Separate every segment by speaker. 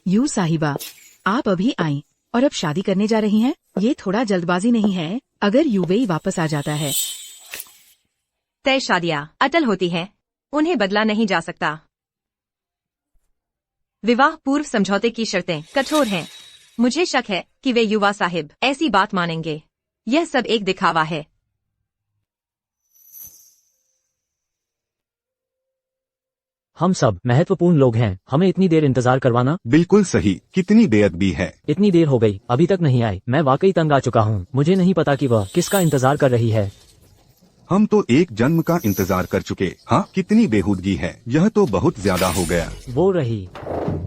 Speaker 1: You साहिबा, आप अभी आई और अब शादी करने जा रही हैं? ये थोड़ा जल्दबाजी नहीं है? अगर यूवेई वापस आ जाता है।
Speaker 2: तय शादियां अटल होती हैं, उन्हें बदला नहीं जा सकता। विवाह पूर्व समझौते की शर्तें कठोर हैं। मुझे शक है कि वे युवा साहिब ऐसी बात मानेंगे। यह सब एक दिखावा है।
Speaker 3: हम सब महत्वपूर्ण लोग हैं, हमें इतनी देर इंतजार करवाना।
Speaker 4: बिल्कुल सही। कितनी बेअदबी है।
Speaker 3: इतनी देर हो गई, अभी तक नहीं आए। मैं वाकई तंग आ चुका हूँ। मुझे नहीं पता कि वह किसका इंतजार कर रही है।
Speaker 4: हम तो एक जन्म का इंतजार कर चुके। हाँ, कितनी बेहूदगी है। यह तो बहुत ज्यादा हो गया।
Speaker 3: वो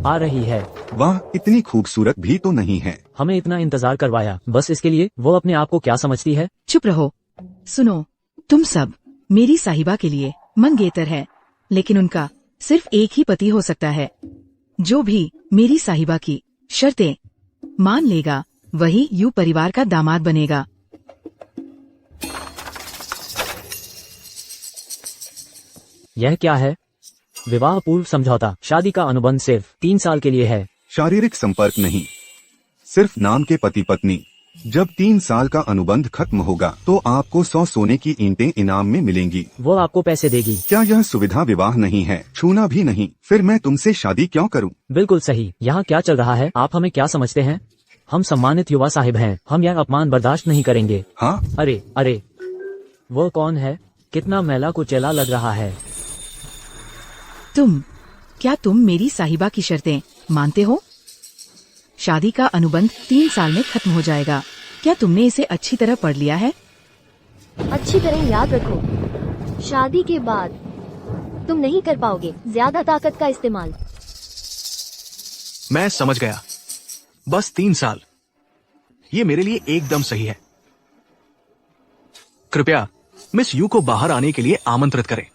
Speaker 3: आ रही है।
Speaker 4: वाह, इतनी खूबसूरत भी तो नहीं है।
Speaker 3: हमें इतना इंतजार करवाया बस इसके लिए। वो अपने आप को क्या समझती है?
Speaker 1: चुप रहो। सुनो, तुम सब मेरी साहिबा के लिए मंगेतर है, लेकिन उनका सिर्फ एक ही पति हो सकता है। जो भी मेरी साहिबा की शर्तें मान लेगा वही यू परिवार का दामाद बनेगा।
Speaker 3: यह क्या है? विवाह पूर्व समझौता। शादी का अनुबंध सिर्फ 3 साल के लिए है।
Speaker 4: शारीरिक संपर्क नहीं, सिर्फ नाम के पति पत्नी। जब 3 साल का अनुबंध खत्म होगा तो आपको 100 सोने की ईंटें इनाम में मिलेंगी।
Speaker 3: वो आपको पैसे देगी।
Speaker 4: क्या यह सुविधा विवाह नहीं है? छूना भी नहीं। फिर मैं तुमसे शादी क्यों करूं?
Speaker 3: बिल्कुल सही। यहाँ क्या चल रहा है? आप हमें क्या समझते हैं? हम सम्मानित युवा साहिब हैं, हम यह अपमान बर्दाश्त नहीं करेंगे।
Speaker 4: हाँ?
Speaker 3: अरे वो कौन है? कितना मैला कुचैला लग रहा है।
Speaker 1: क्या तुम मेरी साहिबा की शर्तें मानते हो? शादी का अनुबंध 3 साल में खत्म हो जाएगा। क्या तुमने इसे अच्छी तरह पढ़ लिया है?
Speaker 5: अच्छी तरह याद रखो, शादी के बाद तुम नहीं कर पाओगे ज्यादा ताकत का इस्तेमाल।
Speaker 6: मैं समझ गया। बस 3 साल, ये मेरे लिए एकदम सही है। कृपया मिस यू को बाहर आने के लिए आमंत्रित करें।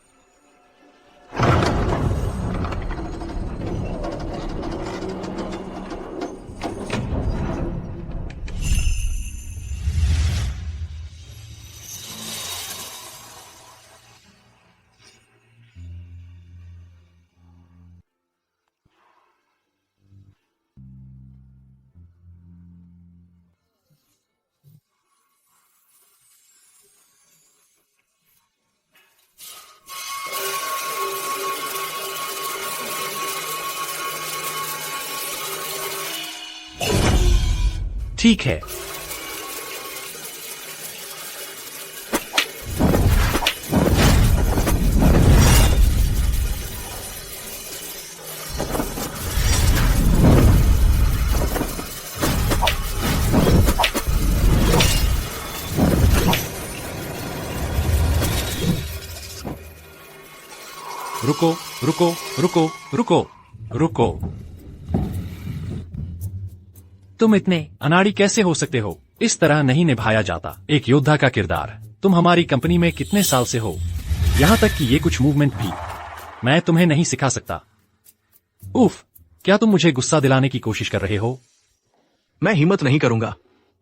Speaker 7: ठीक है। रुको रुको रुको रुको रुको। तुम इतने अनाड़ी कैसे हो सकते हो? इस तरह नहीं निभाया जाता एक योद्धा का किरदार। तुम हमारी कंपनी में कितने साल से हो? यहाँ तक कि ये कुछ मूवमेंट भी मैं तुम्हें नहीं सिखा सकता। उफ, क्या तुम मुझे गुस्सा दिलाने की कोशिश कर रहे हो?
Speaker 6: मैं हिम्मत नहीं करूंगा।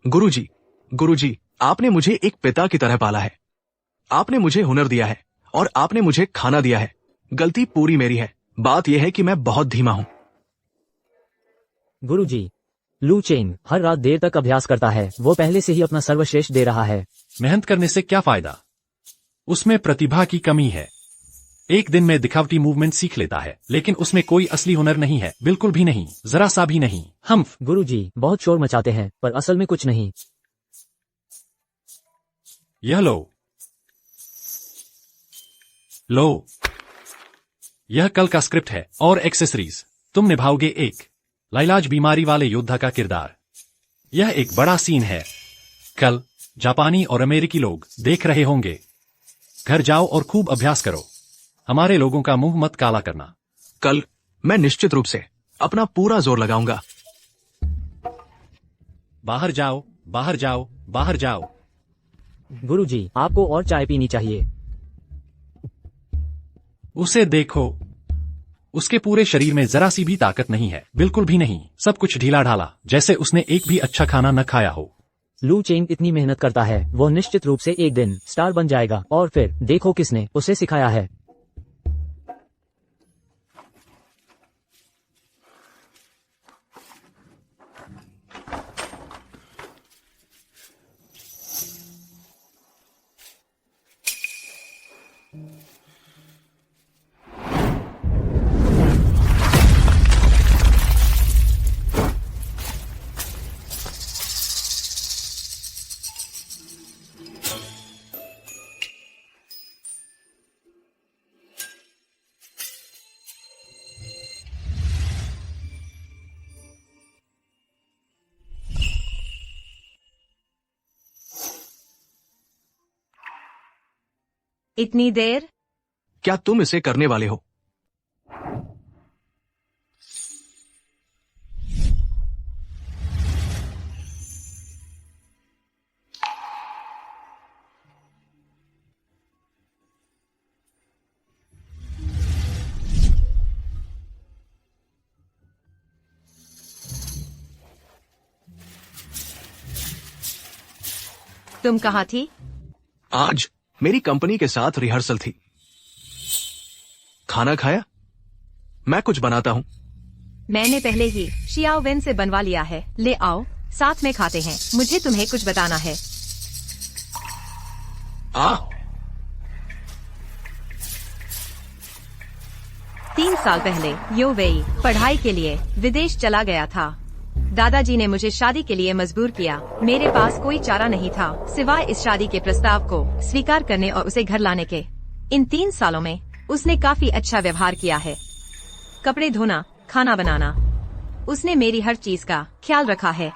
Speaker 6: गुरुजी, आपने मुझे एक पिता की तरह पाला है। आपने मुझे हुनर दिया है और आपने मुझे खाना दिया है। गलती पूरी मेरी है। बात यह है कि मैं बहुत धीमा हूँ।
Speaker 3: गुरुजी, लू चेन हर रात देर तक अभ्यास करता है। वो पहले से ही अपना सर्वश्रेष्ठ दे रहा है।
Speaker 7: मेहनत करने से क्या फायदा? उसमें प्रतिभा की कमी है। एक दिन में दिखावटी मूवमेंट सीख लेता है, लेकिन उसमें कोई असली हुनर नहीं है। बिल्कुल भी नहीं, जरा सा भी नहीं। हम्फ।
Speaker 3: गुरुजी, बहुत शोर मचाते हैं पर असल में कुछ नहीं।
Speaker 7: यह लो, यह कल का स्क्रिप्ट है और एक्सेसरीज। तुम निभाओगे एक लाइलाज बीमारी वाले योद्धा का किरदार। यह एक बड़ा सीन है। कल जापानी और अमेरिकी लोग देख रहे होंगे। घर जाओ और खूब अभ्यास करो। हमारे लोगों का मुंह मत काला करना।
Speaker 6: कल मैं निश्चित रूप से अपना पूरा जोर लगाऊंगा।
Speaker 7: बाहर जाओ, बाहर जाओ, बाहर जाओ।
Speaker 3: गुरुजी, आपको और चाय पीनी चाहिए।
Speaker 7: उसे देखो, उसके पूरे शरीर में जरा सी भी ताकत नहीं है। बिल्कुल भी नहीं। सब कुछ ढीला ढाला, जैसे उसने एक भी अच्छा खाना न खाया हो।
Speaker 3: लू चेंग इतनी मेहनत करता है, वो निश्चित रूप से एक दिन स्टार बन जाएगा। और फिर देखो किसने उसे सिखाया है।
Speaker 2: इतनी देर?
Speaker 6: क्या तुम इसे करने वाले हो?
Speaker 2: तुम कहाँ थी?
Speaker 6: आज मेरी कंपनी के साथ रिहर्सल थी। खाना खाया? मैं कुछ बनाता हूँ।
Speaker 2: मैंने पहले ही शियाओ वेन से बनवा लिया है। ले आओ, साथ में खाते हैं। मुझे तुम्हें कुछ बताना है।
Speaker 6: आ
Speaker 2: 3 साल पहले यो वेई पढ़ाई के लिए विदेश चला गया था। दादाजी ने मुझे शादी के लिए मजबूर किया। मेरे पास कोई चारा नहीं था सिवाय इस शादी के प्रस्ताव को स्वीकार करने और उसे घर लाने के। इन 3 सालों में उसने काफी अच्छा व्यवहार किया है। कपड़े धोना, खाना बनाना, उसने मेरी हर चीज का ख्याल रखा है।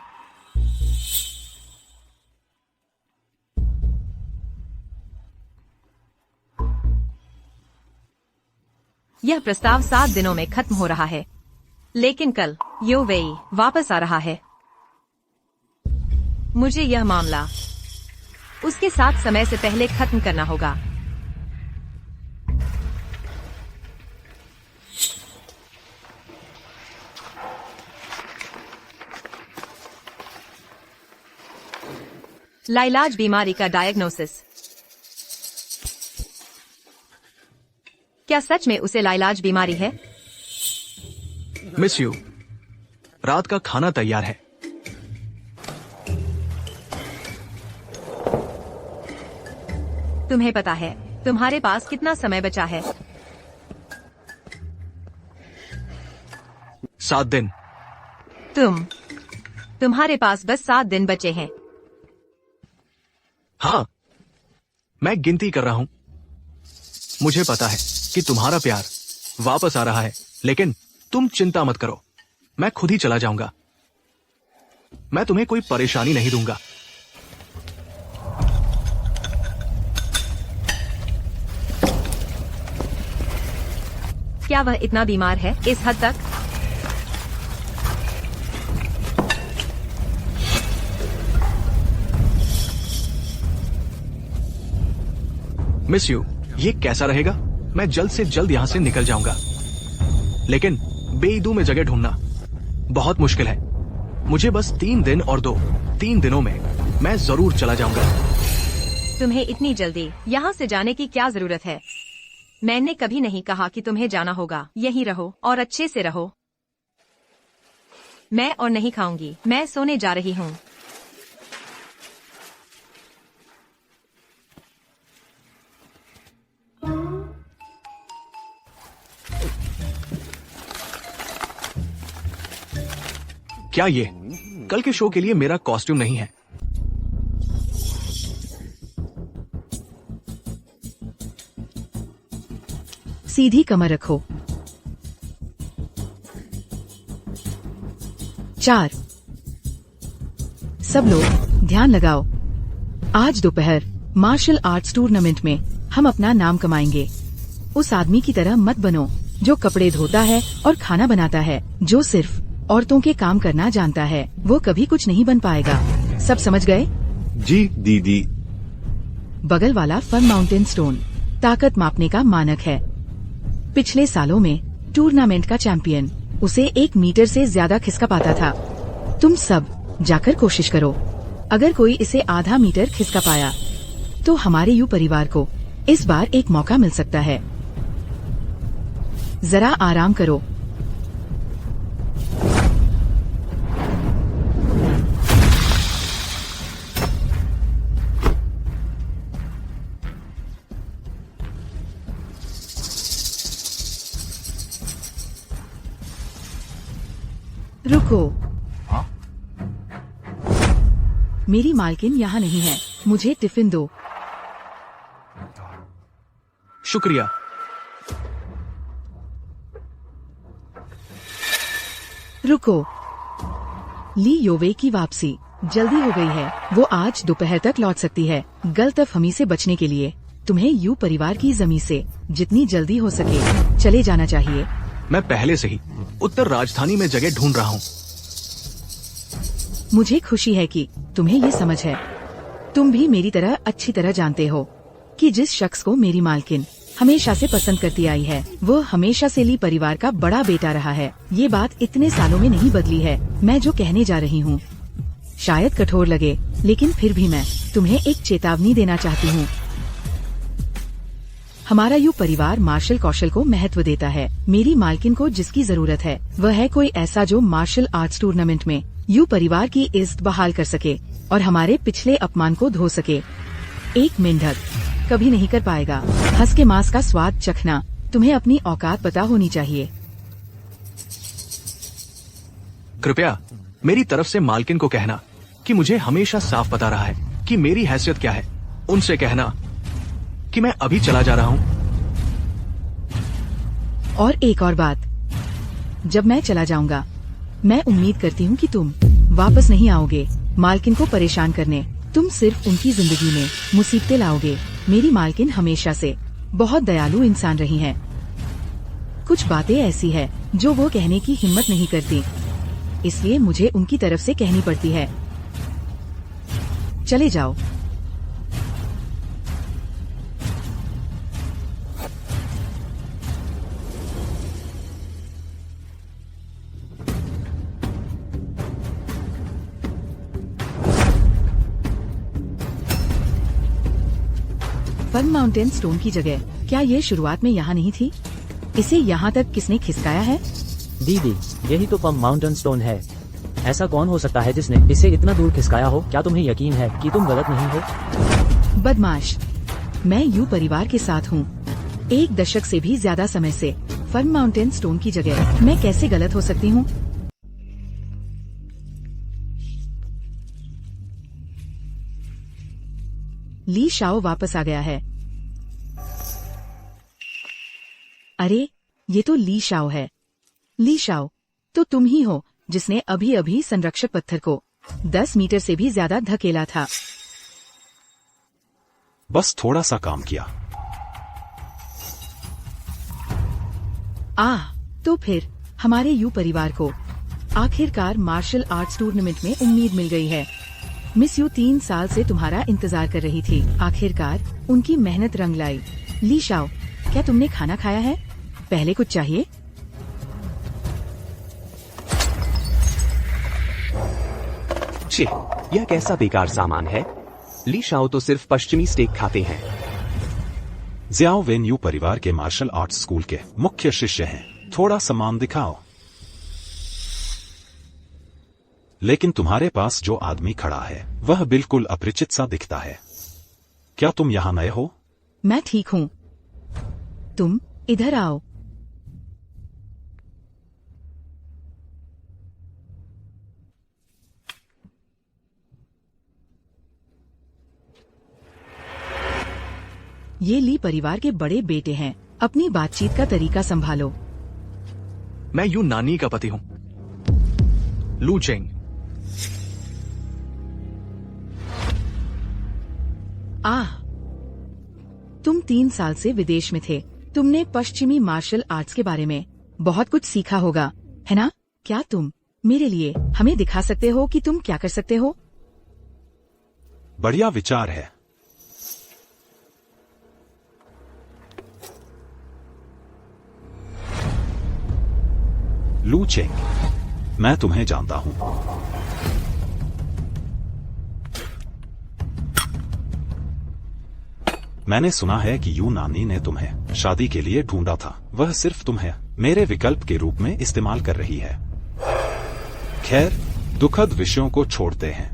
Speaker 2: यह प्रस्ताव 7 दिनों में खत्म हो रहा है, लेकिन कल यो वेई वापस आ रहा है। मुझे यह मामला उसके साथ समय से पहले खत्म करना होगा। लाइलाज बीमारी का डायग्नोसिस। क्या सच में उसे लाइलाज बीमारी है?
Speaker 6: मिस यू, रात का खाना तैयार है।
Speaker 2: तुम्हें पता है तुम्हारे पास कितना समय बचा है?
Speaker 6: 7 दिन।
Speaker 2: तुम्हारे पास बस 7 दिन बचे हैं।
Speaker 6: हाँ, मैं गिनती कर रहा हूं। मुझे पता है कि तुम्हारा प्यार वापस आ रहा है, लेकिन तुम चिंता मत करो, मैं खुद ही चला जाऊंगा। मैं तुम्हें कोई परेशानी नहीं दूंगा।
Speaker 2: क्या वह इतना बीमार है इस हद तक?
Speaker 6: मिस यू, ये कैसा रहेगा? मैं जल्द से जल्द यहां से निकल जाऊंगा, लेकिन बेईदू में जगह ढूंढना बहुत मुश्किल है। मुझे बस 3 दिन और 3 दिनों में मैं जरूर चला जाऊंगा।
Speaker 2: तुम्हें इतनी जल्दी यहाँ से जाने की क्या जरूरत है? मैंने कभी नहीं कहा कि तुम्हें जाना होगा। यहीं रहो और अच्छे से रहो। मैं और नहीं खाऊंगी, मैं सोने जा रही हूँ।
Speaker 6: क्या ये कल के शो के लिए मेरा कॉस्ट्यूम नहीं है?
Speaker 1: सीधी कमर रखो। 4 सब लोग ध्यान लगाओ। आज दोपहर मार्शल आर्ट्स टूर्नामेंट में हम अपना नाम कमाएंगे। उस आदमी की तरह मत बनो जो कपड़े धोता है और खाना बनाता है, जो सिर्फ औरतों के काम करना जानता है। वो कभी कुछ नहीं बन पाएगा। सब समझ गए?
Speaker 4: जी दीदी।
Speaker 1: बगल वाला फन माउंटेन स्टोन ताकत मापने का मानक है। पिछले सालों में टूर्नामेंट का चैंपियन उसे 1 मीटर से ज्यादा खिसका पाता था। तुम सब जाकर कोशिश करो। अगर कोई इसे आधा मीटर खिसका पाया तो हमारे यू परिवार को इस बार एक मौका मिल सकता है। जरा आराम करो। रुको। मेरी मालकिन यहाँ नहीं है, मुझे टिफिन दो।
Speaker 6: शुक्रिया।
Speaker 1: रुको। ली योवे की वापसी जल्दी हो गई है। वो आज दोपहर तक लौट सकती है। गलतफहमी से बचने के लिए तुम्हें यू परिवार की जमीन से जितनी जल्दी हो सके चले जाना चाहिए।
Speaker 6: मैं पहले से ही उत्तर राजधानी में जगह ढूंढ रहा हूँ।
Speaker 1: मुझे खुशी है कि तुम्हें ये समझ है। तुम भी मेरी तरह अच्छी तरह जानते हो कि जिस शख्स को मेरी मालकिन हमेशा से पसंद करती आई है वो हमेशा से ली परिवार का बड़ा बेटा रहा है। ये बात इतने सालों में नहीं बदली है। मैं जो कहने जा रही हूँ शायद कठोर लगे, लेकिन फिर भी मैं तुम्हें एक चेतावनी देना चाहती हूँ। हमारा यू परिवार मार्शल कौशल को महत्व देता है। मेरी मालकिन को जिसकी जरूरत है वह है कोई ऐसा जो मार्शल आर्ट्स टूर्नामेंट में यू परिवार की इज्जत बहाल कर सके और हमारे पिछले अपमान को धो सके। एक मेंढक कभी नहीं कर पाएगा। हंस के मांस का स्वाद चखना तुम्हें अपनी औकात पता होनी चाहिए।
Speaker 6: कृपया मेरी तरफ से मालकिन को कहना कि मुझे हमेशा साफ पता रहा है कि मेरी हैसियत क्या है। उनसे कहना कि मैं अभी चला जा रहा हूँ।
Speaker 1: और एक और बात, जब मैं चला जाऊंगा मैं उम्मीद करती हूँ कि तुम वापस नहीं आओगे मालकिन को परेशान करने। तुम सिर्फ उनकी जिंदगी में मुसीबतें लाओगे। मेरी मालकिन हमेशा से बहुत दयालु इंसान रही हैं। कुछ बातें ऐसी है जो वो कहने की हिम्मत नहीं करती, इसलिए मुझे उनकी तरफ से कहनी पड़ती है। चले जाओ। फन माउंटेन स्टोन की जगह क्या ये शुरुआत में यहाँ नहीं थी? इसे यहाँ तक किसने खिसकाया है?
Speaker 3: दीदी, यही तो पम माउंटेन स्टोन है। ऐसा कौन हो सकता है जिसने इसे इतना दूर खिसकाया हो? क्या तुम्हें यकीन है कि तुम गलत नहीं हो?
Speaker 1: बदमाश, मैं यू परिवार के साथ हूँ 1 दशक से भी ज्यादा समय से। फन माउंटेन स्टोन की जगह मैं कैसे गलत हो सकती हूँ? ली शाओ वापस आ गया है। अरे ये तो ली शाओ है। ली शाओ, तो तुम ही हो जिसने अभी अभी संरक्षक पत्थर को 10 मीटर से भी ज्यादा धकेला था।
Speaker 8: बस थोड़ा सा काम किया।
Speaker 1: तो फिर हमारे यू परिवार को आखिरकार मार्शल आर्ट्स टूर्नामेंट में उम्मीद मिल गई है। मिस यू 3 साल से तुम्हारा इंतजार कर रही थी। आखिरकार उनकी मेहनत रंग लाई। ली शाओ, क्या तुमने खाना खाया है? पहले कुछ चाहिए?
Speaker 9: छी, यह कैसा बेकार सामान है। ली शाओ तो सिर्फ पश्चिमी स्टेक खाते हैं।
Speaker 8: ज़ियाओ वेन यू परिवार के मार्शल आर्ट्स स्कूल के मुख्य शिष्य हैं। थोड़ा सामान दिखाओ। लेकिन तुम्हारे पास जो आदमी खड़ा है वह बिल्कुल अपरिचित सा दिखता है। क्या तुम यहाँ नए हो?
Speaker 1: मैं ठीक हूँ, तुम इधर आओ। ये ली परिवार के बड़े बेटे हैं। अपनी बातचीत का तरीका संभालो।
Speaker 6: मैं यू नानी का पति हूँ, लू चेंग।
Speaker 1: तुम 3 साल से विदेश में थे। तुमने पश्चिमी मार्शल आर्ट्स के बारे में बहुत कुछ सीखा होगा, है ना? क्या तुम मेरे लिए हमें दिखा सकते हो कि तुम क्या कर सकते हो?
Speaker 8: बढ़िया विचार है। लू चेंग, मैं तुम्हें जानता हूं। मैंने सुना है कि यू नानी ने तुम्हें शादी के लिए ढूंढा था। वह सिर्फ तुम्हें मेरे विकल्प के रूप में इस्तेमाल कर रही है। खैर, दुखद विषयों को छोड़ते हैं।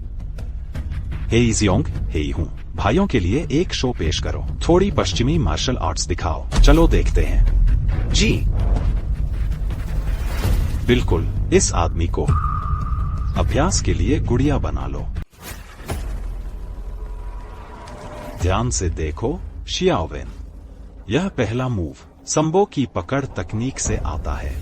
Speaker 8: हे ज़ियोंग, हे हूं। भाइयों के लिए एक शो पेश करो। थोड़ी पश्चिमी मार्शल आर्ट्स दिखाओ। चलो देखते हैं।
Speaker 9: जी
Speaker 8: बिल्कुल, इस आदमी को अभ्यास के लिए गुड़िया बना लो। ध्यान से देखो शियाओवेन, यह पहला मूव संबो की पकड़ तकनीक से आता है।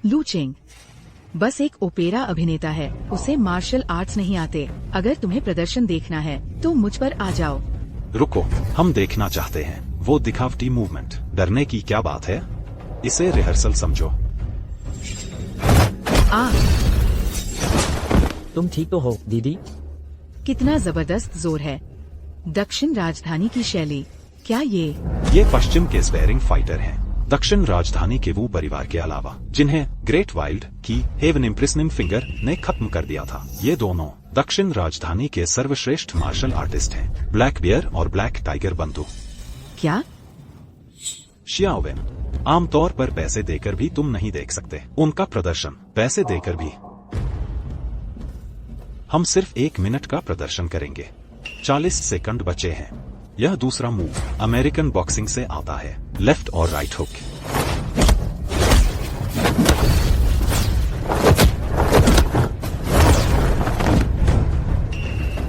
Speaker 1: लू चेंग बस एक ओपेरा अभिनेता है, उसे मार्शल आर्ट्स नहीं आते। अगर तुम्हें प्रदर्शन देखना है तो मुझ पर आ जाओ।
Speaker 8: रुको, हम देखना चाहते हैं वो दिखावटी मूवमेंट। डरने की क्या बात है, इसे रिहर्सल समझो।
Speaker 1: आ
Speaker 3: तुम ठीक तो हो दीदी?
Speaker 1: कितना जबरदस्त जोर है। दक्षिण राजधानी की शैली, क्या
Speaker 8: ये पश्चिम के स्पेयरिंग फाइटर हैं। दक्षिण राजधानी के वो परिवार के अलावा जिन्हें ग्रेट वाइल्ड की हेवन इम्प्रेसनिंग फिंगर ने खत्म कर दिया था। ये दोनों दक्षिण राजधानी के सर्वश्रेष्ठ मार्शल आर्टिस्ट हैं। ब्लैक बियर और ब्लैक टाइगर बंदूक।
Speaker 1: क्या?
Speaker 8: शियाओवेन, आमतौर पर पैसे देकर भी तुम नहीं देख सकते उनका प्रदर्शन, पैसे देकर भी। हम सिर्फ 1 मिनट का प्रदर्शन करेंगे। 40 सेकंड बचे हैं। यह दूसरा मूव अमेरिकन बॉक्सिंग से आता है, लेफ्ट और राइट हुक।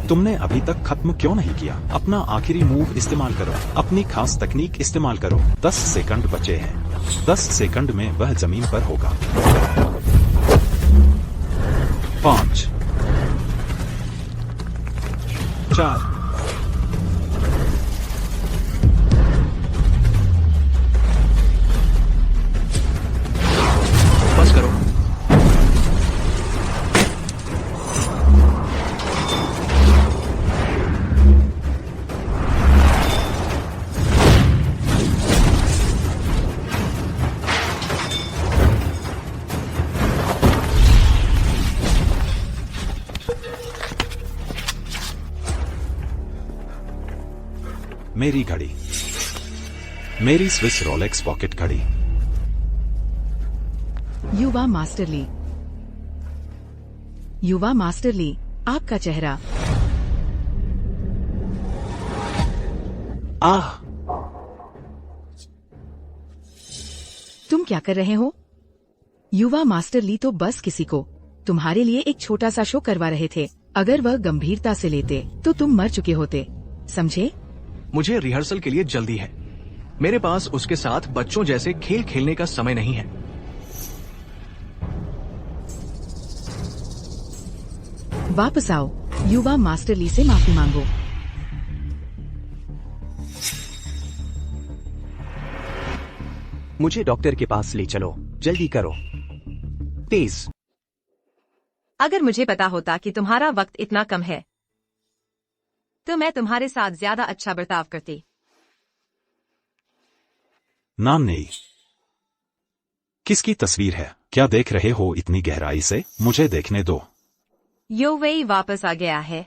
Speaker 8: तुमने अभी तक खत्म क्यों नहीं किया? अपना आखिरी मूव इस्तेमाल करो, अपनी खास तकनीक इस्तेमाल करो। 10 सेकंड बचे हैं। 10 सेकंड में वह जमीन पर होगा। 5 4
Speaker 6: बस करो।
Speaker 8: मेरी घड़ी, मेरी स्विस रोलेक्स पॉकेट घड़ी।
Speaker 1: युवा मास्टरली, युवा मास्टरली, आपका चेहरा।
Speaker 8: आह,
Speaker 1: तुम क्या कर रहे हो? युवा मास्टरली तो बस किसी को तुम्हारे लिए एक छोटा सा शो करवा रहे थे। अगर वह गंभीरता से लेते तो तुम मर चुके होते, समझे?
Speaker 6: मुझे रिहर्सल के लिए जल्दी है। मेरे पास उसके साथ बच्चों जैसे खेल खेलने का समय नहीं है।
Speaker 1: वापस आओ। युवा मास्टरली से माफी मांगो।
Speaker 9: मुझे डॉक्टर के पास ले चलो, जल्दी करो, तेज।
Speaker 2: अगर मुझे पता होता कि तुम्हारा वक्त इतना कम है तो मैं तुम्हारे साथ ज्यादा अच्छा बर्ताव करती।
Speaker 8: नाम नहीं। किसकी तस्वीर है? क्या देख रहे हो इतनी गहराई से? मुझे देखने दो।
Speaker 2: योवेई वापस आ गया है।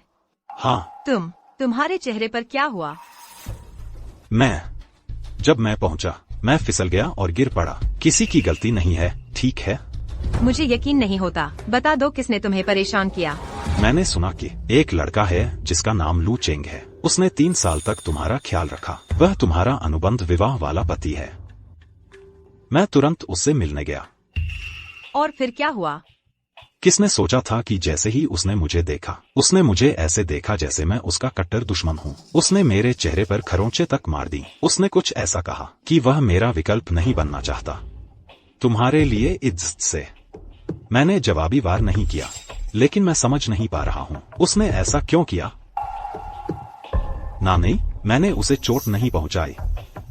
Speaker 8: हाँ,
Speaker 2: तुम्हारे चेहरे पर क्या हुआ?
Speaker 8: जब मैं पहुंचा, मैं फिसल गया और गिर पड़ा। किसी की गलती नहीं है, ठीक है?
Speaker 2: मुझे यकीन नहीं होता। बता दो किसने तुम्हें परेशान किया?
Speaker 8: मैंने सुना कि एक लड़का है जिसका नाम लू चेंग है। उसने 3 साल तक तुम्हारा ख्याल रखा। वह तुम्हारा अनुबंध विवाह वाला पति है। मैं तुरंत उससे मिलने गया।
Speaker 2: और फिर क्या हुआ?
Speaker 8: किसने सोचा था कि जैसे ही उसने मुझे देखा, उसने मुझे ऐसे देखा जैसे मैं उसका कट्टर दुश्मन हूँ। उसने मेरे चेहरे पर खरोंचे तक मार दी। उसने कुछ ऐसा कहा कि वह मेरा विकल्प नहीं बनना चाहता। तुम्हारे लिए इज्जत से। मैंने जवाबी वार नहीं किया, लेकिन मैं समझ नहीं पा रहा हूँ उसने ऐसा क्यों किया। नहीं, मैंने उसे चोट नहीं पहुंचाई।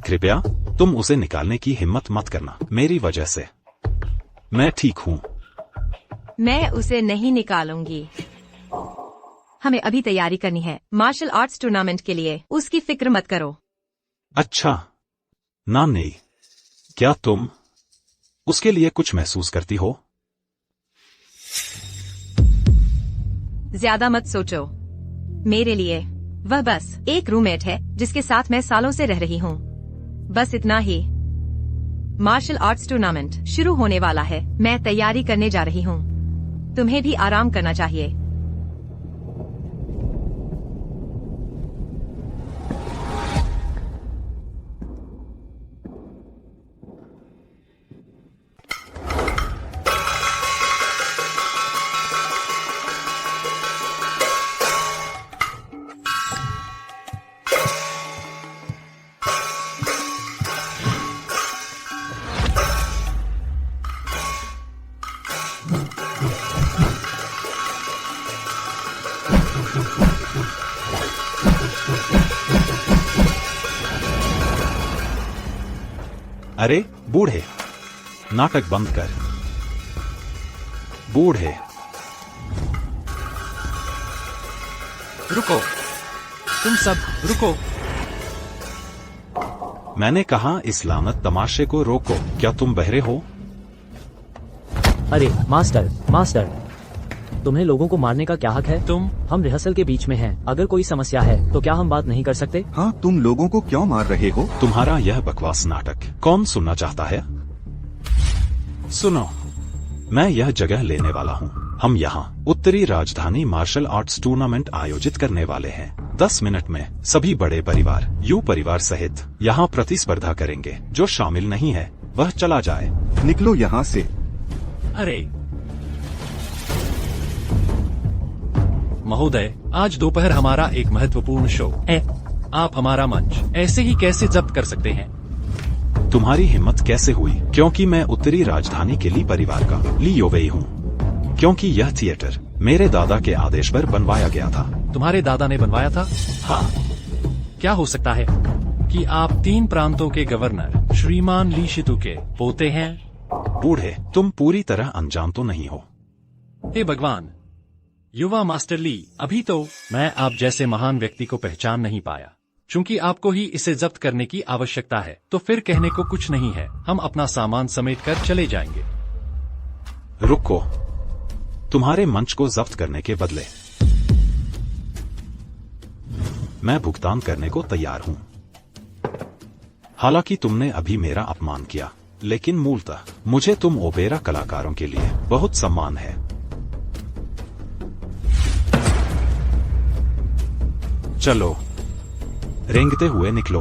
Speaker 8: कृपया तुम उसे निकालने की हिम्मत मत करना मेरी वजह से। मैं ठीक हूँ।
Speaker 2: मैं उसे नहीं निकालूंगी। हमें अभी तैयारी करनी है मार्शल आर्ट्स टूर्नामेंट के लिए। उसकी फिक्र मत करो।
Speaker 8: अच्छा, नहीं, क्या तुम उसके लिए कुछ महसूस करती हो?
Speaker 2: ज्यादा मत सोचो। मेरे लिए वह बस एक रूममेट है जिसके साथ मैं सालों से रह रही हूँ। बस इतना ही। मार्शल आर्ट्स टूर्नामेंट शुरू होने वाला है। मैं तैयारी करने जा रही हूँ। तुम्हें भी आराम करना चाहिए।
Speaker 8: अरे बूढ़े, नाटक बंद कर। बूढ़े,
Speaker 7: रुको, तुम सब रुको।
Speaker 8: मैंने कहा इस लानत तमाशे को रोको। क्या तुम बहरे हो?
Speaker 3: अरे मास्टर, मास्टर, तुम्हें लोगों को मारने का क्या हक है? हम रिहर्सल के बीच में हैं। अगर कोई समस्या है तो क्या हम बात नहीं कर सकते?
Speaker 4: हाँ, तुम लोगों को क्यों मार रहे हो?
Speaker 8: तुम्हारा यह बकवास नाटक कौन सुनना चाहता है? सुनो, मैं यह जगह लेने वाला हूँ। हम यहाँ उत्तरी राजधानी मार्शल आर्ट्स टूर्नामेंट आयोजित करने वाले हैं। 10 मिनट में सभी बड़े परिवार, यू परिवार सहित यहाँ प्रतिस्पर्धा करेंगे। जो शामिल नहीं है वह चला जाए।
Speaker 4: निकलो यहाँ से।
Speaker 7: अरे महोदय, आज दोपहर हमारा एक महत्वपूर्ण शो है। आप हमारा मंच ऐसे ही कैसे जब्त कर सकते हैं?
Speaker 8: तुम्हारी हिम्मत कैसे हुई? क्योंकि मैं उत्तरी राजधानी के ली परिवार का ली योवेई हूँ। क्योंकि यह थिएटर मेरे दादा के आदेश पर बनवाया गया था।
Speaker 7: तुम्हारे दादा ने बनवाया था?
Speaker 8: हाँ।
Speaker 7: क्या हो सकता है कि आप 3 प्रांतों के गवर्नर श्रीमान ली शितु के पोते हैं?
Speaker 8: बूढ़े, तुम पूरी तरह अनजान तो नहीं हो।
Speaker 7: हे भगवान, युवा मास्टर ली, अभी तो मैं आप जैसे महान व्यक्ति को पहचान नहीं पाया। चूंकि आपको ही इसे जब्त करने की आवश्यकता है तो फिर कहने को कुछ नहीं है। हम अपना सामान समेट कर चले जाएंगे।
Speaker 8: रुको, तुम्हारे मंच को जब्त करने के बदले मैं भुगतान करने को तैयार हूं। हालांकि तुमने अभी मेरा अपमान किया, लेकिन मूलतः मुझे तुम ओपेरा कलाकारों के लिए बहुत सम्मान है। चलो, रेंगते हुए निकलो।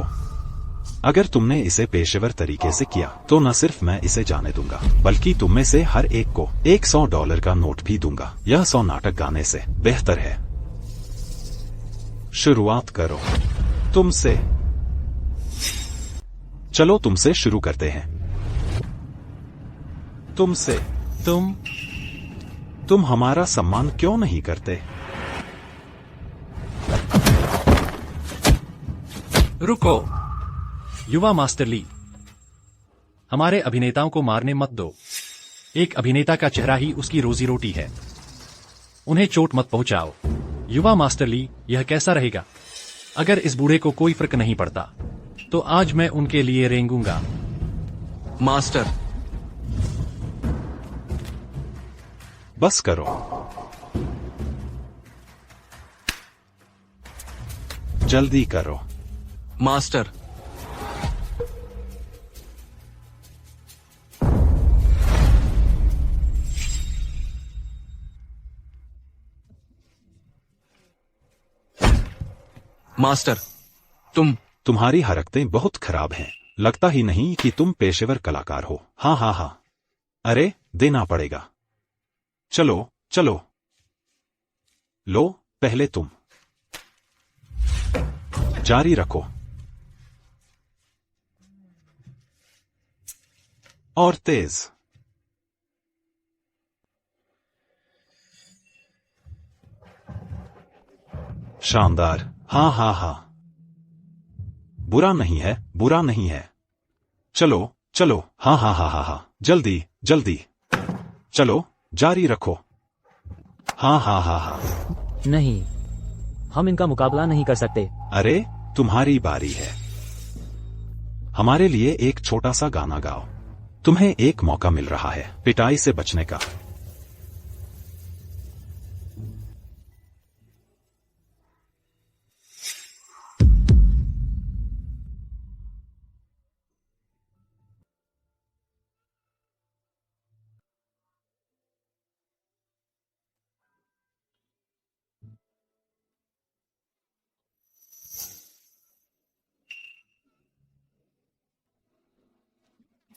Speaker 8: अगर तुमने इसे पेशेवर तरीके से किया तो न सिर्फ मैं इसे जाने दूंगा, बल्कि तुम में से हर एक को $100 का नोट भी दूंगा। यह 100 नाटक गाने से बेहतर है। शुरुआत करो तुमसे। चलो तुमसे शुरू करते हैं। तुमसे। तुम हमारा सम्मान क्यों नहीं करते?
Speaker 7: रुको, युवा मास्टर ली, हमारे अभिनेताओं को मारने मत दो। एक अभिनेता का चेहरा ही उसकी रोजी रोटी है। उन्हें चोट मत पहुंचाओ। युवा मास्टर ली, यह कैसा रहेगा? अगर इस बूढ़े को कोई फर्क नहीं पड़ता तो आज मैं उनके लिए रेंगूंगा।
Speaker 6: मास्टर,
Speaker 8: बस करो। जल्दी करो।
Speaker 6: मास्टर, मास्टर,
Speaker 8: तुम्हारी हरकतें बहुत खराब हैं। लगता ही नहीं कि तुम पेशेवर कलाकार हो। हाँ हाँ हाँ, अरे देना पड़ेगा। चलो चलो, लो पहले तुम। जारी रखो। और तेज। शानदार। हाँ हाँ हाँ, बुरा नहीं है, बुरा नहीं है। चलो चलो, हाँ हाँ हाँ हाँ हाँ, जल्दी जल्दी, चलो जारी रखो। हाँ हाँ हाँ हाँ।
Speaker 3: नहीं, हम इनका मुकाबला नहीं कर सकते।
Speaker 8: अरे तुम्हारी बारी है। हमारे लिए एक छोटा सा गाना गाओ। तुम्हें एक मौका मिल रहा है पिटाई से बचने का।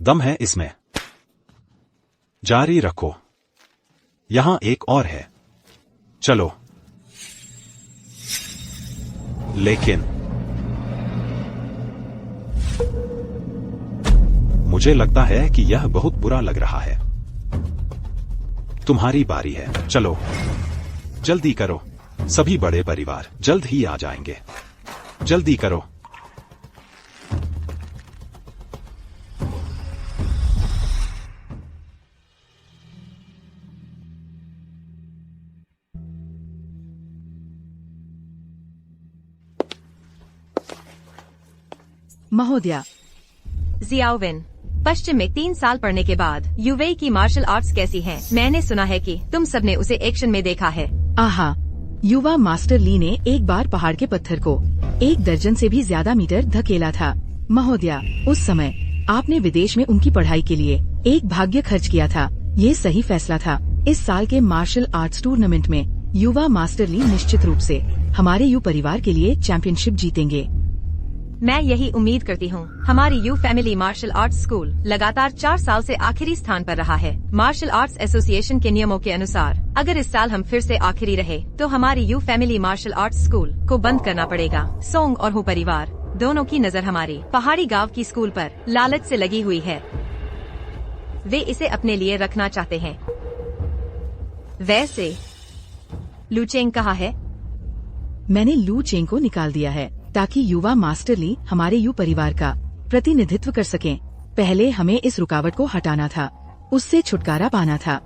Speaker 8: दम है इसमें। जारी रखो। यहां एक और है। चलो। लेकिन मुझे लगता है कि यह बहुत बुरा लग रहा है। तुम्हारी बारी है। चलो जल्दी करो। सभी बड़े परिवार जल्द ही आ जाएंगे। जल्दी करो।
Speaker 1: महोदया,
Speaker 2: जियाओविन, पश्चिम में 3 साल पढ़ने के बाद यूवेई की मार्शल आर्ट्स कैसी हैं? मैंने सुना है कि तुम सबने उसे एक्शन में देखा है।
Speaker 1: आहा, युवा मास्टर ली ने एक बार पहाड़ के पत्थर को 1 दर्जन से भी ज्यादा मीटर धकेला था। महोदया, उस समय आपने विदेश में उनकी पढ़ाई के लिए एक भाग्य खर्च किया था। ये सही फैसला था। इस साल के मार्शल आर्ट्स टूर्नामेंट में युवा मास्टर ली निश्चित रूप से हमारे यू परिवार के लिए चैंपियनशिप जीतेंगे।
Speaker 2: मैं यही उम्मीद करती हूँ। हमारी Yu family martial arts school लगातार 4 साल से आखिरी स्थान पर रहा है। मार्शल आर्ट्स एसोसिएशन के नियमों के अनुसार अगर इस साल हम फिर से आखिरी रहे तो हमारी Yu family martial arts school को बंद करना पड़ेगा। सोंग और हु परिवार दोनों की नजर हमारी पहाड़ी गांव की स्कूल पर लालच से लगी हुई है। वे इसे अपने लिए रखना चाहते हैं। वैसे लूचेंग कहाँ है?
Speaker 1: मैंने लू चेंग को निकाल दिया है ताकि युवा मास्टर ली हमारे यू परिवार का प्रतिनिधित्व कर सकें। पहले हमें इस रुकावट को हटाना था, उससे छुटकारा पाना था।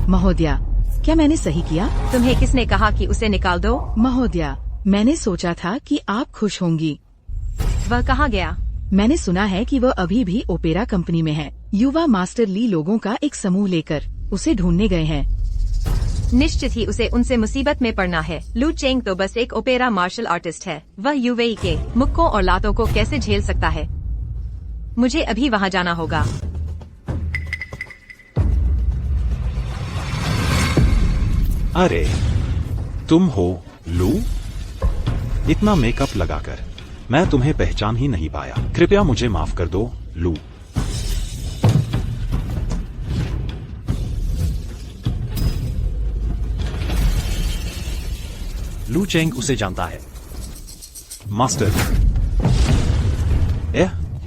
Speaker 1: महोदया, क्या मैंने सही किया?
Speaker 2: तुम्हें किसने कहा कि उसे निकाल दो?
Speaker 1: महोदया, मैंने सोचा था कि आप खुश होंगी।
Speaker 2: वह कहाँ गया?
Speaker 1: मैंने सुना है कि वह अभी भी ओपेरा कंपनी में है। युवा मास्टर ली लोगों का एक समूह लेकर उसे ढूंढने गए हैं।
Speaker 2: निश्चित ही उसे उनसे मुसीबत में पड़ना है। लू चेंग तो बस एक ओपेरा मार्शल आर्टिस्ट है। वह यूवेई के मुक्कों और लातों को कैसे झेल सकता है? मुझे अभी वहाँ जाना होगा।
Speaker 8: अरे, तुम हो लू? इतना मेकअप लगाकर मैं तुम्हें पहचान ही नहीं पाया। कृपया मुझे माफ कर दो, लू।
Speaker 7: लू चेंग उसे जानता है।
Speaker 8: मास्टर,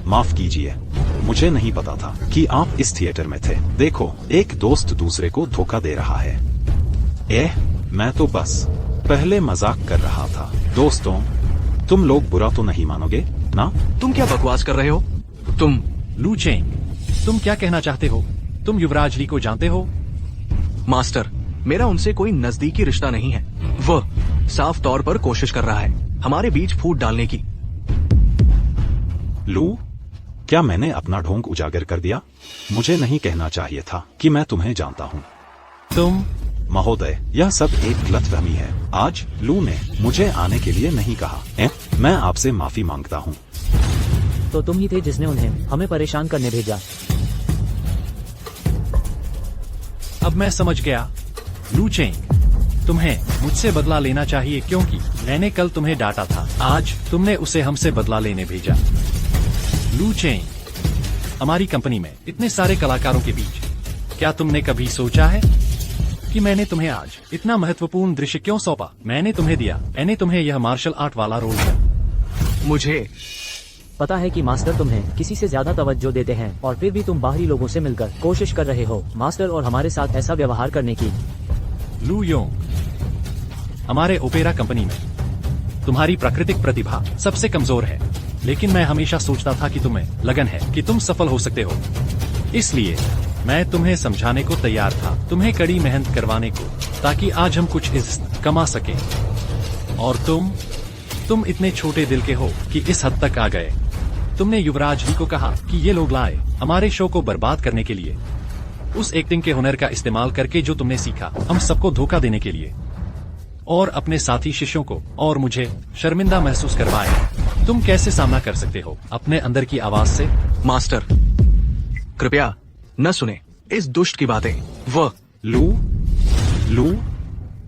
Speaker 8: माफ कीजिए, मुझे नहीं पता था कि आप इस थिएटर में थे। देखो, एक दोस्त दूसरे को धोखा दे रहा है। मैं तो बस पहले मजाक कर रहा था। दोस्तों, तुम लोग बुरा तो नहीं मानोगे ना?
Speaker 6: तुम क्या बकवास कर रहे हो? तुम
Speaker 7: लू चेंग, तुम क्या कहना चाहते हो? तुम युवराज ली को जानते हो?
Speaker 6: मास्टर, मेरा उनसे कोई नजदीकी रिश्ता नहीं है। वह साफ तौर पर कोशिश कर रहा है हमारे बीच फूट डालने की।
Speaker 8: लू, क्या मैंने अपना ढोंग उजागर कर दिया? मुझे नहीं कहना चाहिए था कि मैं तुम्हें जानता हूँ।
Speaker 7: तुम
Speaker 8: महोदय, यह सब एक गलतफहमी है। आज लू ने मुझे आने के लिए नहीं कहा। मैं आपसे माफी मांगता हूँ।
Speaker 3: तो तुम ही थे जिसने उन्हें हमें परेशान करने भेजा।
Speaker 7: अब मैं समझ गया। लू चेंग, तुम्हें मुझसे बदला लेना चाहिए क्योंकि मैंने कल तुम्हें डांटा था। आज तुमने उसे हमसे बदला लेने भेजा। लू चेंग, हमारी कंपनी में इतने सारे कलाकारों के बीच क्या तुमने कभी सोचा है कि मैंने तुम्हें आज इतना महत्वपूर्ण दृश्य क्यों सौंपा? मैंने तुम्हें यह मार्शल आर्ट वाला रोल दिया।
Speaker 6: मुझे
Speaker 3: पता है कि मास्टर तुम्हें किसी से ज्यादा तवज्जो देते हैं और फिर भी तुम बाहरी लोगों से मिलकर कोशिश कर रहे हो मास्टर और हमारे साथ ऐसा व्यवहार करने की।
Speaker 7: लू योंग, हमारे ओपेरा कंपनी में तुम्हारी प्राकृतिक प्रतिभा सबसे कमजोर है, लेकिन मैं हमेशा सोचता था कि तुम्हें लगन है कि तुम सफल हो सकते हो। इसलिए मैं तुम्हें समझाने को तैयार था, तुम्हें कड़ी मेहनत करवाने को, ताकि आज हम कुछ इज्जत कमा सके। और तुम इतने छोटे दिल के हो कि इस हद तक आ गए। तुमने युवराज जी को कहा कि ये लोग लाए हमारे शो को बर्बाद करने के लिए, उस एक्टिंग के हुनर का इस्तेमाल करके जो तुमने सीखा हम सबको धोखा देने के लिए, और अपने साथी शिष्यों को और मुझे शर्मिंदा महसूस करवाए। तुम कैसे सामना कर सकते हो अपने अंदर की आवाज से?
Speaker 6: मास्टर, कृपया न सुने इस दुष्ट की बातें। वह
Speaker 8: लू,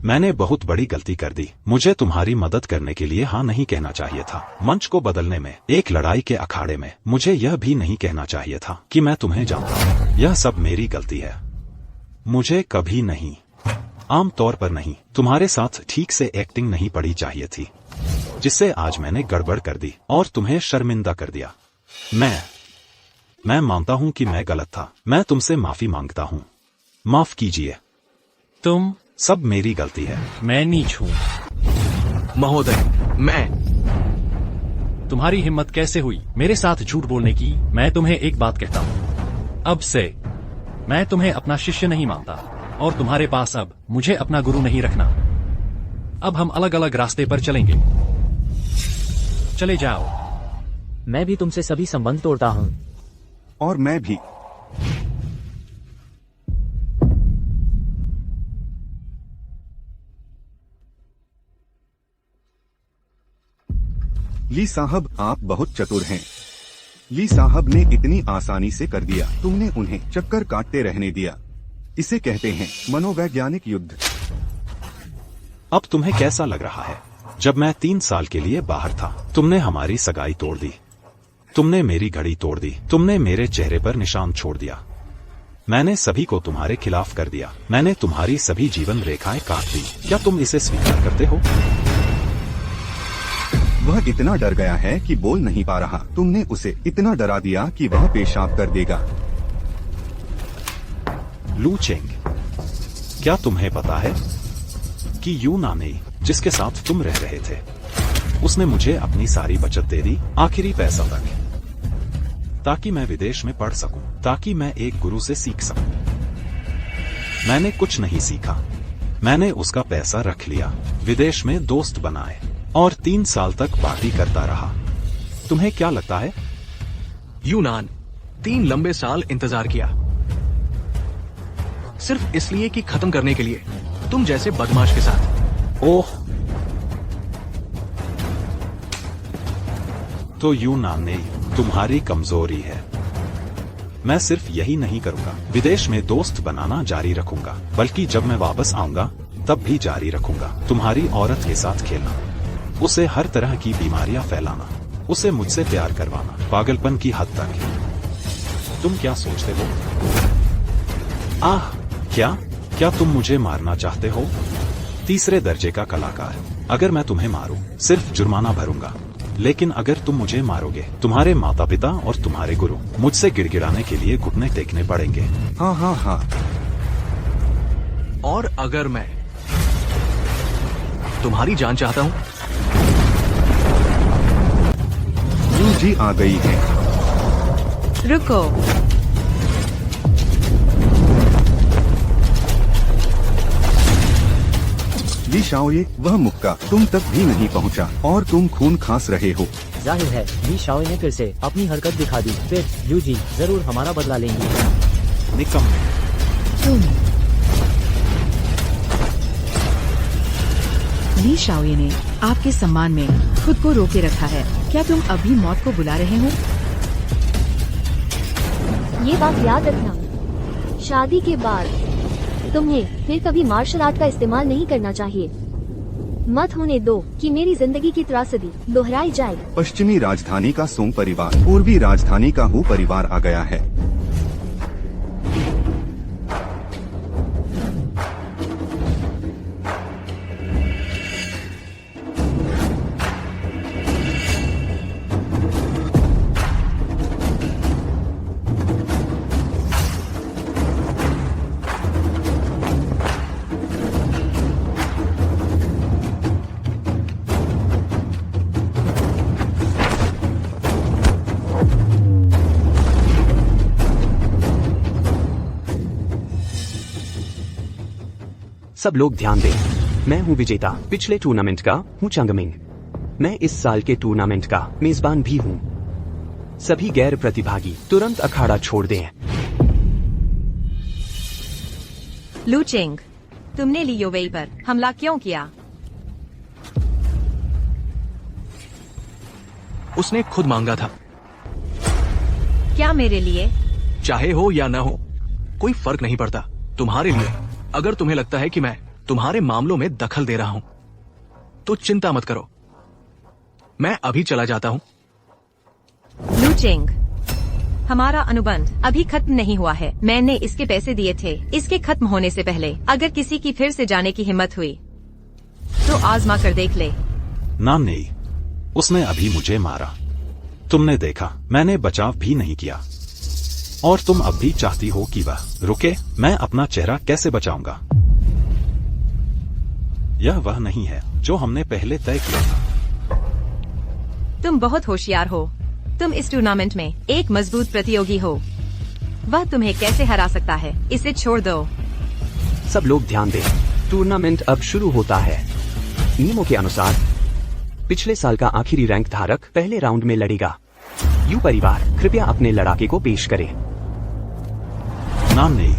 Speaker 8: मैंने बहुत बड़ी गलती कर दी। मुझे तुम्हारी मदद करने के लिए हाँ नहीं कहना चाहिए था। मंच को बदलने में, एक लड़ाई के अखाड़े में मुझे यह भी नहीं कहना चाहिए था कि मैं तुम्हें जानता हूँ। यह सब मेरी गलती है। मुझे कभी नहीं, आम तौर पर नहीं, तुम्हारे साथ ठीक से एक्टिंग नहीं पड़ी चाहिए थी, जिससे आज मैंने गड़बड़ कर दी और तुम्हें शर्मिंदा कर दिया। मैं मानता हूँ कि मैं गलत था। मैं तुमसे माफी मांगता हूँ। माफ कीजिए।
Speaker 7: तुम
Speaker 8: सब मेरी गलती है।
Speaker 7: मैं नीच हूँ।
Speaker 6: महोदय,
Speaker 7: तुम्हारी हिम्मत कैसे हुई मेरे साथ झूठ बोलने की? मैं तुम्हें एक बात कहता हूँ, अब से मैं तुम्हें अपना शिष्य नहीं मानता और तुम्हारे पास अब मुझे अपना गुरु नहीं रखना। अब हम अलग अलग रास्ते पर चलेंगे। चले जाओ।
Speaker 3: मैं भी तुमसे सभी संबंध तोड़ता हूँ।
Speaker 4: और मैं भी। ली साहब, आप बहुत चतुर हैं। ली साहब ने इतनी आसानी से कर दिया। तुमने उन्हें चक्कर काटते रहने दिया। इसे कहते हैं मनोवैज्ञानिक युद्ध।
Speaker 8: अब तुम्हें कैसा लग रहा है? जब मैं 3 साल के लिए बाहर था, तुमने हमारी सगाई तोड़ दी। तुमने मेरी घड़ी तोड़ दी। तुमने मेरे चेहरे पर निशान छोड़ दिया। मैंने सभी को तुम्हारे खिलाफ कर दिया। मैंने तुम्हारी सभी जीवन रेखाएं काट दी। क्या तुम इसे स्वीकार करते हो?
Speaker 4: वह इतना डर गया है कि बोल नहीं पा रहा। तुमने उसे इतना डरा दिया कि वह पेशाब कर देगा।
Speaker 8: लू चेंग, क्या तुम्हें पता है कि यू नानी, जिसके साथ तुम रह रहे थे, उसने मुझे अपनी सारी बचत दे दी, आखिरी पैसा तक, ताकि मैं विदेश में पढ़ सकूं, ताकि मैं एक गुरु से सीख सकूं। मैंने कुछ नहीं सीखा। मैंने उसका पैसा रख लिया, विदेश में दोस्त बनाए और 3 साल तक पार्टी करता रहा। तुम्हें क्या लगता है?
Speaker 6: यूनान 3 लंबे साल इंतजार किया, सिर्फ इसलिए कि खत्म करने के लिए तुम जैसे बदमाश के साथ।
Speaker 8: ओह, तो यूनान ने तुम्हारी कमजोरी है। मैं सिर्फ यही नहीं करूंगा, विदेश में दोस्त बनाना जारी रखूंगा, बल्कि जब मैं वापस आऊंगा तब भी जारी रखूंगा। तुम्हारी औरत के साथ खेलना, उसे हर तरह की बीमारियां फैलाना, उसे मुझसे प्यार करवाना, पागलपन की हद तक। तुम क्या सोचते हो? आह, क्या तुम मुझे मारना चाहते हो? 3रे दर्जे का कलाकार। अगर मैं तुम्हें मारूं, सिर्फ जुर्माना भरूंगा, लेकिन अगर तुम मुझे मारोगे, तुम्हारे माता पिता और तुम्हारे गुरु मुझसे गिड़गिड़ाने के लिए घुटने टेकने पड़ेंगे।
Speaker 4: हाँ हाँ हाँ।
Speaker 6: और अगर मैं तुम्हारी जान चाहता हूं?
Speaker 4: यू जी आ गई है।
Speaker 2: रुको,
Speaker 4: ली शाओये, वह मुक्का तुम तक भी नहीं पहुंचा और तुम खून खास रहे हो।
Speaker 3: जाहिर है ली शाओ ने फिर से अपनी हरकत दिखा दी। फिर यू जी जरूर हमारा बदला लेंगी।
Speaker 8: निकम्मे।
Speaker 1: तुम ली शाओये ने आपके सम्मान में खुद को रोके रखा है। क्या तुम अभी मौत को बुला रहे हो?
Speaker 5: ये बात याद रखना, शादी के बाद तुम्हें फिर कभी मार्शल आर्ट का इस्तेमाल नहीं करना चाहिए। मत होने दो कि मेरी जिंदगी की त्रासदी दोहराई जाए।
Speaker 4: पश्चिमी राजधानी का सोंग परिवार पूर्वी राजधानी का हु परिवार आ गया है।
Speaker 9: सब लोग ध्यान दें, मैं हूं विजेता पिछले टूर्नामेंट का, हूं चंगमिंग। मैं इस साल के टूर्नामेंट का मेजबान भी हूं। सभी गैर प्रतिभागी तुरंत अखाड़ा छोड़ दें।
Speaker 2: लू चेंग, तुमने ली योवेई पर हमला क्यों किया?
Speaker 6: उसने खुद मांगा था।
Speaker 2: क्या मेरे लिए?
Speaker 6: चाहे हो या न हो, कोई फर्क नहीं पड़ता तुम्हारे लिए। अगर तुम्हें लगता है कि मैं तुम्हारे मामलों में दखल दे रहा हूं, तो चिंता मत करो, मैं अभी चला जाता हूं।
Speaker 2: लू चेंग, हमारा अनुबंध अभी खत्म नहीं हुआ है। मैंने इसके पैसे दिए थे। इसके खत्म होने से पहले अगर किसी की फिर से जाने की हिम्मत हुई तो आजमा कर देख ले।
Speaker 8: ना नहीं, उसने अभी मुझे मारा। तुमने देखा, मैंने बचाव भी नहीं किया। और तुम अब भी चाहती हो कि वह रुके? मैं अपना चेहरा कैसे बचाऊंगा? यह वह नहीं है जो हमने पहले तय किया था।
Speaker 2: तुम बहुत होशियार हो। तुम इस टूर्नामेंट में एक मजबूत प्रतियोगी हो। वह तुम्हें कैसे हरा सकता है? इसे छोड़ दो।
Speaker 9: सब लोग ध्यान दें, टूर्नामेंट अब शुरू होता है। नियमों के अनुसार पिछले साल का आखिरी रैंक धारक पहले राउंड में लड़ेगा। यू परिवार कृपया अपने लड़ाके को पेश करें।
Speaker 8: नाम नहीं,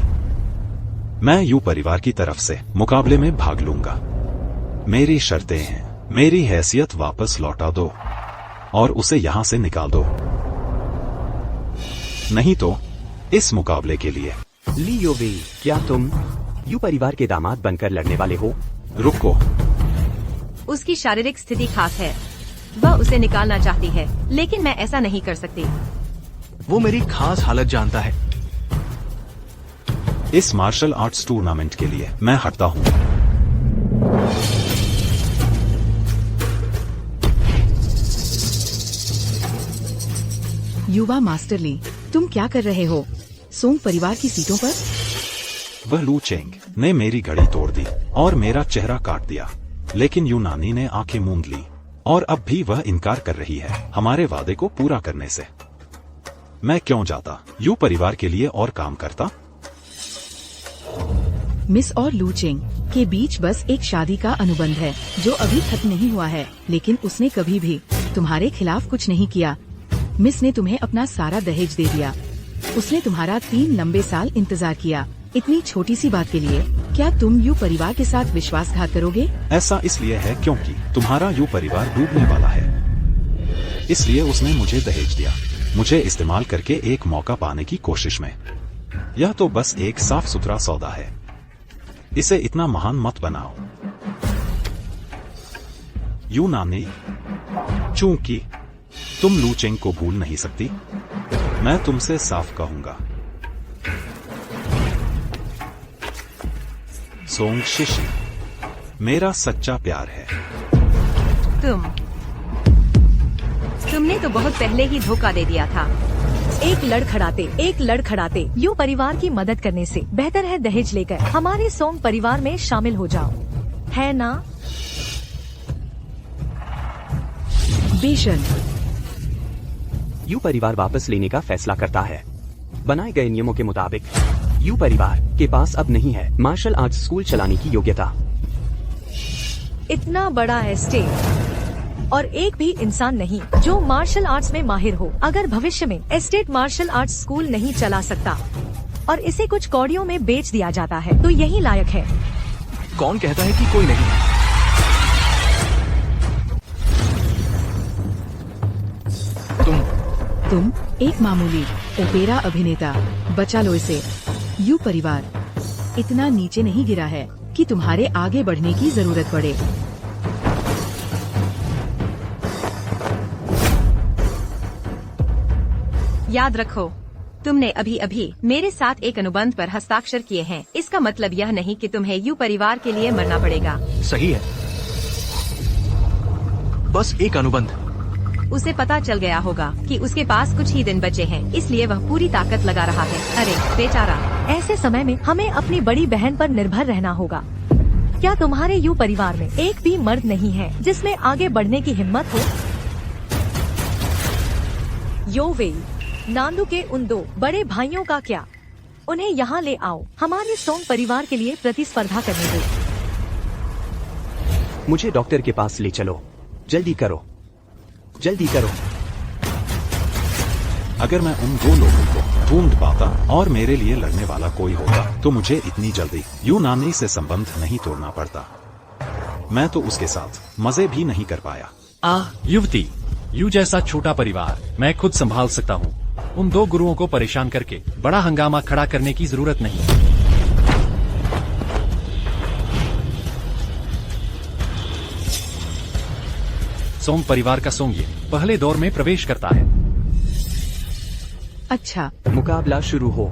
Speaker 8: मैं यू परिवार की तरफ से मुकाबले में भाग लूंगा। मेरी शर्तें हैं, मेरी हैसियत वापस लौटा दो और उसे यहां से निकाल दो, नहीं तो इस मुकाबले के लिए।
Speaker 9: ली योवेई, क्या तुम यू परिवार के दामाद बनकर लड़ने वाले हो?
Speaker 8: रुको,
Speaker 2: उसकी शारीरिक स्थिति खास है, वह उसे निकालना चाहती है, लेकिन मैं ऐसा नहीं कर सकती।
Speaker 6: वो मेरी खास हालत जानता है।
Speaker 8: इस मार्शल आर्ट्स टूर्नामेंट के लिए मैं हटता हूं।
Speaker 1: युवा मास्टर ली, तुम क्या कर रहे हो? सोंग परिवार की सीटों पर?
Speaker 8: वह लू चेंग ने मेरी घड़ी तोड़ दी और मेरा चेहरा काट दिया, लेकिन यूनानी ने आंखें मूंद ली और अब भी वह इनकार कर रही है हमारे वादे को पूरा करने से। मैं क्यों जाता यू परिवार के लिए और काम करता?
Speaker 1: मिस और लू चेंग के बीच बस एक शादी का अनुबंध है जो अभी खत्म नहीं हुआ है, लेकिन उसने कभी भी तुम्हारे खिलाफ कुछ नहीं किया। मिस ने तुम्हें अपना सारा दहेज दे दिया। उसने तुम्हारा 3 लंबे साल इंतजार किया इतनी छोटी सी बात के लिए। क्या तुम यू परिवार के साथ विश्वासघात करोगे?
Speaker 8: ऐसा इसलिए है क्योंकि तुम्हारा यू परिवार डूबने वाला है, इसलिए उसने मुझे दहेज दिया, मुझे इस्तेमाल करके एक मौका पाने की कोशिश में। यह तो बस एक साफ सुथरा सौदा है, इसे इतना महान मत बनाओ। यूनानी, चूंकि तुम लू चेंग को भूल नहीं सकती, मैं तुमसे साफ कहूंगा। सोंग शिशी मेरा सच्चा प्यार है।
Speaker 2: तुमने तो बहुत पहले ही धोखा दे दिया था।
Speaker 10: एक लड़खड़ाते यू परिवार की मदद करने से बेहतर है दहेज लेकर हमारे सोंग परिवार में शामिल हो जाओ, है ना?
Speaker 1: बेशक।
Speaker 9: यू परिवार वापस लेने का फैसला करता है। बनाए गए नियमों के मुताबिक यू परिवार के पास अब नहीं है मार्शल आर्ट्स स्कूल चलाने की योग्यता।
Speaker 10: इतना बड़ा एस्टेट और एक भी इंसान नहीं जो मार्शल आर्ट्स में माहिर हो, अगर भविष्य में एस्टेट मार्शल आर्ट्स स्कूल नहीं चला सकता और इसे कुछ कौड़ियों में बेच दिया जाता है तो यही लायक है।
Speaker 6: कौन कहता है कि कोई नहीं?
Speaker 1: तुम एक मामूली ओपेरा अभिनेता, बचा लो इसे। यू परिवार इतना नीचे नहीं गिरा है कि तुम्हारे आगे बढ़ने की जरूरत पड़े।
Speaker 2: याद रखो, तुमने अभी अभी मेरे साथ एक अनुबंध पर हस्ताक्षर किए हैं। इसका मतलब यह नहीं कि तुम्हें यू परिवार के लिए मरना पड़ेगा।
Speaker 6: सही है, बस एक अनुबंध।
Speaker 2: उसे पता चल गया होगा कि उसके पास कुछ ही दिन बचे हैं, इसलिए वह पूरी ताकत लगा रहा है। अरे बेचारा,
Speaker 10: ऐसे समय में हमें अपनी बड़ी बहन पर निर्भर रहना होगा। क्या तुम्हारे यू परिवार में एक भी मर्द नहीं है जिसमें आगे बढ़ने की हिम्मत हो? योवेई, नांदू के उन 2 बड़े भाइयों का क्या? उन्हें यहाँ ले आओ, हमारे सोंग परिवार के लिए प्रतिस्पर्धा करने दो।
Speaker 9: मुझे डॉक्टर के पास ले चलो, जल्दी करो, जल्दी करो।
Speaker 8: अगर मैं उन 2 लोगों को ढूंढ पाता और मेरे लिए लड़ने वाला कोई होता तो मुझे इतनी जल्दी यूनानी से संबंध नहीं तोड़ना पड़ता। मैं तो उसके साथ मजे भी नहीं कर पाया।
Speaker 7: युवती, यू जैसा छोटा परिवार मैं खुद संभाल सकता हूँ। उन 2 गुरुओं को परेशान करके बड़ा हंगामा खड़ा करने की जरूरत नहीं। सोंग परिवार का सोंग पहले दौर में प्रवेश करता है।
Speaker 1: अच्छा,
Speaker 9: मुकाबला शुरू हो।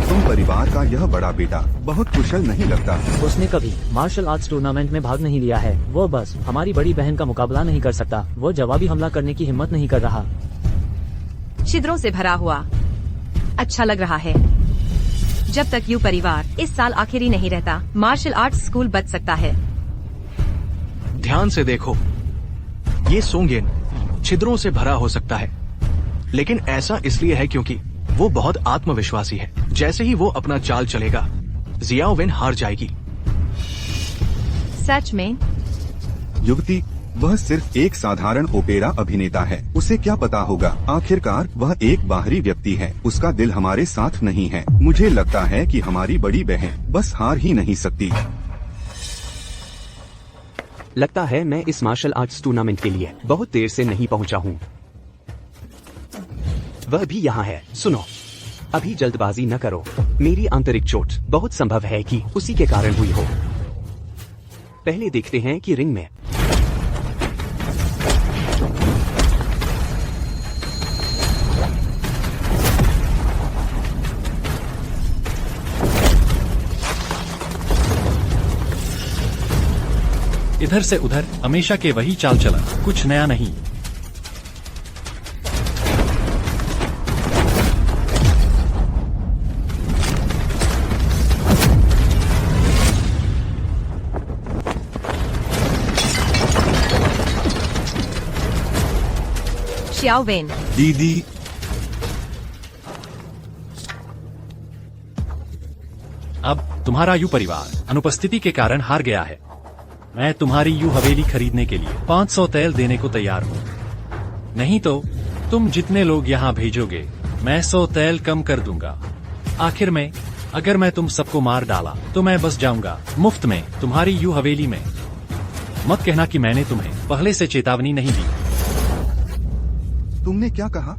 Speaker 4: तुम परिवार का यह बड़ा बेटा बहुत कुशल नहीं लगता।
Speaker 3: उसने कभी मार्शल आर्ट्स टूर्नामेंट में भाग नहीं लिया है। वो बस हमारी बड़ी बहन का मुकाबला नहीं कर सकता। वो जवाबी हमला करने की हिम्मत नहीं कर रहा।
Speaker 2: छिद्रों से भरा हुआ अच्छा लग रहा है। जब तक यू परिवार इस साल आखिरी नहीं रहता, मार्शल आर्ट्स स्कूल बच सकता है।
Speaker 6: ध्यान से देखो, ये सोंगेन छिद्रों से भरा हो सकता है, लेकिन ऐसा इसलिए है क्योंकि वो बहुत आत्मविश्वासी है। जैसे ही वो अपना चाल चलेगा, जियाओ वेन हार जाएगी।
Speaker 2: सच में?
Speaker 4: युवती, वह सिर्फ एक साधारण ओपेरा अभिनेता है। उसे क्या पता होगा, आखिरकार वह एक बाहरी व्यक्ति है। उसका दिल हमारे साथ नहीं है। मुझे लगता है कि हमारी बड़ी बहन बस हार ही नहीं सकती।
Speaker 9: लगता है मैं इस मार्शल आर्ट्स टूर्नामेंट के लिए बहुत देर से नहीं पहुंचा हूं। वह भी यहाँ है। सुनो, अभी जल्दबाजी न करो। मेरी आंतरिक चोट बहुत संभव है कि उसी के कारण हुई हो। पहले देखते हैं कि रिंग में
Speaker 7: इधर से उधर हमेशा के वही चाल चलन, कुछ नया नहीं।
Speaker 2: शियाओ वेन,
Speaker 4: दीदी,
Speaker 7: अब तुम्हारा यू परिवार अनुपस्थिति के कारण हार गया है। मैं तुम्हारी यू हवेली खरीदने के लिए 500 तेल देने को तैयार हूँ। नहीं तो तुम जितने लोग यहाँ भेजोगे, मैं 100 तेल कम कर दूंगा। आखिर में अगर मैं तुम सबको मार डाला तो मैं बस जाऊंगा मुफ्त में तुम्हारी यू हवेली में। मत कहना कि मैंने तुम्हें पहले से चेतावनी नहीं दी।
Speaker 4: तुमने क्या कहा?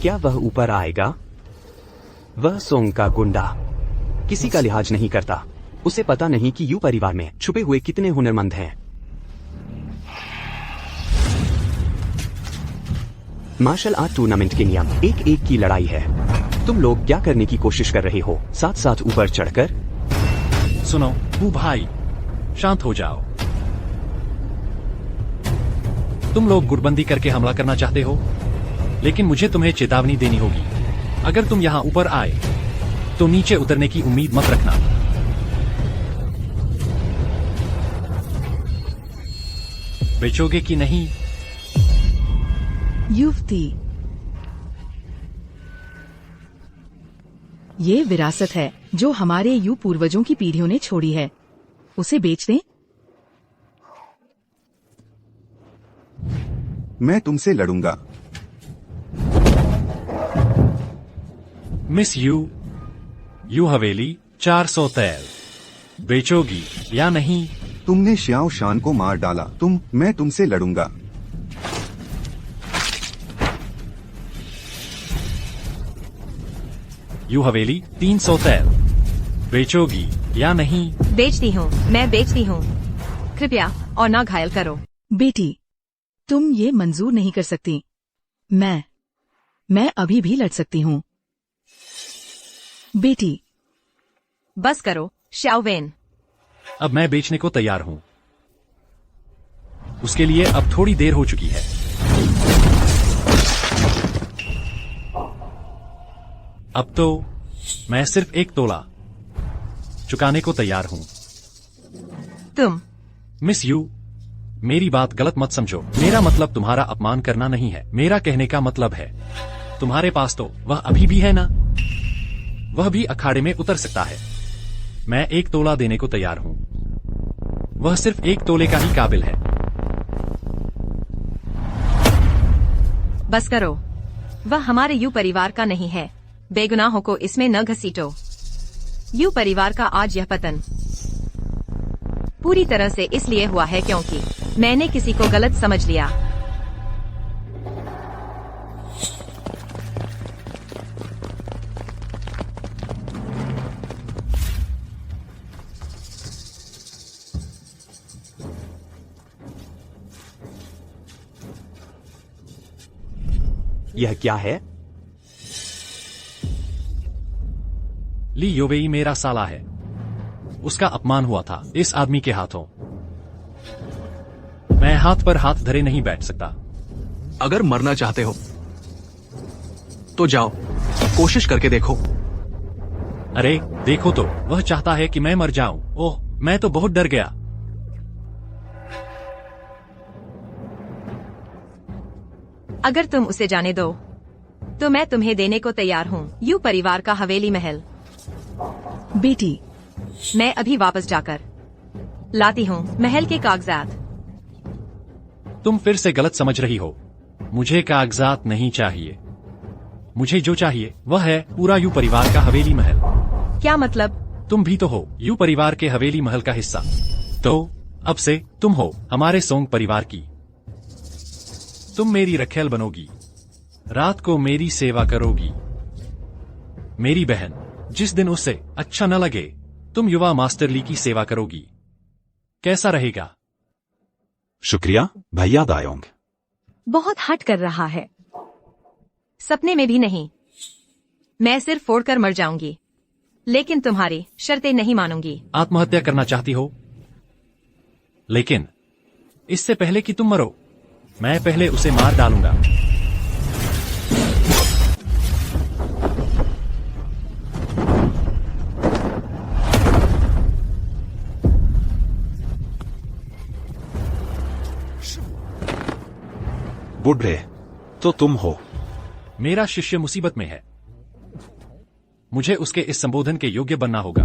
Speaker 9: क्या वह ऊपर आएगा? वह सोंग का गुंडा किसी का लिहाज नहीं करता। उसे पता नहीं कि यू परिवार में छुपे हुए कितने हुनरमंद हैं। मार्शल आर्ट टूर्नामेंट के नियम एक एक की लड़ाई है। तुम लोग क्या करने की कोशिश कर रहे हो? साथ साथ ऊपर चढ़कर?
Speaker 7: सुनो वो भाई, शांत हो जाओ। तुम लोग गुटबंदी करके हमला करना चाहते हो, लेकिन मुझे तुम्हें चेतावनी देनी होगी। अगर तुम यहाँ ऊपर आए तो नीचे उतरने की उम्मीद मत रखना। बेचोगे कि नहीं?
Speaker 1: युवती, ये विरासत है जो हमारे यू पूर्वजों की पीढ़ियों ने छोड़ी है। उसे बेच दें?
Speaker 4: मैं तुमसे लड़ूंगा।
Speaker 7: मिस यू हवेली 400 तेल बेचोगी या नहीं?
Speaker 4: तुमने श्याओ शान को मार डाला। मैं तुमसे लड़ूंगा।
Speaker 7: यू हवेली 300 तेल बेचोगी या नहीं?
Speaker 2: बेचती हूँ, मैं बेचती हूँ। कृपया और ना घायल करो।
Speaker 1: बेटी, तुम ये मंजूर नहीं कर सकती। मैं अभी भी लड़ सकती हूँ। बेटी,
Speaker 2: बस करो शियाओ वेन।
Speaker 7: अब मैं बेचने को तैयार हूँ। उसके लिए अब थोड़ी देर हो चुकी है। अब तो मैं सिर्फ 1 तोला चुकाने को तैयार हूँ।
Speaker 2: तुम
Speaker 7: मिस यू, मेरी बात गलत मत समझो। मेरा मतलब तुम्हारा अपमान करना नहीं है। मेरा कहने का मतलब है तुम्हारे पास तो वह अभी भी है ना? वह भी अखाड़े में उतर सकता है। मैं 1 तोला देने को तैयार हूँ। वह सिर्फ 1 तोले का ही काबिल है।
Speaker 2: बस करो। वह हमारे यू परिवार का नहीं है। बेगुनाहों को इसमें न घसीटो। यू परिवार का आज यह पतन पूरी तरह से इसलिए हुआ है क्योंकि मैंने किसी को गलत समझ लिया।
Speaker 9: यह क्या है?
Speaker 7: ली योवेई मेरा साला है। उसका अपमान हुआ था इस आदमी के हाथों। मैं हाथ पर हाथ धरे नहीं बैठ सकता।
Speaker 6: अगर मरना चाहते हो तो जाओ, कोशिश करके देखो।
Speaker 7: अरे देखो तो, वह चाहता है कि मैं मर जाऊं। ओह, मैं तो बहुत डर गया।
Speaker 2: अगर तुम उसे जाने दो तो मैं तुम्हें देने को तैयार हूँ। यू परिवार का हवेली महल।
Speaker 1: बेटी,
Speaker 2: मैं अभी वापस जाकर लाती हूँ महल के कागजात।
Speaker 7: तुम फिर से गलत समझ रही हो। मुझे कागजात नहीं चाहिए। मुझे जो चाहिए वह है पूरा यू परिवार का हवेली महल।
Speaker 2: क्या मतलब?
Speaker 7: तुम भी तो हो यू परिवार के हवेली महल का हिस्सा। तो अब से तुम हो हमारे सोंग परिवार की। तुम मेरी रखेल बनोगी, रात को मेरी सेवा करोगी। मेरी बहन, जिस दिन उसे अच्छा न लगे तुम युवा मास्टर ली की सेवा करोगी। कैसा रहेगा?
Speaker 8: शुक्रिया भैया दायोंग।
Speaker 10: बहुत हट कर रहा है।
Speaker 2: सपने में भी नहीं। मैं सिर फोड़कर मर जाऊंगी, लेकिन तुम्हारी शर्तें नहीं मानूंगी।
Speaker 7: आत्महत्या करना चाहती हो? लेकिन इससे पहले कि तुम मरो, मैं पहले उसे मार डालूंगा।
Speaker 8: बूढ़े, तो तुम हो।
Speaker 7: मेरा शिष्य मुसीबत में है। मुझे उसके इस संबोधन के योग्य बनना होगा।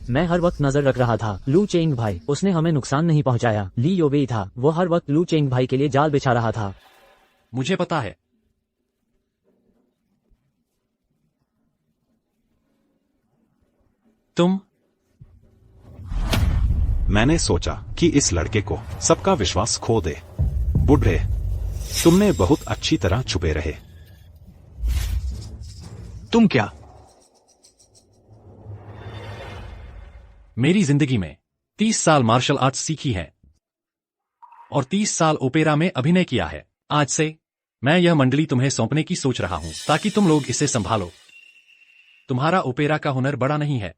Speaker 3: मैं हर वक्त नजर रख रहा था लू चेंग भाई, उसने हमें नुकसान नहीं पहुंचाया। ली योवेई था, वो हर वक्त लू चेंग भाई के लिए जाल बिछा रहा था।
Speaker 7: मुझे पता है। तुम?
Speaker 8: मैंने सोचा कि इस लड़के को सबका विश्वास खो दे। बूढ़े, तुमने बहुत अच्छी तरह छुपे रहे।
Speaker 6: तुम क्या?
Speaker 7: मेरी जिंदगी में 30 साल मार्शल आर्ट्स सीखी है और 30 साल ओपेरा में अभिनय किया है। आज से मैं यह मंडली तुम्हें सौंपने की सोच रहा हूं ताकि तुम लोग इसे संभालो। तुम्हारा ओपेरा का हुनर बड़ा नहीं है,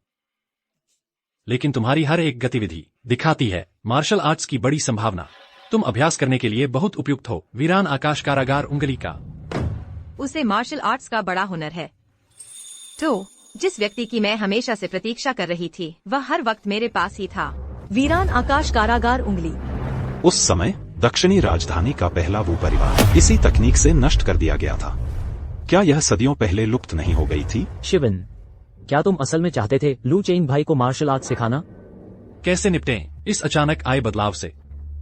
Speaker 7: लेकिन तुम्हारी हर एक गतिविधि दिखाती है मार्शल आर्ट्स की बड़ी संभावना। तुम अभ्यास करने के लिए बहुत उपयुक्त हो। वीरान आकाश कारागार उंगली का।
Speaker 2: उसे मार्शल आर्ट्स का बड़ा हुनर है। तो जिस व्यक्ति की मैं हमेशा से प्रतीक्षा कर रही थी वह हर वक्त मेरे पास ही था।
Speaker 10: वीरान आकाश कारागार उंगली।
Speaker 8: उस समय दक्षिणी राजधानी का पहला वो परिवार इसी तकनीक से नष्ट कर दिया गया था। क्या यह सदियों पहले लुप्त नहीं हो गई थी?
Speaker 3: शिवन, क्या तुम असल में चाहते थे लू चेंग भाई को मार्शल आर्ट सिखाना?
Speaker 7: कैसे निपटें इस अचानक आए बदलाव से?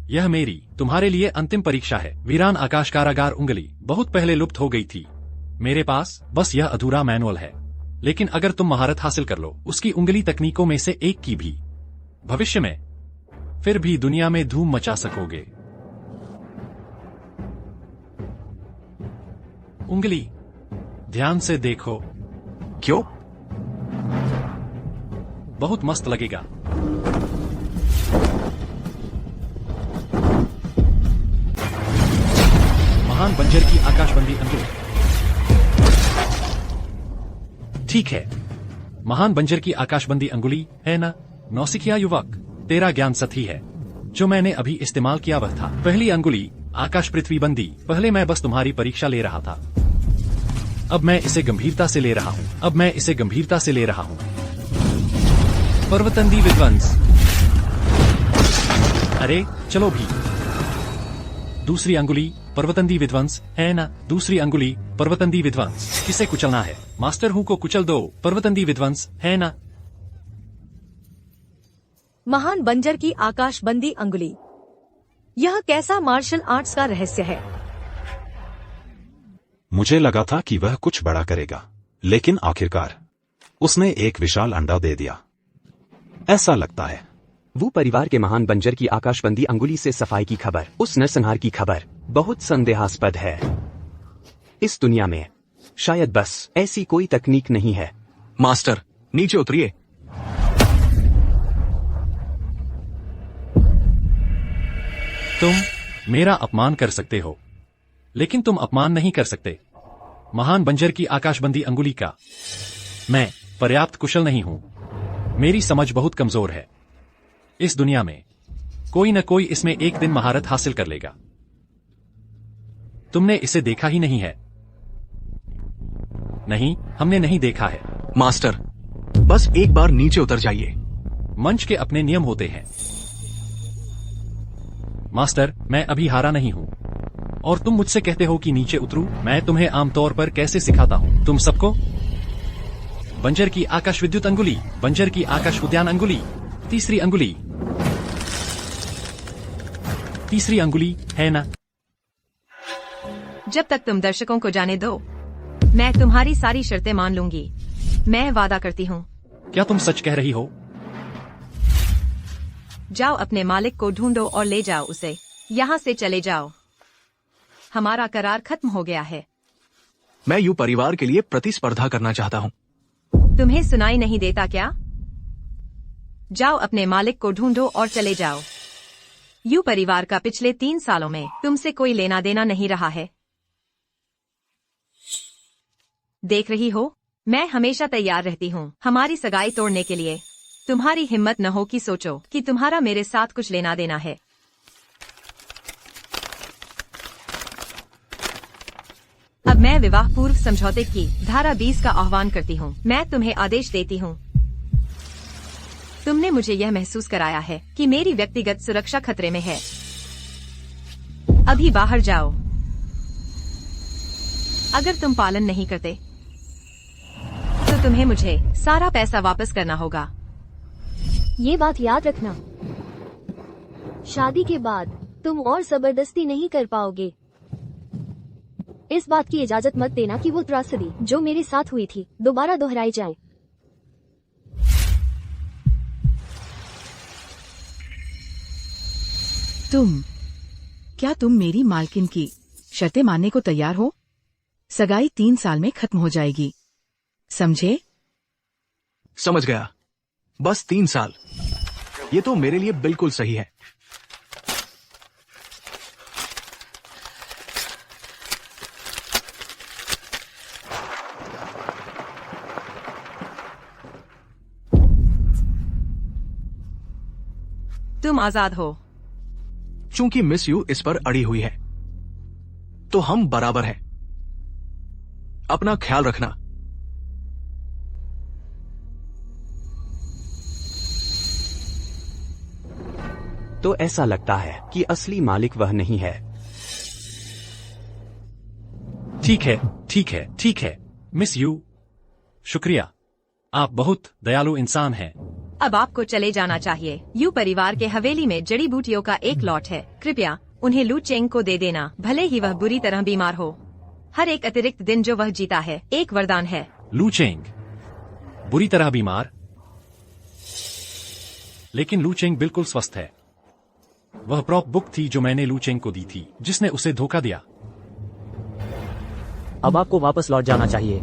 Speaker 7: यह मेरी तुम्हारे लिए अंतिम परीक्षा है। वीरान आकाश कारागार उंगली बहुत पहले लुप्त हो गई थी। मेरे पास बस यह अधूरा मैनुअल है, लेकिन अगर तुम महारत हासिल कर लो उसकी उंगली तकनीकों में से एक की भी, भविष्य में फिर भी दुनिया में धूम मचा सकोगे। उंगली ध्यान से देखो।
Speaker 6: क्यों?
Speaker 7: बहुत मस्त लगेगा। महान बंजर की आकाशबंदी अंगुली। ठीक है, महान बंजर की आकाशबंदी अंगुली है ना? नौसिखिया युवक, तेरा ज्ञान सही है। जो मैंने अभी इस्तेमाल किया वह था पहली अंगुली आकाश पृथ्वी बंदी। पहले मैं बस तुम्हारी परीक्षा ले रहा था, अब मैं इसे गंभीरता से ले रहा हूं। पर्वतंदी विध्वंस। अरे चलो भी। दूसरी अंगुली पर्वतंदी विध्वंस है ना? दूसरी अंगुली पर्वतंदी विध्वंस। किसे कुचलना है? मास्टर हूं को कुचल दो। पर्वतंदी विध्वंस है ना?
Speaker 10: महान बंजर की आकाशबंदी अंगुली। यह कैसा मार्शल आर्ट्स का रहस्य है?
Speaker 8: मुझे लगा था कि वह कुछ बड़ा करेगा, लेकिन आखिरकार उसने एक विशाल अंडा दे दिया, ऐसा लगता है।
Speaker 9: वो परिवार के महान बंजर की आकाशबंदी अंगुली से सफाई की खबर, उस नरसंहार की खबर बहुत संदेहास्पद है। इस दुनिया में शायद बस ऐसी कोई तकनीक नहीं है।
Speaker 6: मास्टर, नीचे उतरिए।
Speaker 7: तुम मेरा अपमान कर सकते हो, लेकिन तुम अपमान नहीं कर सकते महान बंजर की आकाशबंदी अंगुली का। मैं पर्याप्त कुशल नहीं हूं। मेरी समझ बहुत कमजोर है। इस दुनिया में कोई न कोई इसमें एक दिन महारत हासिल कर लेगा। तुमने इसे देखा ही नहीं है। नहीं, हमने नहीं देखा है।
Speaker 6: मास्टर, बस एक बार नीचे उतर जाइए।
Speaker 7: मंच के अपने नियम होते हैं। मास्टर, मैं अभी हारा नहीं हूं। और तुम मुझसे कहते हो कि नीचे उतरूं? मैं तुम्हें आमतौर पर कैसे सिखाता हूँ तुम सबको? बंजर की आकाश विद्युत अंगुली, बंजर की आकाश उद्यान अंगुली, तीसरी अंगुली, तीसरी अंगुली है ना?
Speaker 2: जब तक तुम दर्शकों को जाने दो, मैं तुम्हारी सारी शर्तें मान लूंगी। मैं वादा करती हूँ।
Speaker 7: क्या तुम सच कह रही हो?
Speaker 2: जाओ अपने मालिक को ढूंढो और ले जाओ उसे। यहाँ से चले जाओ। हमारा करार खत्म हो गया है।
Speaker 6: मैं यू परिवार के लिए प्रतिस्पर्धा करना चाहता हूँ।
Speaker 2: तुम्हें सुनाई नहीं देता क्या? जाओ अपने मालिक को ढूंढो और चले जाओ। यू परिवार का पिछले 3 सालों में तुमसे कोई लेना देना नहीं रहा है। देख रही हो, मैं हमेशा तैयार रहती हूँ हमारी सगाई तोड़ने के लिए। तुम्हारी हिम्मत न हो कि सोचो कि तुम्हारा मेरे साथ कुछ लेना देना है। अब मैं विवाह पूर्व समझौते की धारा 20 का आह्वान करती हूँ। मैं तुम्हें आदेश देती हूँ। तुमने मुझे यह महसूस कराया है कि मेरी व्यक्तिगत सुरक्षा खतरे में है। अभी बाहर जाओ। अगर तुम पालन नहीं करते तो तुम्हें मुझे सारा पैसा वापस करना होगा।
Speaker 5: ये बात याद रखना, शादी के बाद तुम और जबरदस्ती नहीं कर पाओगे। इस बात की इजाजत मत देना कि वो त्रासदी जो मेरे साथ हुई थी दोबारा दोहराई जाए।
Speaker 1: क्या तुम मेरी मालकिन की शर्तें मानने को तैयार हो? सगाई 3 साल में खत्म हो जाएगी, समझे?
Speaker 6: समझ गया। बस 3 साल। ये तो मेरे लिए बिल्कुल सही है।
Speaker 2: तुम आजाद हो।
Speaker 6: चूंकि मिस यू इस पर अड़ी हुई है, तो हम बराबर हैं। अपना ख्याल रखना।
Speaker 9: तो ऐसा लगता है कि असली मालिक वह नहीं है।
Speaker 7: ठीक है, ठीक है, ठीक है, मिस यू, शुक्रिया। आप बहुत दयालु इंसान हैं।
Speaker 2: अब आपको चले जाना चाहिए। यू परिवार के हवेली में जड़ी बूटियों का एक लॉट है। कृपया उन्हें लू चेंग को दे देना, भले ही वह बुरी तरह बीमार हो। हर एक अतिरिक्त दिन जो वह जीता है एक वरदान है।
Speaker 7: लू चेंग बुरी तरह बीमार, लेकिन लू चेंग बिल्कुल स्वस्थ है। वह प्रॉप बुक थी जो मैंने लू चेंग को दी थी, जिसने उसे धोखा दिया।
Speaker 3: अब आपको वापस लौट जाना चाहिए।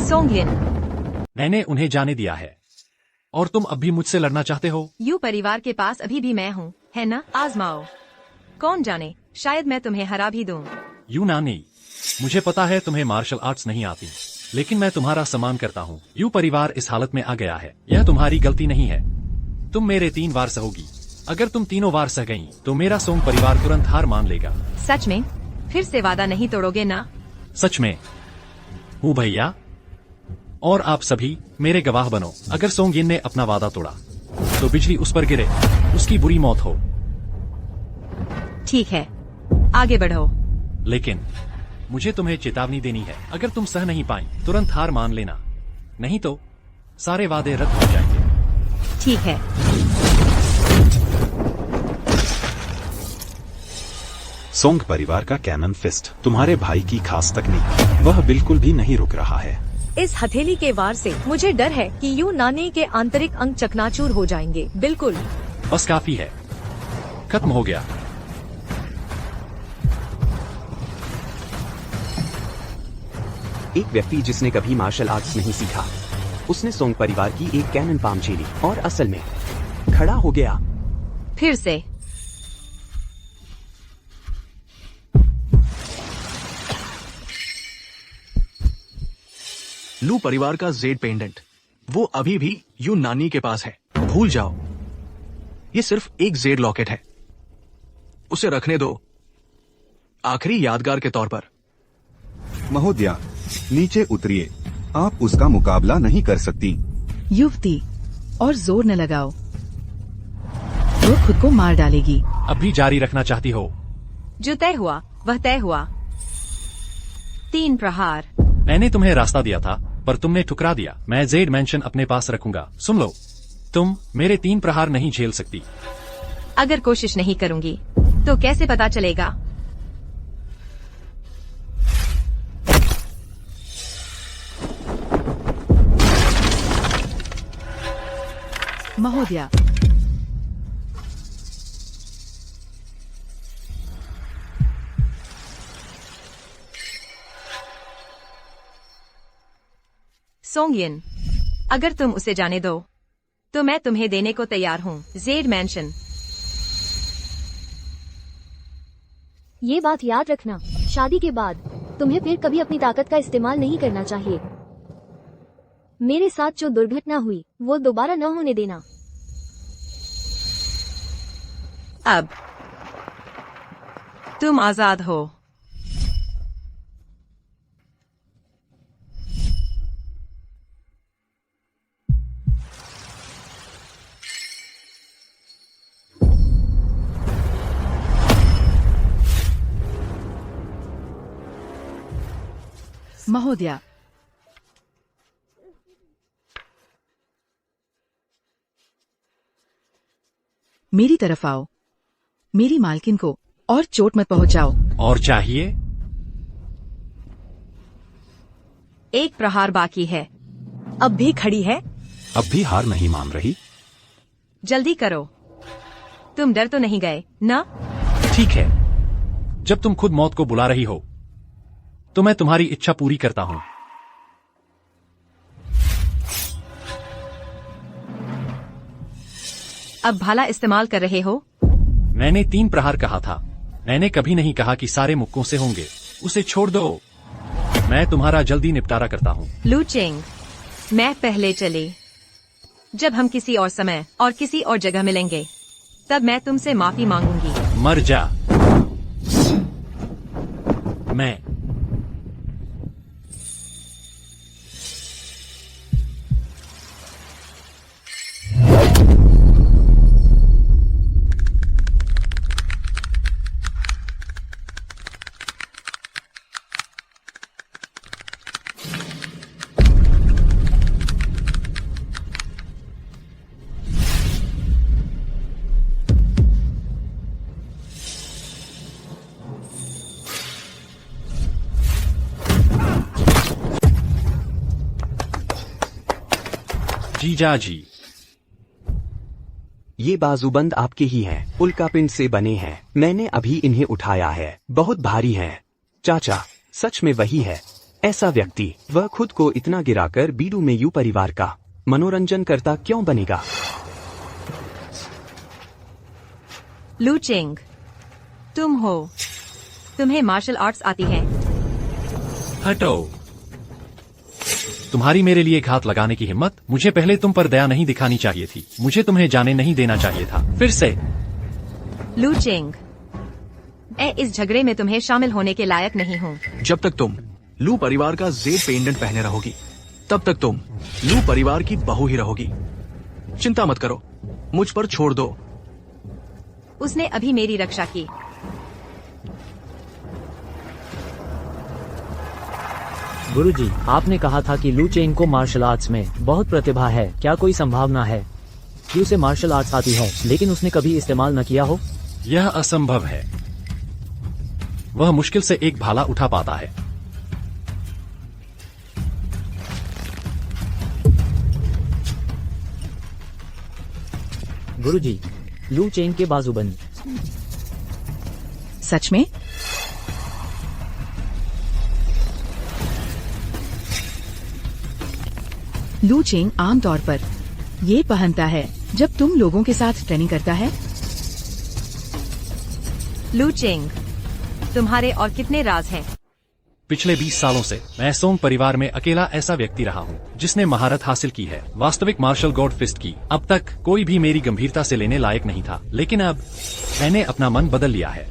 Speaker 2: सोंगहिन,
Speaker 7: मैंने उन्हें जाने दिया है और तुम अब भी मुझसे लड़ना चाहते हो?
Speaker 2: यू परिवार के पास अभी भी मैं हूँ, है ना? आजमाओ। कौन जाने, शायद मैं तुम्हें हरा भी दूं।
Speaker 7: यू नानी, मुझे पता है तुम्हें मार्शल आर्ट्स नहीं आती, लेकिन मैं तुम्हारा सम्मान करता हूँ। यू परिवार इस हालत में आ गया है, यह तुम्हारी गलती नहीं है। तुम मेरे 3 बार सहोगी। अगर तुम 3 बार सह गई तो मेरा सोंग परिवार तुरंत हार मान लेगा।
Speaker 2: सच में? फिर से वादा नहीं तोड़ोगे ना?
Speaker 7: सच में हूँ भैया, और आप सभी मेरे गवाह बनो। अगर सोंगिन ने अपना वादा तोड़ा तो बिजली उस पर गिरे, उसकी बुरी मौत हो।
Speaker 2: ठीक है, आगे बढ़ो।
Speaker 7: लेकिन मुझे तुम्हें चेतावनी देनी है, अगर तुम सह नहीं पाई तुरंत हार मान लेना, नहीं तो सारे वादे रद्द हो जाएंगे।
Speaker 2: ठीक है।
Speaker 8: सोंग परिवार का कैनन फिस्ट, तुम्हारे भाई की खास तकनीक, वह बिल्कुल भी नहीं रुक रहा है।
Speaker 10: इस हथेली के वार से मुझे डर है कि यू नानी के आंतरिक अंग चकनाचूर हो जाएंगे। बिल्कुल।
Speaker 7: बस काफी है, खत्म हो गया।
Speaker 9: एक व्यक्ति जिसने कभी मार्शल आर्ट्स नहीं सीखा, उसने सोंग परिवार की एक कैनन पाम झेली और असल में खड़ा हो गया।
Speaker 2: फिर से।
Speaker 6: लू परिवार का जेड पेंडेंट, वो अभी भी यू नानी के पास है। भूल जाओ, ये सिर्फ एक जेड लॉकेट है। उसे रखने दो, आखिरी यादगार के तौर पर।
Speaker 4: महोदया, नीचे उतरिए। आप उसका मुकाबला नहीं कर सकती।
Speaker 1: युवती, और जोर न लगाओ। वो खुद को मार डालेगी।
Speaker 7: अब भी जारी रखना चाहती हो?
Speaker 2: जो तय हुआ वह तय हुआ। 3 प्रहार।
Speaker 7: मैंने तुम्हें रास्ता दिया था पर तुमने ठुकरा दिया। मैं जेड मैंशन अपने पास रखूंगा। सुन लो, तुम मेरे 3 प्रहार नहीं झेल सकती।
Speaker 2: अगर कोशिश नहीं करूंगी तो कैसे पता चलेगा?
Speaker 1: महोदया,
Speaker 2: सोंगियन, अगर तुम उसे जाने दो तो मैं तुम्हें देने को तैयार हूँ। Z mention.
Speaker 5: ये बात याद रखना, शादी के बाद तुम्हें फिर कभी अपनी ताकत का इस्तेमाल नहीं करना चाहिए। मेरे साथ जो दुर्घटना हुई वो दोबारा न होने देना।
Speaker 2: अब तुम आजाद हो।
Speaker 1: महोदया, मेरी तरफ आओ। मेरी मालकिन को और चोट मत पहुंचाओ।
Speaker 7: और चाहिए?
Speaker 2: 1 प्रहार बाकी है।
Speaker 10: अब भी खड़ी है।
Speaker 8: अब भी हार नहीं मान रही?
Speaker 2: जल्दी करो। तुम डर तो नहीं गए ना?
Speaker 7: ठीक है, जब तुम खुद मौत को बुला रही हो तो मैं तुम्हारी इच्छा पूरी करता हूँ।
Speaker 2: अब भाला इस्तेमाल कर रहे हो?
Speaker 7: मैंने 3 प्रहार कहा था। मैंने कभी नहीं कहा कि सारे मुक्कों से होंगे। उसे छोड़ दो, मैं तुम्हारा जल्दी निपटारा करता हूँ।
Speaker 2: लूचेंग, मैं पहले चली। जब हम किसी और समय और किसी और जगह मिलेंगे तब मैं तुमसे माफी मांगूंगी।
Speaker 7: मर जा। मैं जीजा जी,
Speaker 9: ये बाजूबंद आपके ही हैं, उल्कापिंड से बने हैं। मैंने अभी इन्हें उठाया है, बहुत भारी हैं। चाचा, सच में वही है। ऐसा व्यक्ति, वह खुद को इतना गिराकर बीडू में यू परिवार का मनोरंजन करता क्यों बनेगा?
Speaker 2: लूचेंग, तुम हो। तुम्हें मार्शल आर्ट्स आती है?
Speaker 7: हटो। तुम्हारी मेरे लिए घात लगाने की हिम्मत? मुझे पहले तुम पर दया नहीं दिखानी चाहिए थी। मुझे तुम्हें जाने नहीं देना चाहिए था। फिर से
Speaker 2: लूचेंग, मैं इस झगड़े में तुम्हें शामिल होने के लायक नहीं हूँ।
Speaker 6: जब तक तुम लू परिवार का जेड पेंडेंट पहने रहोगी तब तक तुम लू परिवार की बहू ही रहोगी। चिंता मत करो, मुझ पर छोड़ दो।
Speaker 2: उसने अभी मेरी रक्षा की।
Speaker 3: गुरुजी, आपने कहा था कि लू चेंग को मार्शल आर्ट्स में बहुत प्रतिभा है। क्या कोई संभावना है कि उसे मार्शल आर्ट्स आती है लेकिन उसने कभी इस्तेमाल न किया हो?
Speaker 7: यह असंभव है। वह मुश्किल से एक भाला उठा पाता है।
Speaker 3: गुरुजी, लू चेंग के बाजूबंद।
Speaker 1: सच में? लू चेंग आमतौर पर ये पहनता है जब तुम लोगों के साथ ट्रेनिंग करता है।
Speaker 2: लूचेंग, तुम्हारे और कितने राज हैं?
Speaker 7: पिछले 20 सालों से मैं सोंग परिवार में अकेला ऐसा व्यक्ति रहा हूँ जिसने महारत हासिल की है, वास्तविक मार्शल गॉड फिस्ट की। अब तक कोई भी मेरी गंभीरता से लेने लायक नहीं था, लेकिन अब मैंने अपना मन बदल लिया है।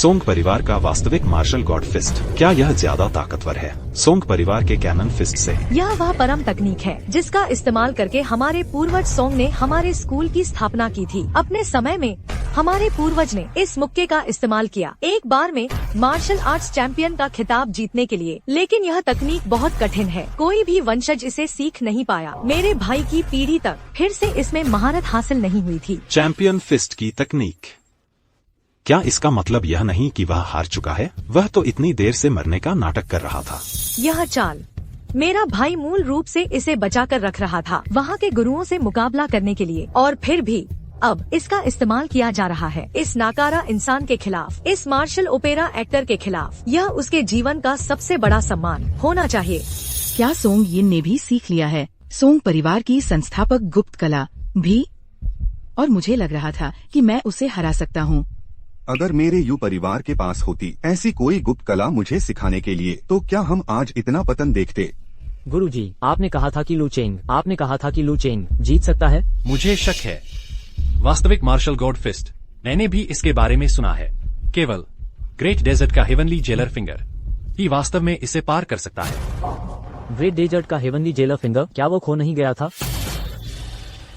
Speaker 8: सोंग परिवार का वास्तविक मार्शल गॉड फिस्ट, क्या यह ज्यादा ताकतवर है सोंग परिवार के कैनन फिस्ट से?
Speaker 10: यह वह परम तकनीक है जिसका इस्तेमाल करके हमारे पूर्वज सोंग ने हमारे स्कूल की स्थापना की थी। अपने समय में हमारे पूर्वज ने इस मुक्के का इस्तेमाल किया एक बार में मार्शल आर्ट्स चैंपियन का खिताब जीतने के लिए, लेकिन यह तकनीक बहुत कठिन है। कोई भी वंशज इसे सीख नहीं पाया। मेरे भाई की पीढ़ी तक फिर से इसमें महारत हासिल नहीं हुई थी।
Speaker 8: चैंपियन फिस्ट की तकनीक, क्या इसका मतलब यह नहीं कि वह हार चुका है? वह तो इतनी देर से मरने का नाटक कर रहा था।
Speaker 10: यह चाल मेरा भाई मूल रूप से इसे बचा कर रख रहा था वहाँ के गुरुओं से मुकाबला करने के लिए, और फिर भी अब इसका इस्तेमाल किया जा रहा है इस नाकारा इंसान के खिलाफ, इस मार्शल ओपेरा एक्टर के खिलाफ। यह उसके जीवन का सबसे बड़ा सम्मान होना चाहिए।
Speaker 1: क्या सोंग यिन ने भी सीख लिया है सोंग परिवार की संस्थापक गुप्त कला भी? और मुझे लग रहा था कि मैं उसे हरा सकता हूँ।
Speaker 4: अगर मेरे यू परिवार के पास होती ऐसी कोई गुप्त कला मुझे सिखाने के लिए, तो क्या हम आज इतना पतन देखते?
Speaker 3: गुरुजी, आपने कहा था कि लू चेंग जीत सकता है।
Speaker 7: मुझे शक है। वास्तविक मार्शल गॉड फिस्ट, मैंने भी इसके बारे में सुना है। केवल ग्रेट डेजर्ट का हेवनली जेलर फिंगर ही वास्तव में इसे पार कर सकता है।
Speaker 3: ग्रेट डेजर्ट का हेवनली जेलर फिंगर, क्या वो खो नहीं गया था?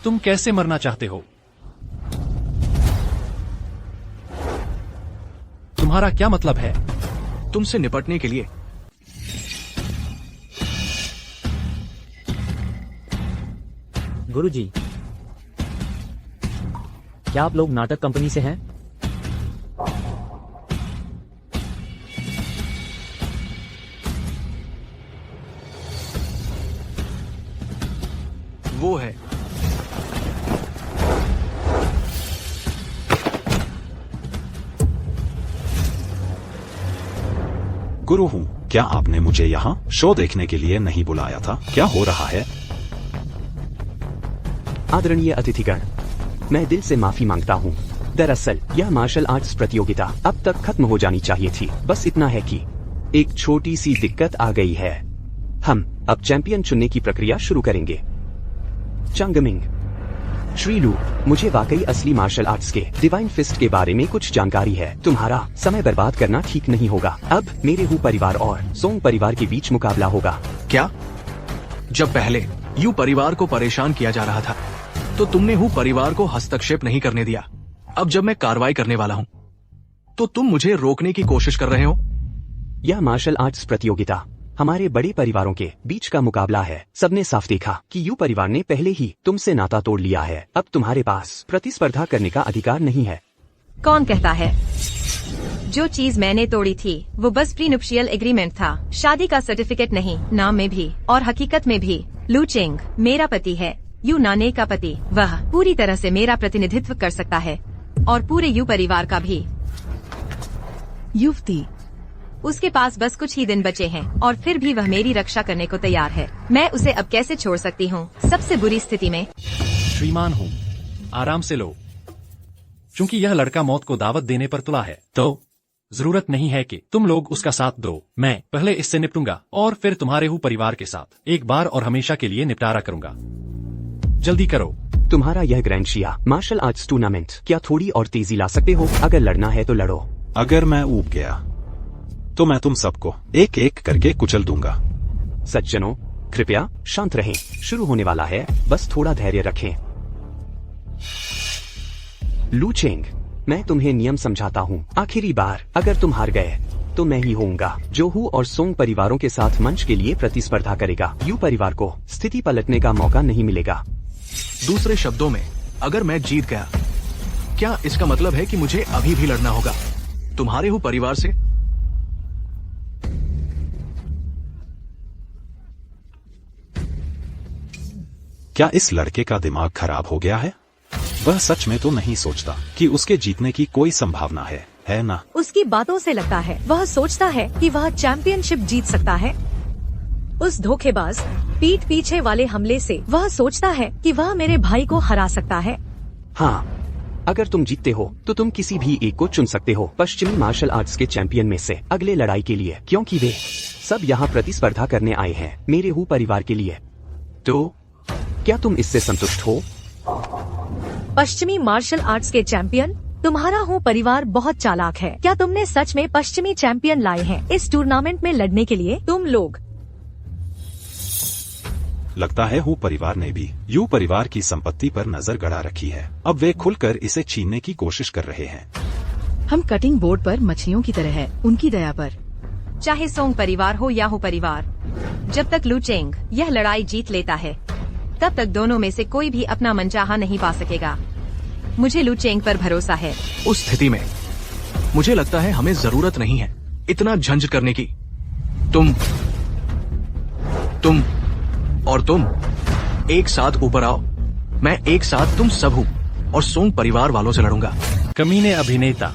Speaker 7: तुम कैसे मरना चाहते हो? तुम्हारा क्या मतलब है?
Speaker 6: तुमसे निपटने के लिए
Speaker 3: गुरुजी, क्या आप लोग नाटक कंपनी से हैं?
Speaker 6: वो है।
Speaker 8: गुरु हूँ। क्या आपने मुझे यहाँ शो देखने के लिए नहीं बुलाया था? क्या हो रहा है?
Speaker 9: आदरणीय अतिथिगण, मैं दिल से माफी मांगता हूँ। दरअसल यह मार्शल आर्ट्स प्रतियोगिता अब तक खत्म हो जानी चाहिए थी। बस इतना है कि एक छोटी सी दिक्कत आ गई है। हम अब चैंपियन चुनने की प्रक्रिया शुरू करेंगे। चंगमिंग, श्रीलू, मुझे वाकई असली मार्शल आर्ट्स के डिवाइन फिस्ट के बारे में कुछ जानकारी है। तुम्हारा समय बर्बाद करना ठीक नहीं होगा। अब मेरे हु परिवार और सोंग परिवार के बीच मुकाबला होगा।
Speaker 6: क्या? जब पहले यू परिवार को परेशान किया जा रहा था तो तुमने हु परिवार को हस्तक्षेप नहीं करने दिया। अब जब मैं कार्रवाई करने वाला हूँ तो तुम मुझे रोकने की कोशिश कर रहे हो।
Speaker 9: यह मार्शल आर्ट्स प्रतियोगिता हमारे बड़े परिवारों के बीच का मुकाबला है। सबने साफ देखा कि यू परिवार ने पहले ही तुमसे नाता तोड़ लिया है। अब तुम्हारे पास प्रतिस्पर्धा करने का अधिकार नहीं है।
Speaker 2: कौन कहता है? जो चीज मैंने तोड़ी थी वो बस प्रीनुप्शियल एग्रीमेंट था, शादी का सर्टिफिकेट नहीं। नाम में भी और हकीकत में भी लू चेंग मेरा पति है। यू नाने का पति। वह पूरी तरह से मेरा प्रतिनिधित्व कर सकता है और पूरे यू परिवार का भी।
Speaker 1: युवती,
Speaker 2: उसके पास बस कुछ ही दिन बचे हैं और फिर भी वह मेरी रक्षा करने को तैयार है। मैं उसे अब कैसे छोड़ सकती हूँ सबसे बुरी स्थिति में?
Speaker 7: श्रीमान हूँ, आराम से लो। चूंकि यह लड़का मौत को दावत देने पर तुला है तो जरूरत नहीं है कि तुम लोग उसका साथ दो। मैं पहले इससे निपटूंगा और फिर तुम्हारे हु परिवार के साथ एक बार और हमेशा के लिए निपटारा करूंगा। जल्दी करो।
Speaker 9: तुम्हारा यह ग्रैंड शिया मार्शल आर्ट्स टूर्नामेंट क्या थोड़ी और तेजी ला सकते हो? अगर लड़ना है तो लड़ो।
Speaker 8: अगर मैं ऊब गया तो मैं तुम सबको एक एक करके कुचल दूंगा।
Speaker 9: सज्जनों, कृपया शांत रहें। शुरू होने वाला है, बस थोड़ा धैर्य रखें। लू चेंग, मैं तुम्हें नियम समझाता हूँ। आखिरी बार अगर तुम हार गए तो मैं ही होऊंगा जो हु और सोंग परिवारों के साथ मंच के लिए प्रतिस्पर्धा करेगा। यू परिवार को स्थिति पलटने का मौका नहीं मिलेगा।
Speaker 6: दूसरे शब्दों में, अगर मैं जीत गया, क्या इसका मतलब है कि मुझे अभी भी लड़ना होगा तुम्हारे हु परिवार से?
Speaker 8: क्या इस लड़के का दिमाग खराब हो गया है? वह सच में तो नहीं सोचता कि उसके जीतने की कोई संभावना है ना?
Speaker 10: उसकी बातों से लगता है वह सोचता है कि वह चैंपियनशिप जीत सकता है। उस धोखेबाज पीठ पीछे वाले हमले से वह सोचता है कि वह मेरे भाई को हरा सकता है।
Speaker 9: हाँ, अगर तुम जीतते हो तो तुम किसी भी एक को चुन सकते हो पश्चिमी मार्शल आर्ट्स के चैंपियन में से अगले लड़ाई के लिए, क्योंकि वे सब यहाँ प्रतिस्पर्धा करने आए हैं मेरे हु परिवार के लिए। तो क्या तुम इससे संतुष्ट हो?
Speaker 10: पश्चिमी मार्शल आर्ट्स के चैंपियन, तुम्हारा हूँ परिवार बहुत चालाक है। क्या तुमने सच में पश्चिमी चैंपियन लाए हैं इस टूर्नामेंट में लड़ने के लिए? तुम लोग
Speaker 8: लगता है हूँ परिवार ने भी यू परिवार की संपत्ति पर नजर गड़ा रखी है। अब वे खुलकर इसे छीनने की कोशिश कर रहे हैं।
Speaker 1: हम कटिंग बोर्ड पर मछलियों की तरह है, उनकी दया पर।
Speaker 2: चाहे सोंग परिवार हो या हो परिवार, जब तक लू चेंग यह लड़ाई जीत लेता है तब तक दोनों में से कोई भी अपना मनचाहा नहीं पा सकेगा। मुझे लू चेंग पर भरोसा है।
Speaker 6: उस स्थिति में मुझे लगता है हमें जरूरत नहीं है इतना झंझट करने की। तुम और तुम एक साथ ऊपर आओ। मैं एक साथ तुम सब हूँ और सोंग परिवार वालों से लड़ूंगा।
Speaker 7: कमीने अभिनेता।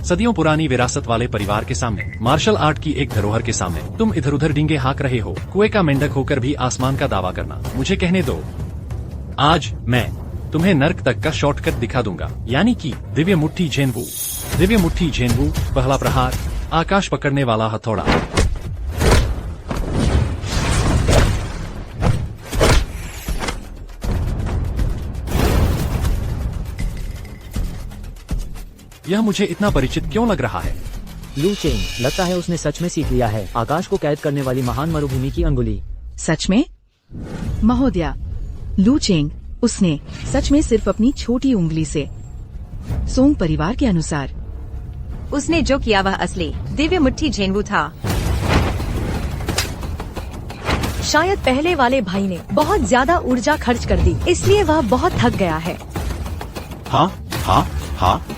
Speaker 7: सदियों पुरानी विरासत वाले परिवार के सामने, मार्शल आर्ट की एक धरोहर के सामने तुम इधर उधर डींगे हाँक रहे हो। कुएं का मेंढक होकर भी आसमान का दावा करना। मुझे कहने दो, आज मैं तुम्हें नर्क तक का शॉर्टकट दिखा दूंगा, यानी कि दिव्य मुट्ठी झेनवू। दिव्य मुट्ठी झेनवू, पहला प्रहार, आकाश पकड़ने वाला हथौड़ा। यह मुझे इतना परिचित क्यों लग रहा है?
Speaker 3: लू चेंग, लगता है उसने सच में सीख लिया है आकाश को कैद करने वाली महान मरुभूमि की अंगुली।
Speaker 1: सच में? महोदया, लू चेंग, उसने सच में सिर्फ अपनी छोटी उंगली से सोंग परिवार के अनुसार
Speaker 2: उसने जो किया वह असली दिव्य मुट्ठी झेनवू था।
Speaker 10: शायद पहले वाले भाई ने बहुत ज्यादा ऊर्जा खर्च कर दी, इसलिए वह बहुत थक गया है।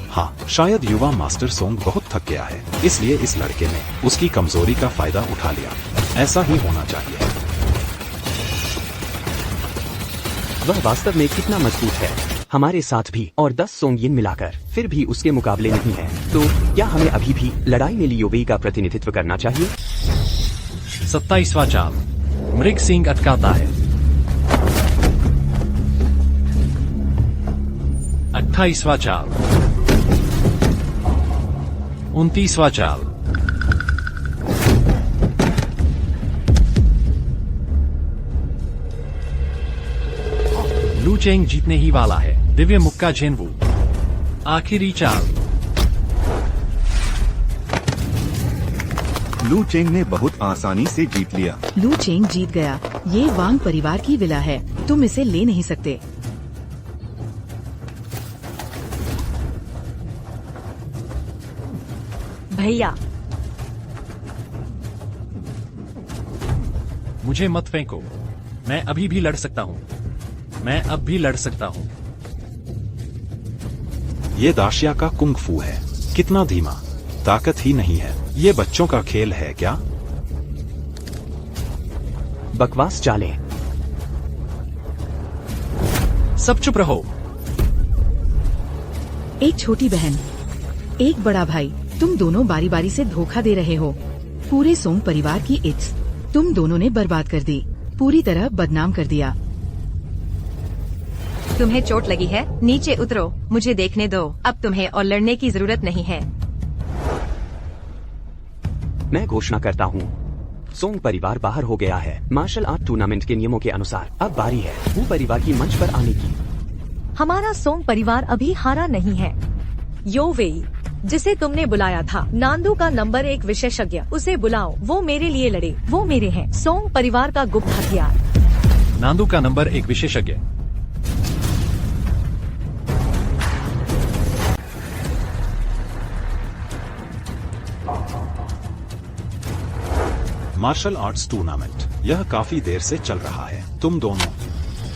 Speaker 8: हाँ, शायद युवा मास्टर सोंग बहुत थक गया है, इसलिए इस लड़के ने उसकी कमजोरी का फायदा उठा लिया। ऐसा ही होना चाहिए।
Speaker 9: वह वास्तव में कितना मजबूत है, हमारे साथ भी और 10 सोंगिन मिलाकर फिर भी उसके मुकाबले नहीं है। तो क्या हमें अभी भी लड़ाई में लियो वेई का प्रतिनिधित्व करना चाहिए?
Speaker 7: 27वां चाल, मृग सिंह अटकाता है। 28वां चाल, 29वां चाल, लू चेंग जीतने ही वाला है। दिव्य मुक्का झेनवू, आखिरी चाल।
Speaker 4: लू चेंग ने बहुत आसानी से जीत लिया।
Speaker 1: लू चेंग जीत गया। ये वांग परिवार की विला है, तुम इसे ले नहीं सकते।
Speaker 10: भैया,
Speaker 7: मुझे मत फेंको, मैं अभी भी लड़ सकता हूँ। मैं अब भी लड़ सकता हूँ।
Speaker 8: ये दाशिया का कुंग फू है। कितना धीमा, ताकत ही नहीं है। ये बच्चों का खेल है क्या?
Speaker 9: बकवास चालें।
Speaker 7: सब चुप रहो।
Speaker 1: एक छोटी बहन, एक बड़ा भाई, तुम दोनों बारी बारी से धोखा दे रहे हो। पूरे सोंग परिवार की इज्जत तुम दोनों ने बर्बाद कर दी, पूरी तरह बदनाम कर दिया।
Speaker 2: तुम्हें चोट लगी है? नीचे उतरो, मुझे देखने दो। अब तुम्हें और लड़ने की जरूरत नहीं है।
Speaker 9: मैं घोषणा करता हूँ, सोंग परिवार बाहर हो गया है मार्शल आर्ट टूर्नामेंट के नियमों के अनुसार। अब बारी है वो परिवार की मंच पर आने की।
Speaker 10: हमारा सोंग परिवार अभी हारा नहीं है। यो वेई, जिसे तुमने बुलाया था, नांदू का नंबर 1 विशेषज्ञ, उसे बुलाओ। वो मेरे लिए लड़े, वो मेरे हैं। सोंग परिवार का गुप्त हथियार।
Speaker 7: नांदू का नंबर 1 विशेषज्ञ।
Speaker 8: मार्शल आर्ट्स टूर्नामेंट, यह काफी देर से चल रहा है। तुम दोनों,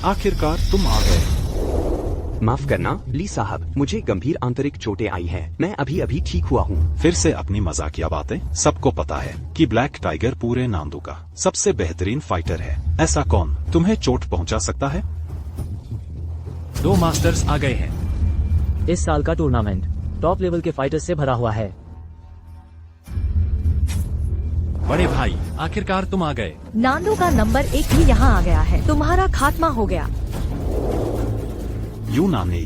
Speaker 8: आखिरकार तुम आ गए।
Speaker 9: माफ करना ली साहब, मुझे गंभीर आंतरिक चोटें आई हैं। मैं अभी अभी ठीक हुआ हूँ।
Speaker 8: फिर से अपनी मजाकिया बातें। सबको पता है कि ब्लैक टाइगर पूरे नांदू का सबसे बेहतरीन फाइटर है। ऐसा कौन तुम्हें चोट पहुंचा सकता है?
Speaker 7: 2 मास्टर्स आ गए हैं।
Speaker 3: इस साल का टूर्नामेंट टॉप लेवल के फाइटर्स से भरा हुआ है।
Speaker 7: बड़े भाई, आखिरकार तुम आ गए।
Speaker 10: नांदू का नंबर 1 भी यहाँ आ गया है। तुम्हारा खात्मा हो गया।
Speaker 8: यू नानी,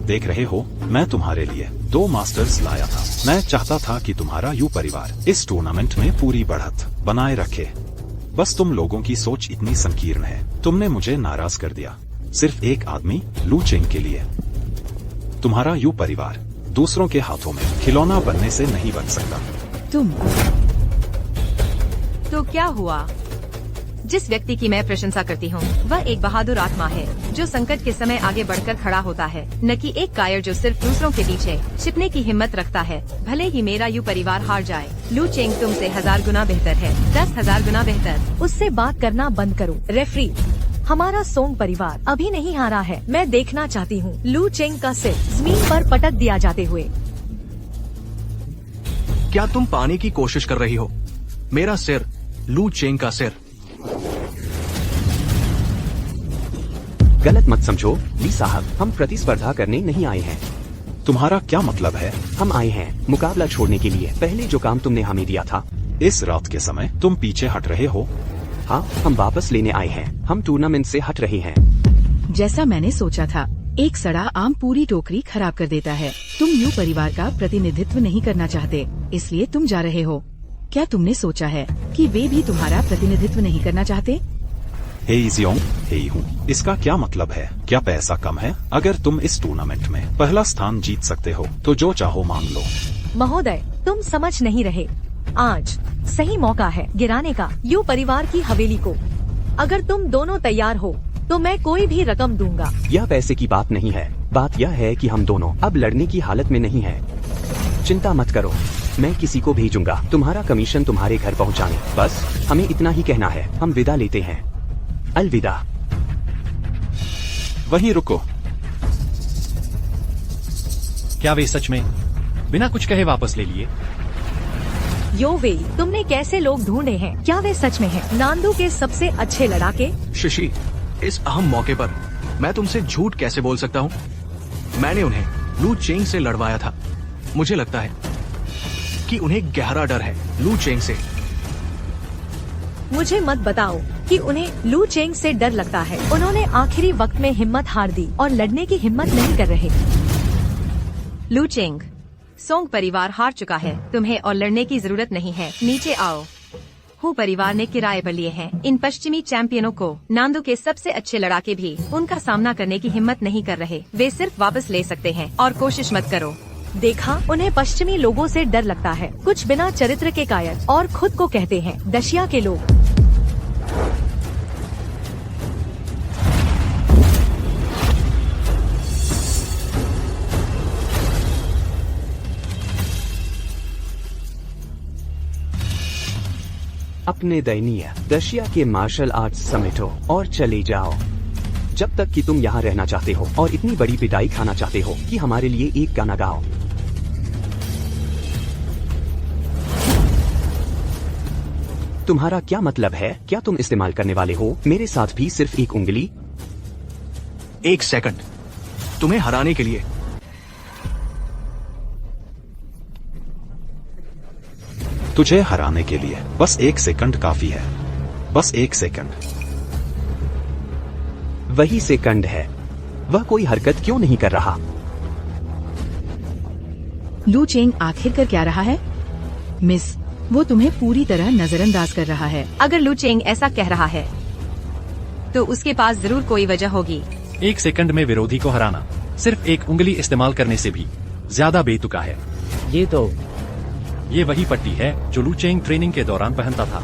Speaker 8: देख रहे हो, मैं तुम्हारे लिए 2 मास्टर्स लाया था। मैं चाहता था कि तुम्हारा यू परिवार इस टूर्नामेंट में पूरी बढ़त बनाए रखे। बस तुम लोगों की सोच इतनी संकीर्ण है। तुमने मुझे नाराज कर दिया, सिर्फ एक आदमी लू चेंग के लिए। तुम्हारा यू परिवार दूसरों के हाथों में खिलौना बनने से नहीं बच सकता।
Speaker 1: तुम
Speaker 2: तो क्या हुआ? जिस व्यक्ति की मैं प्रशंसा करती हूँ वह एक बहादुर आत्मा है जो संकट के समय आगे बढ़कर खड़ा होता है, न कि एक कायर जो सिर्फ दूसरों के पीछे छिपने की हिम्मत रखता है। भले ही मेरा यू परिवार हार जाए, लू चेंग तुमसे 1000 गुना बेहतर है, 10,000 गुना बेहतर।
Speaker 10: उससे बात करना बंद करो। रेफरी, हमारा सोंग परिवार अभी नहीं हारा है। मैं देखना चाहती हूँ लू चेंग का सिर जमीन पर पटक दिया जाते हुए।
Speaker 6: क्या तुम पाने की कोशिश कर रही हो? मेरा सिर, लू चेंग का सिर।
Speaker 9: गलत मत समझो ली साहब, हम प्रतिस्पर्धा करने नहीं आए हैं।
Speaker 8: तुम्हारा क्या मतलब है?
Speaker 9: हम आए हैं मुकाबला छोड़ने के लिए। पहले जो काम तुमने हमें दिया था।
Speaker 8: इस रात के समय तुम पीछे हट रहे हो?
Speaker 9: हाँ, हम वापस लेने आए हैं। हम टूर्नामेंट से हट रहे हैं।
Speaker 1: जैसा मैंने सोचा था, एक सड़ा आम पूरी टोकरी खराब कर देता है। तुम यू परिवार का प्रतिनिधित्व नहीं करना चाहते, इसलिए तुम जा रहे हो। क्या तुमने सोचा है कि वे भी तुम्हारा प्रतिनिधित्व नहीं करना चाहते?
Speaker 8: हे इजियोंग, हे हूँ। इसका क्या मतलब है? क्या पैसा कम है? अगर तुम इस टूर्नामेंट में पहला स्थान जीत सकते हो तो जो चाहो मांग लो।
Speaker 10: महोदय, तुम समझ नहीं रहे। आज सही मौका है गिराने का यू परिवार की हवेली को। अगर तुम दोनों तैयार हो तो मैं कोई भी रकम दूंगा।
Speaker 9: यह पैसे की बात नहीं है, बात यह है कि हम दोनों अब लड़ने की हालत में नहीं है। चिंता मत करो, मैं किसी को भेजूंगा तुम्हारा कमीशन तुम्हारे घर पहुंचाने। बस हमें इतना ही कहना है। हम विदा लेते हैं। अलविदा।
Speaker 8: वहीं रुको।
Speaker 7: क्या वे सच में बिना कुछ कहे वापस ले लिए?
Speaker 10: यो वे, तुमने कैसे लोग ढूंढे हैं? क्या वे सच में हैं नांदू के सबसे अच्छे लड़ाके?
Speaker 6: शिशी, इस अहम मौके पर मैं तुमसे झूठ कैसे बोल सकता हूँ? मैंने उन्हें लू चेंग से लड़वाया था। मुझे लगता है कि उन्हें गहरा डर है लू चेंग से।
Speaker 10: मुझे मत बताओ कि उन्हें लू चेंग से डर लगता है। उन्होंने आखिरी वक्त में हिम्मत हार दी और लड़ने की हिम्मत नहीं कर रहे।
Speaker 2: लू चेंग, सोंग परिवार हार चुका है। तुम्हें और लड़ने की जरूरत नहीं है। नीचे आओ। हू परिवार ने किराए पर लिए हैं इन पश्चिमी चैंपियनों को। नांदू के सबसे अच्छे लड़ाके भी उनका सामना करने की हिम्मत नहीं कर रहे। वे सिर्फ वापस ले सकते हैं और कोशिश मत करो।
Speaker 10: देखा, उन्हें पश्चिमी लोगों से डर लगता है। कुछ बिना चरित्र के कायर और खुद को कहते हैं दशिया के लोग।
Speaker 9: अपने दयनीय दशिया के मार्शल आर्ट्स समेटो और चले जाओ। जब तक कि तुम यहाँ रहना चाहते हो और इतनी बड़ी पिटाई खाना चाहते हो कि हमारे लिए एक गाना गाओ। तुम्हारा क्या मतलब है? क्या तुम इस्तेमाल करने वाले हो मेरे साथ भी सिर्फ एक उंगली?
Speaker 6: 1 सेकंड, तुम्हें हराने के लिए।
Speaker 8: तुझे हराने के लिए बस 1 सेकंड काफी है। बस 1 सेकंड।
Speaker 9: वही सेकंड है। वह कोई हरकत क्यों नहीं कर रहा?
Speaker 1: लू चेंग आखिर कर क्या रहा है? मिस, वो तुम्हें पूरी तरह नजरअंदाज कर रहा है।
Speaker 2: अगर लू चेंग ऐसा कह रहा है तो उसके पास जरूर कोई वजह होगी।
Speaker 7: 1 सेकंड में विरोधी को हराना सिर्फ एक उंगली इस्तेमाल करने से भी ज्यादा बेतुका है। ये वही पट्टी है जो लू चेंग ट्रेनिंग के दौरान पहनता था।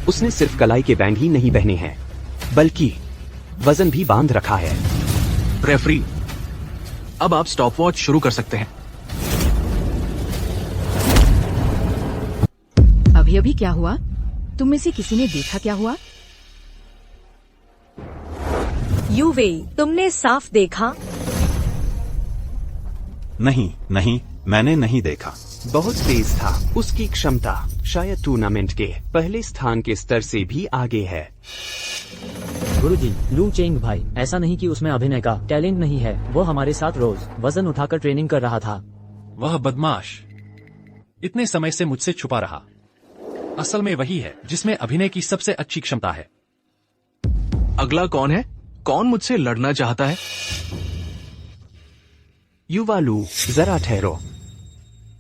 Speaker 9: उसने सिर्फ कलाई के बैंड ही नहीं पहने हैं, बल्कि वजन भी बांध रखा है।
Speaker 6: रेफरी, अब आप स्टॉपवॉच शुरू कर सकते हैं।
Speaker 1: अभी क्या हुआ? तुम में से किसी ने देखा क्या हुआ?
Speaker 10: यूवेई, तुमने साफ देखा?
Speaker 8: नहीं, मैंने नहीं देखा।
Speaker 9: बहुत तेज था। उसकी क्षमता शायद टूर्नामेंट के पहले स्थान के स्तर से भी आगे है।
Speaker 3: गुरुजी, लू चेंग भाई, ऐसा नहीं कि उसमें अभिनय का टैलेंट नहीं है। वो हमारे साथ रोज वजन उठाकर ट्रेनिंग कर रहा था।
Speaker 7: वह बदमाश इतने समय से मुझसे छुपा रहा। असल में वही है जिसमें अभिनय की सबसे अच्छी क्षमता है।
Speaker 6: अगला कौन है? कौन मुझसे लड़ना चाहता है?
Speaker 9: युवा लू, जरा ठहरो।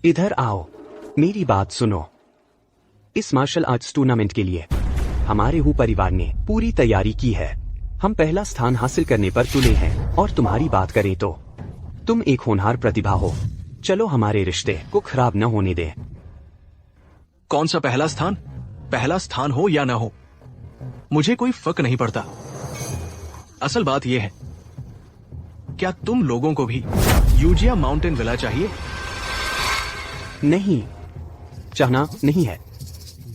Speaker 9: इधर आओ, मेरी बात सुनो। इस मार्शल आर्ट्स टूर्नामेंट के लिए हमारे हु परिवार ने पूरी तैयारी की है। हम पहला स्थान हासिल करने पर तुले हैं और तुम्हारी बात करें तो तुम एक होनहार प्रतिभा हो। चलो हमारे रिश्ते को खराब न होने दे।
Speaker 6: कौन सा पहला स्थान? पहला स्थान हो या ना हो, मुझे कोई फर्क नहीं पड़ता। असल बात यह है, क्या तुम लोगों को भी यूजिया माउंटेन विला चाहिए?
Speaker 9: नहीं, चाहना नहीं है।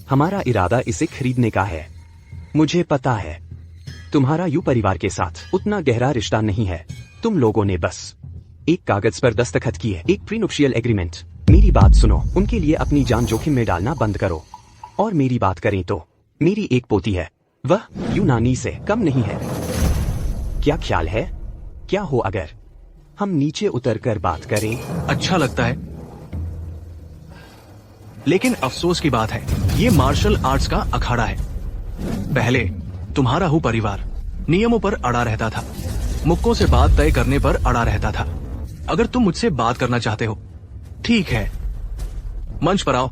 Speaker 9: हमारा इरादा इसे खरीदने का है। मुझे पता है तुम्हारा यू परिवार के साथ उतना गहरा रिश्ता नहीं है। तुम लोगों ने बस एक कागज पर दस्तखत किए, एक प्रीनुप्शियल एग्रीमेंट। मेरी बात सुनो, उनके लिए अपनी जान जोखिम में डालना बंद करो। और मेरी बात करें तो मेरी एक पोती है, वह यूनानी से कम नहीं है। क्या ख्याल है, क्या हो अगर हम नीचे उतरकर बात करें?
Speaker 6: अच्छा लगता है, लेकिन अफसोस की बात है ये मार्शल आर्ट्स का अखाड़ा है। पहले तुम्हारा हु परिवार नियमों पर अड़ा रहता था, मुक्कों से बात तय करने पर अड़ा रहता था। अगर तुम मुझसे बात करना चाहते हो, ठीक है, मंच पर आओ।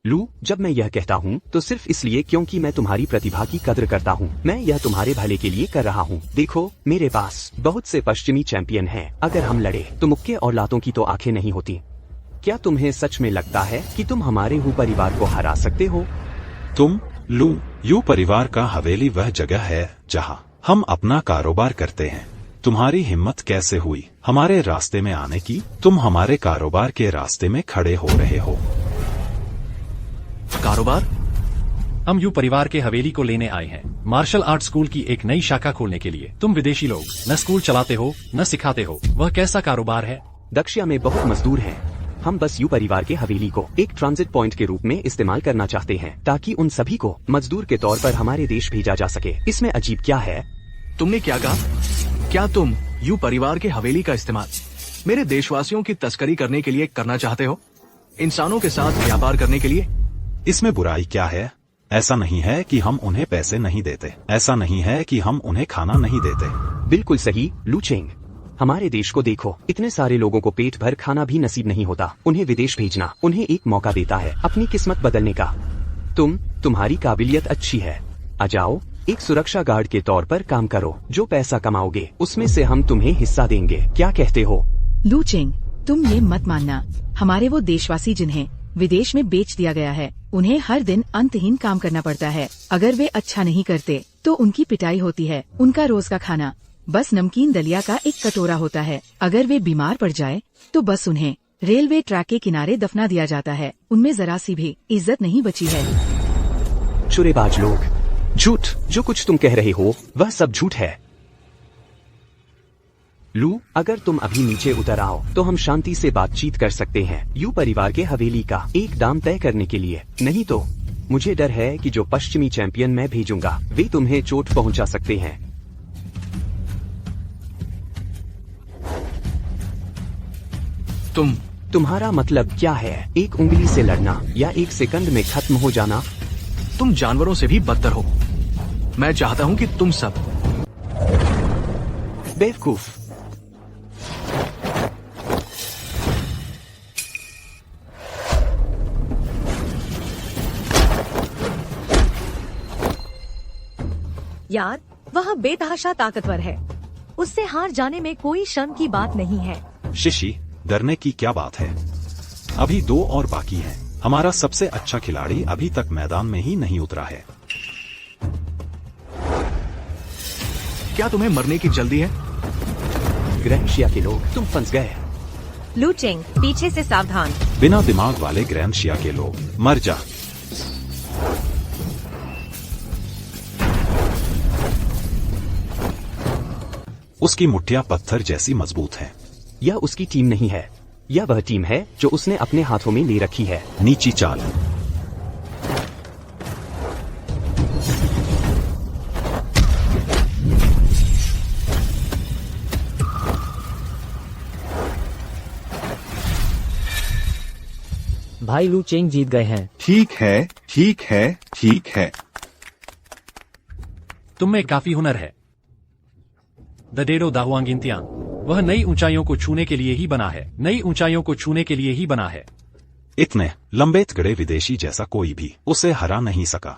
Speaker 9: लू, जब मैं यह कहता हूँ तो सिर्फ इसलिए क्योंकि मैं तुम्हारी प्रतिभा की कद्र करता हूँ। मैं यह तुम्हारे भले के लिए कर रहा हूँ। देखो, मेरे पास बहुत से पश्चिमी चैंपियन हैं। अगर हम लड़े तो मुक्के और लातों की तो आंखें नहीं होती। क्या तुम्हें सच में लगता है कि तुम हमारे हु परिवार को हरा सकते हो?
Speaker 8: तुम, लू, यू परिवार का हवेली वह जगह है जहाँ हम अपना कारोबार करते हैं। तुम्हारी हिम्मत कैसे हुई हमारे रास्ते में आने की? तुम हमारे कारोबार के रास्ते में खड़े हो रहे हो।
Speaker 6: कारोबार?
Speaker 7: हम यू परिवार के हवेली को लेने आए हैं मार्शल आर्ट स्कूल की एक नई शाखा खोलने के लिए। तुम विदेशी लोग न स्कूल चलाते हो न सिखाते हो, वह कैसा कारोबार है?
Speaker 9: दक्षिया में बहुत मजदूर हैं। हम बस यू परिवार के हवेली को एक ट्रांजिट पॉइंट के रूप में इस्तेमाल करना चाहते हैं, ताकि उन सभी को मजदूर के तौर पर हमारे देश भेजा जा सके। इसमें अजीब क्या है?
Speaker 6: तुमने क्या कहा? क्या तुम यू परिवार के हवेली का इस्तेमाल मेरे देशवासियों की तस्करी करने के लिए करना चाहते हो? इंसानों के साथ व्यापार करने के लिए?
Speaker 8: इसमें बुराई क्या है? ऐसा नहीं है कि हम उन्हें पैसे नहीं देते, ऐसा नहीं है कि हम उन्हें खाना नहीं देते।
Speaker 9: बिल्कुल सही, लू चेंग। हमारे देश को देखो, इतने सारे लोगों को पेट भर खाना भी नसीब नहीं होता। उन्हें विदेश भेजना उन्हें एक मौका देता है अपनी किस्मत बदलने का। तुम्हारी काबिलियत अच्छी है। आ जाओ, एक सुरक्षा गार्ड के तौर पर काम करो। जो पैसा कमाओगे उसमें से हम तुम्हें हिस्सा देंगे। क्या कहते हो?
Speaker 1: लू चेंग, तुम ये मत मानना। हमारे वो देशवासी जिन्हें विदेश में बेच दिया गया है, उन्हें हर दिन अंतहीन काम करना पड़ता है। अगर वे अच्छा नहीं करते तो उनकी पिटाई होती है। उनका रोज का खाना बस नमकीन दलिया का एक कटोरा होता है। अगर वे बीमार पड़ जाए तो बस उन्हें रेलवे ट्रैक के किनारे दफना दिया जाता है। उनमें जरा सी भी इज्जत नहीं बची है।
Speaker 9: चुरेबाज लोग, झूठ। जो कुछ तुम कह रहे हो वह सब झूठ है। लू, अगर तुम अभी नीचे उतर आओ तो हम शांति से बातचीत कर सकते हैं यू परिवार के हवेली का एक दाम तय करने के लिए। नहीं तो मुझे डर है कि जो पश्चिमी चैंपियन मैं भेजूंगा वे तुम्हें चोट पहुंचा सकते हैं। तुम्हारा मतलब क्या है? एक उंगली से लड़ना या एक सेकंड में खत्म हो जाना?
Speaker 6: तुम जानवरों से भी बदतर हो। मैं चाहता हूं कि तुम सब
Speaker 9: बेवकूफ।
Speaker 10: यार, वह बेतहाशा ताकतवर है। उससे हार जाने में कोई शर्म की बात नहीं है।
Speaker 8: शिशी, डरने की क्या बात है? अभी 2 और बाकी हैं। हमारा सबसे अच्छा खिलाड़ी अभी तक मैदान में ही नहीं उतरा है।
Speaker 6: क्या तुम्हें मरने की जल्दी है?
Speaker 9: ग्रैंशिया के लोग, तुम फंस गए।
Speaker 2: लू चेंग, पीछे से सावधान।
Speaker 8: बिना दिमाग वाले ग्रैंशिया के लोग, मर जा। उसकी मुट्ठियां पत्थर जैसी मजबूत हैं।
Speaker 9: यह उसकी टीम नहीं है, यह वह टीम है जो उसने अपने हाथों में ले रखी है।
Speaker 8: नीची चाल।
Speaker 3: भाई लू चेंग जीत गए हैं।
Speaker 4: ठीक है, ठीक है, ठीक है।
Speaker 7: तुम में काफी हुनर है। द डेडो दाहुआंग इंतियान। वह नई ऊंचाइयों को छूने के लिए ही बना है, नई ऊंचाइयों को छूने के लिए ही बना है।
Speaker 8: इतने लंबे तगड़े विदेशी जैसा कोई भी उसे हरा नहीं सका।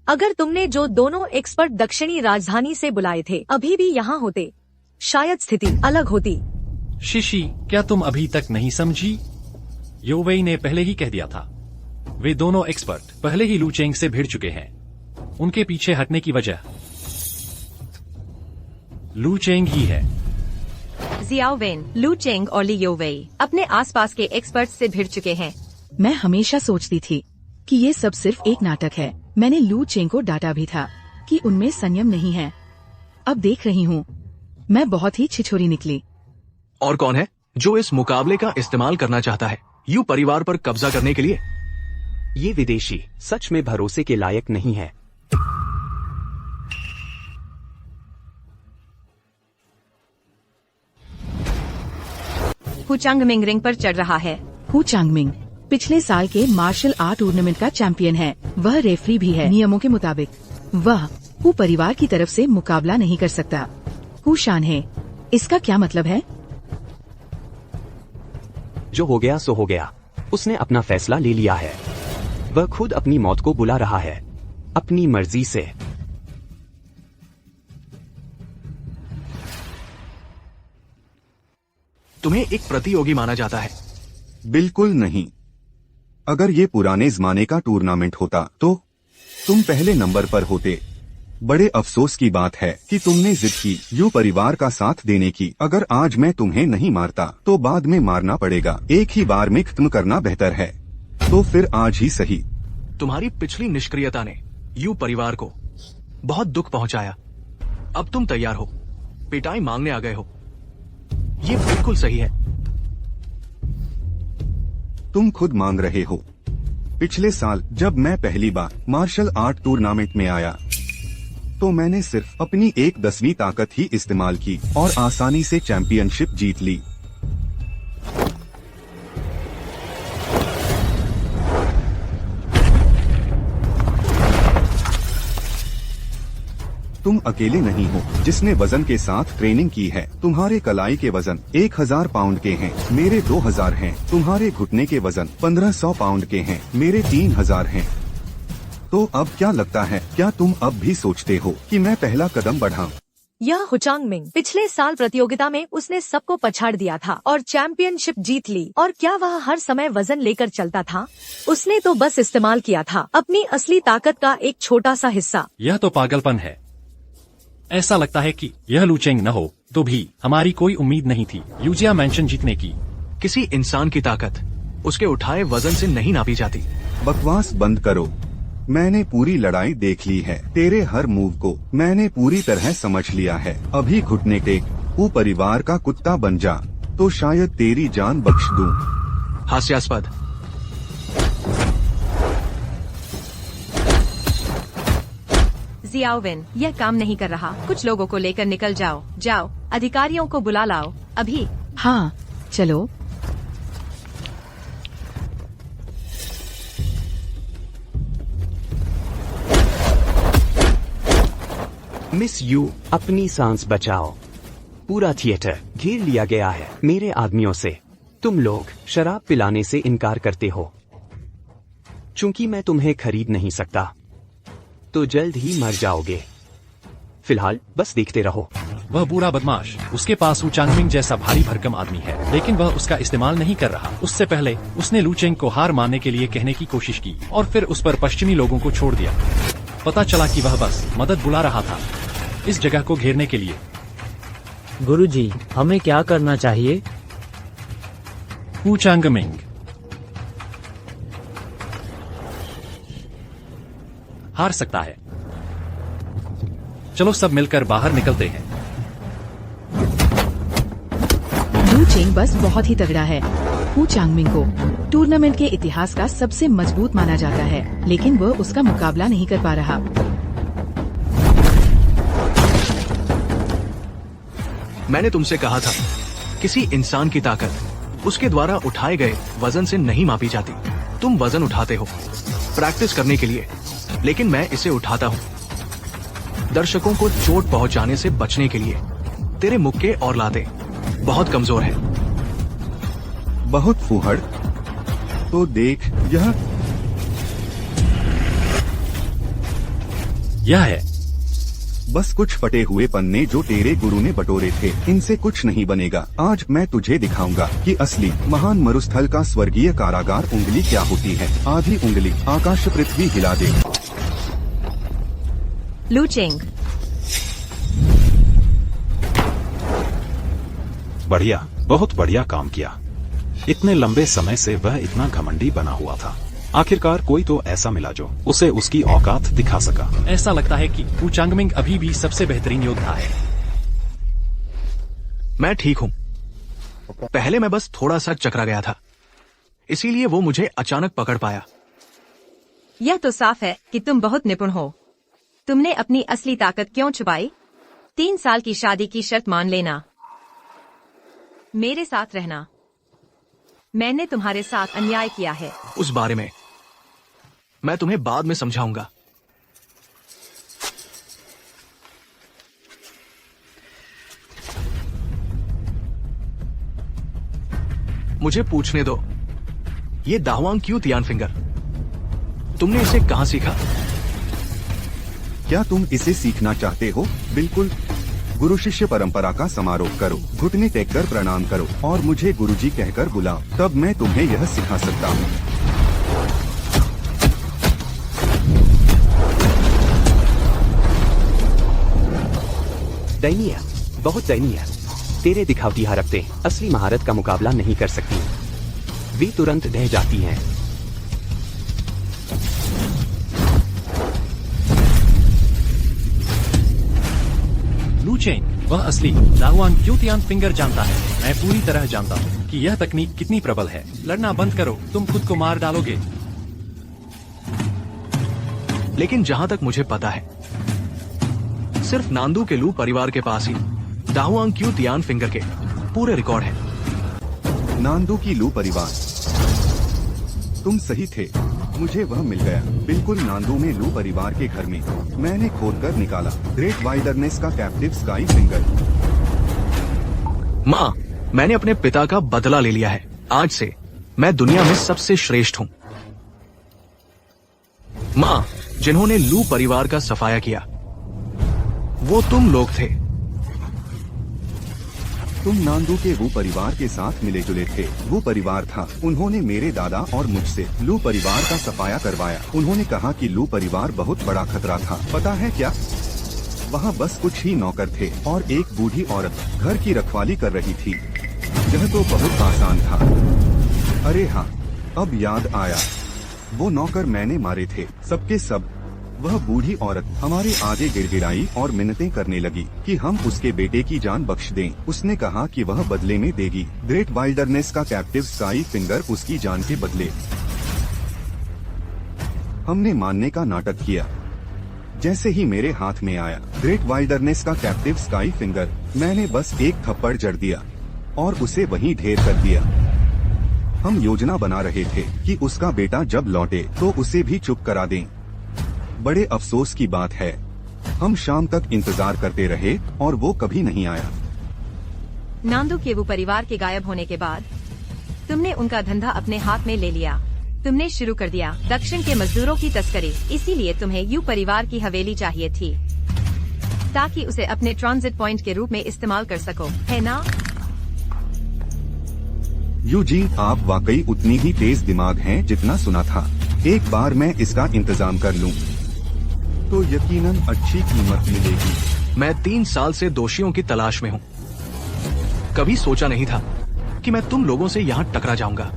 Speaker 10: अगर तुमने जो दोनों एक्सपर्ट दक्षिणी राजधानी से बुलाए थे अभी भी यहाँ होते, शायद स्थिति अलग होती।
Speaker 7: शिशी, क्या तुम अभी तक नहीं समझी? योवेई ने पहले ही कह दिया था। वे दोनों एक्सपर्ट पहले ही लू चेंग से भिड़ चुके हैं। उनके पीछे हटने की वजह लू चेंग ही है।
Speaker 2: जियाओ वेन, लू चेंग और ली योवेई अपने आसपास के एक्सपर्ट से भिड़ चुके हैं।
Speaker 1: मैं हमेशा सोचती थी कि ये सब सिर्फ एक नाटक है। मैंने लू चेंग को डांटा भी था कि उनमें संयम नहीं है। अब देख रही हूँ, मैं बहुत ही छिछोरी निकली।
Speaker 6: और कौन है जो इस मुकाबले का इस्तेमाल करना चाहता है यू परिवार पर कब्जा करने के लिए?
Speaker 9: ये विदेशी सच में भरोसे के लायक नहीं है।
Speaker 2: हु चांगमिंग रिंग पर चढ़ रहा है।
Speaker 1: हु चांगमिंग पिछले साल के मार्शल आर्ट टूर्नामेंट का चैंपियन है। वह रेफरी भी है। नियमों के मुताबिक वह हु परिवार की तरफ से मुकाबला नहीं कर सकता। हु शान है। इसका क्या मतलब है?
Speaker 9: जो हो गया सो हो गया। उसने अपना फैसला ले लिया है। वह खुद अपनी मौत को बुला रहा है, अपनी मर्जी से।
Speaker 6: तुम्हें एक प्रतियोगी माना जाता है?
Speaker 4: बिल्कुल नहीं। अगर ये पुराने जमाने का टूर्नामेंट होता तो तुम पहले नंबर पर होते। बड़े अफसोस की बात है कि तुमने जिद की यू परिवार का साथ देने की। अगर आज मैं तुम्हें नहीं मारता तो बाद में मारना पड़ेगा। एक ही बार में खत्म करना बेहतर है। तो फिर आज ही सही।
Speaker 6: तुम्हारी पिछली निष्क्रियता ने यू परिवार को बहुत दुख पहुंचाया। अब तुम तैयार हो, पिटाई मांगने आ गए हो। ये बिल्कुल सही है।
Speaker 4: तुम खुद मांग रहे हो। पिछले साल जब मैं पहली बार मार्शल आर्ट टूर्नामेंट में आया तो मैंने सिर्फ अपनी 1/10वीं ताकत ही इस्तेमाल की और आसानी से चैंपियनशिप जीत ली। तुम अकेले नहीं हो जिसने वजन के साथ ट्रेनिंग की है। तुम्हारे कलाई के वजन 1000 पाउंड के हैं, मेरे 2000 हैं। तुम्हारे घुटने के वजन 1500 पाउंड के हैं, मेरे 3000 हैं। तो अब क्या लगता है, क्या तुम अब भी सोचते हो कि मैं पहला कदम बढ़ाऊं?
Speaker 10: यह हुचांगमिंग पिछले साल प्रतियोगिता में उसने सबको पछाड़ दिया था और चैंपियनशिप जीत ली। और क्या वह हर समय वजन लेकर चलता था? उसने तो बस इस्तेमाल किया था अपनी असली ताकत का एक छोटा सा हिस्सा।
Speaker 7: यह तो पागलपन है। ऐसा लगता है कि यह लू चेंग न हो तो भी हमारी कोई उम्मीद नहीं थी यूजिया मैंशन जीतने की।
Speaker 6: किसी इंसान की ताकत उसके उठाए वजन से नहीं नापी जाती।
Speaker 4: बकवास बंद करो। मैंने पूरी लड़ाई देख ली है। तेरे हर मूव को मैंने पूरी तरह समझ लिया है। अभी घुटने टेक, वो परिवार का कुत्ता बन जा तो शायद तेरी जान बख्श दूं।
Speaker 6: हास्यास्पद।
Speaker 2: जियाओविन, यह काम नहीं कर रहा। कुछ लोगों को लेकर निकल जाओ। जाओ, अधिकारियों को बुला लाओ अभी।
Speaker 1: हाँ, चलो।
Speaker 9: मिस यू, अपनी सांस बचाओ। पूरा थिएटर घेर लिया गया है मेरे आदमियों से। तुम लोग शराब पिलाने से इनकार करते हो। चूंकि मैं तुम्हें खरीद नहीं सकता तो जल्द ही मर जाओगे। फिलहाल बस देखते रहो।
Speaker 7: वह बूढ़ा बदमाश, उसके पास लू चांगमिंग जैसा भारी भरकम आदमी है, लेकिन वह उसका इस्तेमाल नहीं कर रहा। उससे पहले उसने लू चेंग को हार मानने के लिए कहने की कोशिश की और फिर उस पर पश्चिमी लोगों को छोड़ दिया। पता चला कि वह बस मदद बुला रहा था इस जगह को घेरने के लिए।
Speaker 3: गुरुजी, हमें क्या करना चाहिए?
Speaker 7: लू चांगमिंग हार सकता है। चलो सब मिलकर बाहर निकलते हैं।
Speaker 1: लू चेंग बस बहुत ही तगड़ा है। हु चांगमिंग को टूर्नामेंट के इतिहास का सबसे मजबूत माना जाता है, लेकिन वह उसका मुकाबला नहीं कर पा रहा।
Speaker 6: मैंने तुमसे कहा था, किसी इंसान की ताकत उसके द्वारा उठाए गए वजन से नहीं मापी जाती। तुम वजन उठाते हो प्रैक्टिस करने के लिए, लेकिन मैं इसे उठाता हूँ दर्शकों को चोट पहुंचाने से बचने के लिए। तेरे मुक्के और लाते बहुत कमजोर है।
Speaker 4: बहुत फूहड़। तो देख,
Speaker 7: यह है।
Speaker 4: बस कुछ फटे हुए पन्ने जो तेरे गुरु ने बटोरे थे। इनसे कुछ नहीं बनेगा। आज मैं तुझे दिखाऊंगा कि असली महान मरुस्थल का स्वर्गीय कारागार उंगली क्या होती है। आधी उंगली आकाश पृथ्वी हिला दे।
Speaker 2: लू चेंग,
Speaker 8: बढ़िया, बहुत बढ़िया काम किया। इतने लंबे समय से वह इतना घमंडी बना हुआ था। आखिरकार कोई तो ऐसा मिला जो उसे उसकी औकात दिखा सका।
Speaker 7: ऐसा लगता है कि वू चांगमिंग अभी भी सबसे बेहतरीन योद्धा है।
Speaker 6: मैं ठीक हूँ। पहले मैं बस थोड़ा सा चकरा गया था, इसीलिए वो मुझे अचानक पकड़ पाया।
Speaker 2: यह तो साफ है कि तुम बहुत निपुण हो। तुमने अपनी असली ताकत क्यों छुपाई? 3 साल की शादी की शर्त मान लेना, मेरे साथ रहना। मैंने तुम्हारे साथ अन्याय किया है।
Speaker 6: उस बारे में मैं तुम्हें बाद में समझाऊंगा। मुझे पूछने दो, ये दाहुआंग क्यू तियान फिंगर, तुमने इसे कहां सीखा?
Speaker 4: क्या तुम इसे सीखना चाहते हो? बिल्कुल। गुरु शिष्य परंपरा का समारोह करो, घुटने टेक कर प्रणाम करो और मुझे गुरुजी कहकर बुलाओ, तब मैं तुम्हें यह सिखा सकता हूँ।
Speaker 9: दयनीय, बहुत दयनीय। तेरे दिखावटी हरकतें असली महारत का मुकाबला नहीं कर सकती। वे तुरंत ढह जाती हैं।
Speaker 7: लू चेंग, वह असली दाहुआंग क्यू तियान फिंगर जानता है। मैं पूरी तरह जानता हूँ कि यह तकनीक कितनी प्रबल है। लड़ना बंद करो, तुम खुद को मार डालोगे।
Speaker 6: लेकिन जहां तक मुझे पता है, सिर्फ नांदू के लू परिवार के पास ही दाहुआंग क्यू तियान फिंगर के पूरे रिकॉर्ड हैं।
Speaker 4: नांदू की लू परिवार, तुम सही थे, मुझे वह मिल गया। बिल्कुल नांदू में लू परिवार के घर में। मैंने खोदकर निकाला ग्रेट वाइल्डरनेस का कैप्टिव स्काई फिंगर।
Speaker 6: माँ, मैंने अपने पिता का बदला ले लिया है। आज से मैं दुनिया में सबसे श्रेष्ठ हूँ। माँ, जिन्होंने लू परिवार का सफाया किया, वो तुम लोग थे।
Speaker 4: तुम नांदू के वो परिवार के साथ मिले जुले थे। वो परिवार था, उन्होंने मेरे दादा और मुझसे लू परिवार का सफाया करवाया। उन्होंने कहा कि लू परिवार बहुत बड़ा खतरा था। पता है क्या, वहाँ बस कुछ ही नौकर थे और एक बूढ़ी औरत घर की रखवाली कर रही थी। यह तो बहुत आसान था। अरे हाँ, अब याद आया, वो नौकर मैंने मारे थे, सबके सब। वह बूढ़ी औरत हमारे आगे गिड़गिड़ाई और मिन्नतें करने लगी कि हम उसके बेटे की जान बख्श दें। उसने कहा कि वह बदले में देगी ग्रेट वाइल्डरनेस का कैप्टिव स्काई फिंगर उसकी जान के बदले। हमने मानने का नाटक किया। जैसे ही मेरे हाथ में आया ग्रेट वाइल्डरनेस का कैप्टिव स्काई फिंगर, मैंने बस एक थप्पड़ जड़ दिया और उसे वहीं ढेर कर दिया। हम योजना बना रहे थे कि उसका बेटा जब लौटे तो उसे भी चुप करा दें। बड़े अफसोस की बात है, हम शाम तक इंतजार करते रहे और वो कभी नहीं आया।
Speaker 2: नांदू के वो परिवार के गायब होने के बाद तुमने उनका धंधा अपने हाथ में ले लिया। तुमने शुरू कर दिया दक्षिण के मजदूरों की तस्करी। इसीलिए तुम्हें यू परिवार की हवेली चाहिए थी ताकि उसे अपने ट्रांजिट पॉइंट के रूप में इस्तेमाल कर सको, है ना?
Speaker 4: यू जी, आप वाकई उतनी ही तेज दिमाग हैं जितना सुना था। एक बार मैं इसका इंतजाम कर लूं तो यकीनन अच्छी कीमत मिलेगी।
Speaker 6: मैं 3 साल से दोषियों की तलाश में हूँ। कभी सोचा नहीं था कि मैं तुम लोगों से यहाँ टकरा जाऊंगा।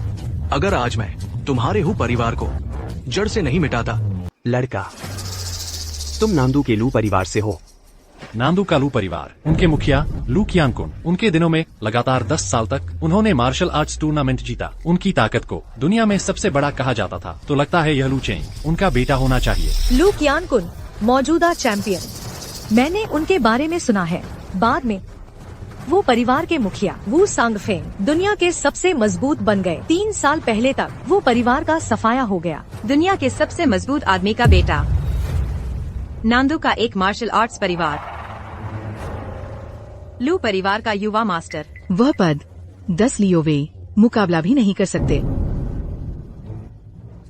Speaker 6: अगर आज मैं तुम्हारे हु परिवार को जड़ से नहीं मिटाता।
Speaker 9: लड़का, तुम नांदू के लू परिवार से हो।
Speaker 7: नांदू का लू परिवार, उनके मुखिया लू कियांकुन। उनके दिनों में लगातार 10 साल तक उन्होंने मार्शल आर्ट्स टूर्नामेंट जीता। उनकी ताकत को दुनिया में सबसे बड़ा कहा जाता था। तो लगता है यह लू चेंग उनका बेटा होना चाहिए।
Speaker 10: लू कियांकुन मौजूदा चैंपियन, मैंने उनके बारे में सुना है। बाद में वो परिवार के मुखिया वू सांगफेंग दुनिया के सबसे मजबूत बन गए। 3 साल पहले तक वो परिवार का सफाया हो गया।
Speaker 2: दुनिया के सबसे मजबूत आदमी का बेटा, नांदू का एक मार्शल आर्ट्स परिवार, लू परिवार का युवा मास्टर।
Speaker 1: वह पद 10 लियोवेई मुकाबला भी नहीं कर सकते।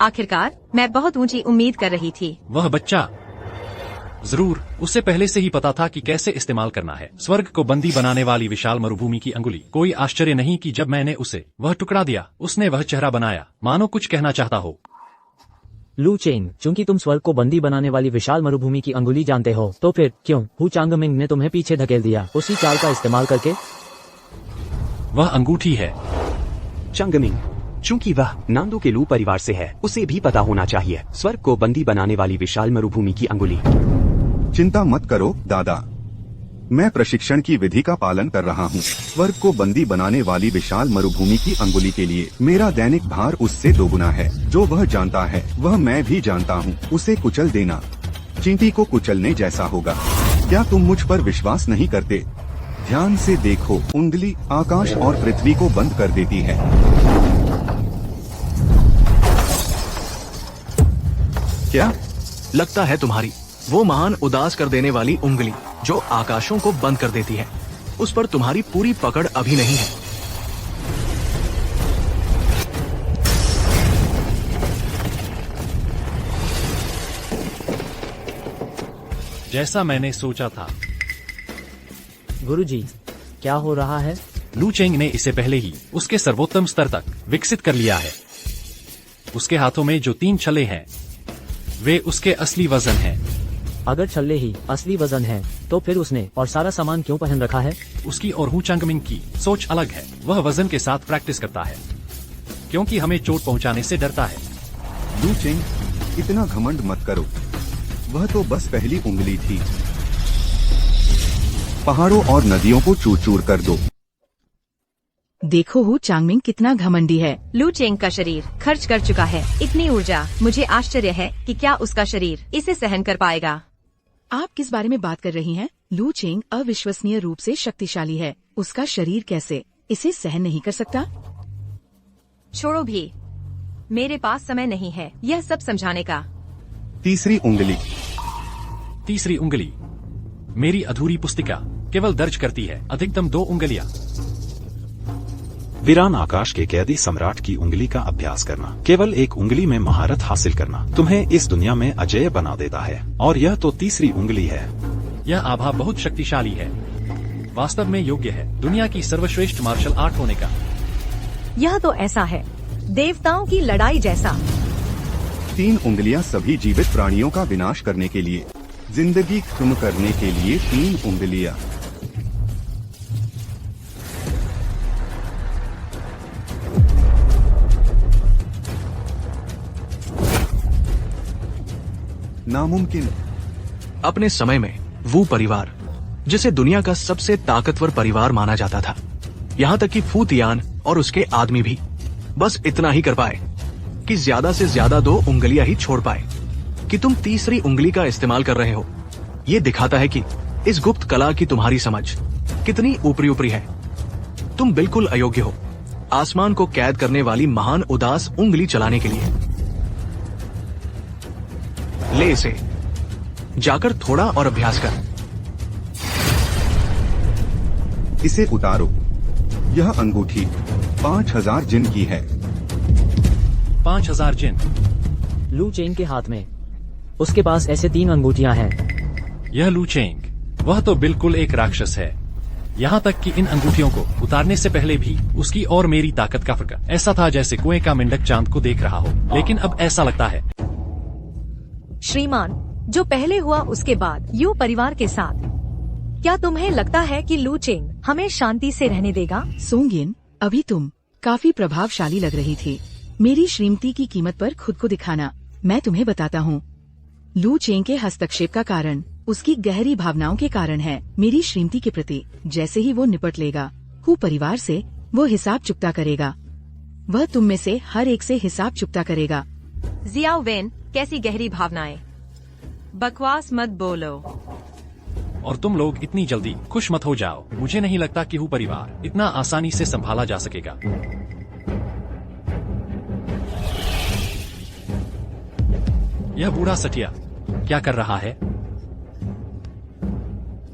Speaker 2: आखिरकार मैं बहुत ऊंची उम्मीद कर रही थी।
Speaker 7: वह बच्चा जरूर, उसे पहले से ही पता था कि कैसे इस्तेमाल करना है। स्वर्ग को बंदी बनाने वाली विशाल मरुभूमि की अंगुली। कोई आश्चर्य नहीं कि जब मैंने उसे वह टुकड़ा दिया, उसने वह चेहरा बनाया मानो कुछ कहना चाहता हो।
Speaker 3: लू चेंग, चूंकि तुम स्वर्ग को बंदी बनाने वाली विशाल मरुभूमि की अंगुली जानते हो, तो फिर क्यों हु चांगमिंग ने तुम्हें पीछे धकेल दिया उसी चाल का इस्तेमाल करके?
Speaker 7: वह अंगूठी है।
Speaker 9: चंगमिंग, चूंकि वह नांदो के लू परिवार से है, उसे भी पता होना चाहिए स्वर्ग को बंदी बनाने वाली विशाल मरुभूमि की अंगुली।
Speaker 4: चिंता मत करो दादा, मैं प्रशिक्षण की विधि का पालन कर रहा हूँ। स्वर्ग को बंदी बनाने वाली विशाल मरुभूमि की अंगुली के लिए मेरा दैनिक भार उससे दोगुना है। जो वह जानता है वह मैं भी जानता हूँ। उसे कुचल देना चींटी को कुचलने जैसा होगा। क्या तुम मुझ पर विश्वास नहीं करते? ध्यान से देखो, उंगली आकाश और पृथ्वी को बंद कर देती है।
Speaker 6: क्या लगता है तुम्हारी वो महान उदास कर देने वाली उंगली जो आकाशों को बंद कर देती है, उस पर तुम्हारी पूरी पकड़ अभी नहीं है?
Speaker 7: जैसा मैंने सोचा था।
Speaker 3: गुरुजी, क्या हो रहा है?
Speaker 7: लू चेंग ने इसे पहले ही उसके सर्वोत्तम स्तर तक विकसित कर लिया है। उसके हाथों में जो 3 छल्ले हैं वे उसके असली वजन हैं।
Speaker 3: अगर छल्ले ही असली वजन है तो फिर उसने और सारा सामान क्यों पहन रखा है?
Speaker 7: उसकी और हु चांगमिंग की सोच अलग है। वह वजन के साथ प्रैक्टिस करता है क्योंकि हमें चोट पहुंचाने से डरता है।
Speaker 4: लू चेंग, इतना घमंड मत करो, वह तो बस पहली उंगली थी। पहाड़ों और नदियों को चूर चूर कर दो।
Speaker 1: देखो हु चांगमिंग कितना घमंडी है।
Speaker 2: लू चेंग का शरीर खर्च कर चुका है इतनी ऊर्जा। मुझे आश्चर्य है कि क्या उसका शरीर इसे सहन कर पाएगा।
Speaker 1: आप किस बारे में बात कर रही हैं? लू चेंग अविश्वसनीय रूप से शक्तिशाली है। उसका शरीर कैसे इसे सहन नहीं कर सकता?
Speaker 2: छोड़ो भी, मेरे पास समय नहीं है यह सब समझाने का।
Speaker 4: तीसरी उंगली।
Speaker 7: तीसरी उंगली मेरी अधूरी पुस्तिका केवल दर्ज करती है अधिकतम 2 उंगलियां।
Speaker 8: वीरान आकाश के कैदी सम्राट की उंगली का अभ्यास करना, केवल एक उंगली में महारत हासिल करना तुम्हें इस दुनिया में अजेय बना देता है। और यह तो तीसरी उंगली है।
Speaker 7: यह आभा बहुत शक्तिशाली है, वास्तव में योग्य है दुनिया की सर्वश्रेष्ठ मार्शल आर्ट होने का।
Speaker 10: यह तो ऐसा है देवताओं की लड़ाई जैसा।
Speaker 4: 3 उंगलियां सभी जीवित प्राणियों का विनाश करने के लिए, जिंदगी खत्म करने के लिए 3 उंगलियां। नामुमकिन।
Speaker 6: अपने समय में वो परिवार जिसे दुनिया का सबसे ताकतवर परिवार माना जाता था, यहाँ तक कि फू तियान और उसके आदमी भी बस इतना ही कर पाए कि ज्यादा से ज्यादा 2 उंगलियां ही छोड़ पाए। कि तुम तीसरी उंगली का इस्तेमाल कर रहे हो, ये दिखाता है कि इस गुप्त कला की तुम्हारी समझ कितनी ऊपरी ऊपरी है। तुम बिल्कुल अयोग्य हो आसमान को कैद करने वाली महान उदास उंगली चलाने के लिए। ले इसे, जाकर थोड़ा और अभ्यास कर।
Speaker 4: इसे उतारो। यह अंगूठी 5000 जिन की है।
Speaker 7: 5000 जिन।
Speaker 3: लू चेंग के हाथ में उसके पास ऐसे 3 अंगूठियां हैं।
Speaker 7: यह लू चेंग, वह तो बिल्कुल एक राक्षस है। यहाँ तक कि इन अंगूठियों को उतारने से पहले भी उसकी और मेरी ताकत का फर्क ऐसा था जैसे कुएं का मेंढक चांद को देख रहा हो। लेकिन अब ऐसा लगता है
Speaker 10: श्रीमान, जो पहले हुआ उसके बाद यू परिवार के साथ, क्या तुम्हें लगता है कि लू चेंग हमें शांति से रहने देगा?
Speaker 1: सोंगिन, अभी तुम काफी प्रभावशाली लग रही थी। मेरी श्रीमती की कीमत पर खुद को दिखाना। मैं तुम्हें बताता हूँ, लू चेंग के हस्तक्षेप का कारण उसकी गहरी भावनाओं के कारण है मेरी श्रीमती के प्रति। जैसे ही वो निपट लेगा हु परिवार से, वो हिसाब चुकता करेगा। वह तुम में से हर एक से हिसाब चुकता करेगा।
Speaker 2: जियाओ वेन, कैसी गहरी भावनाएं। बकवास मत बोलो।
Speaker 7: और तुम लोग इतनी जल्दी खुश मत हो जाओ। मुझे नहीं लगता कि हु परिवार इतना आसानी से संभाला जा सकेगा। यह बूढ़ा सटिया क्या कर रहा है?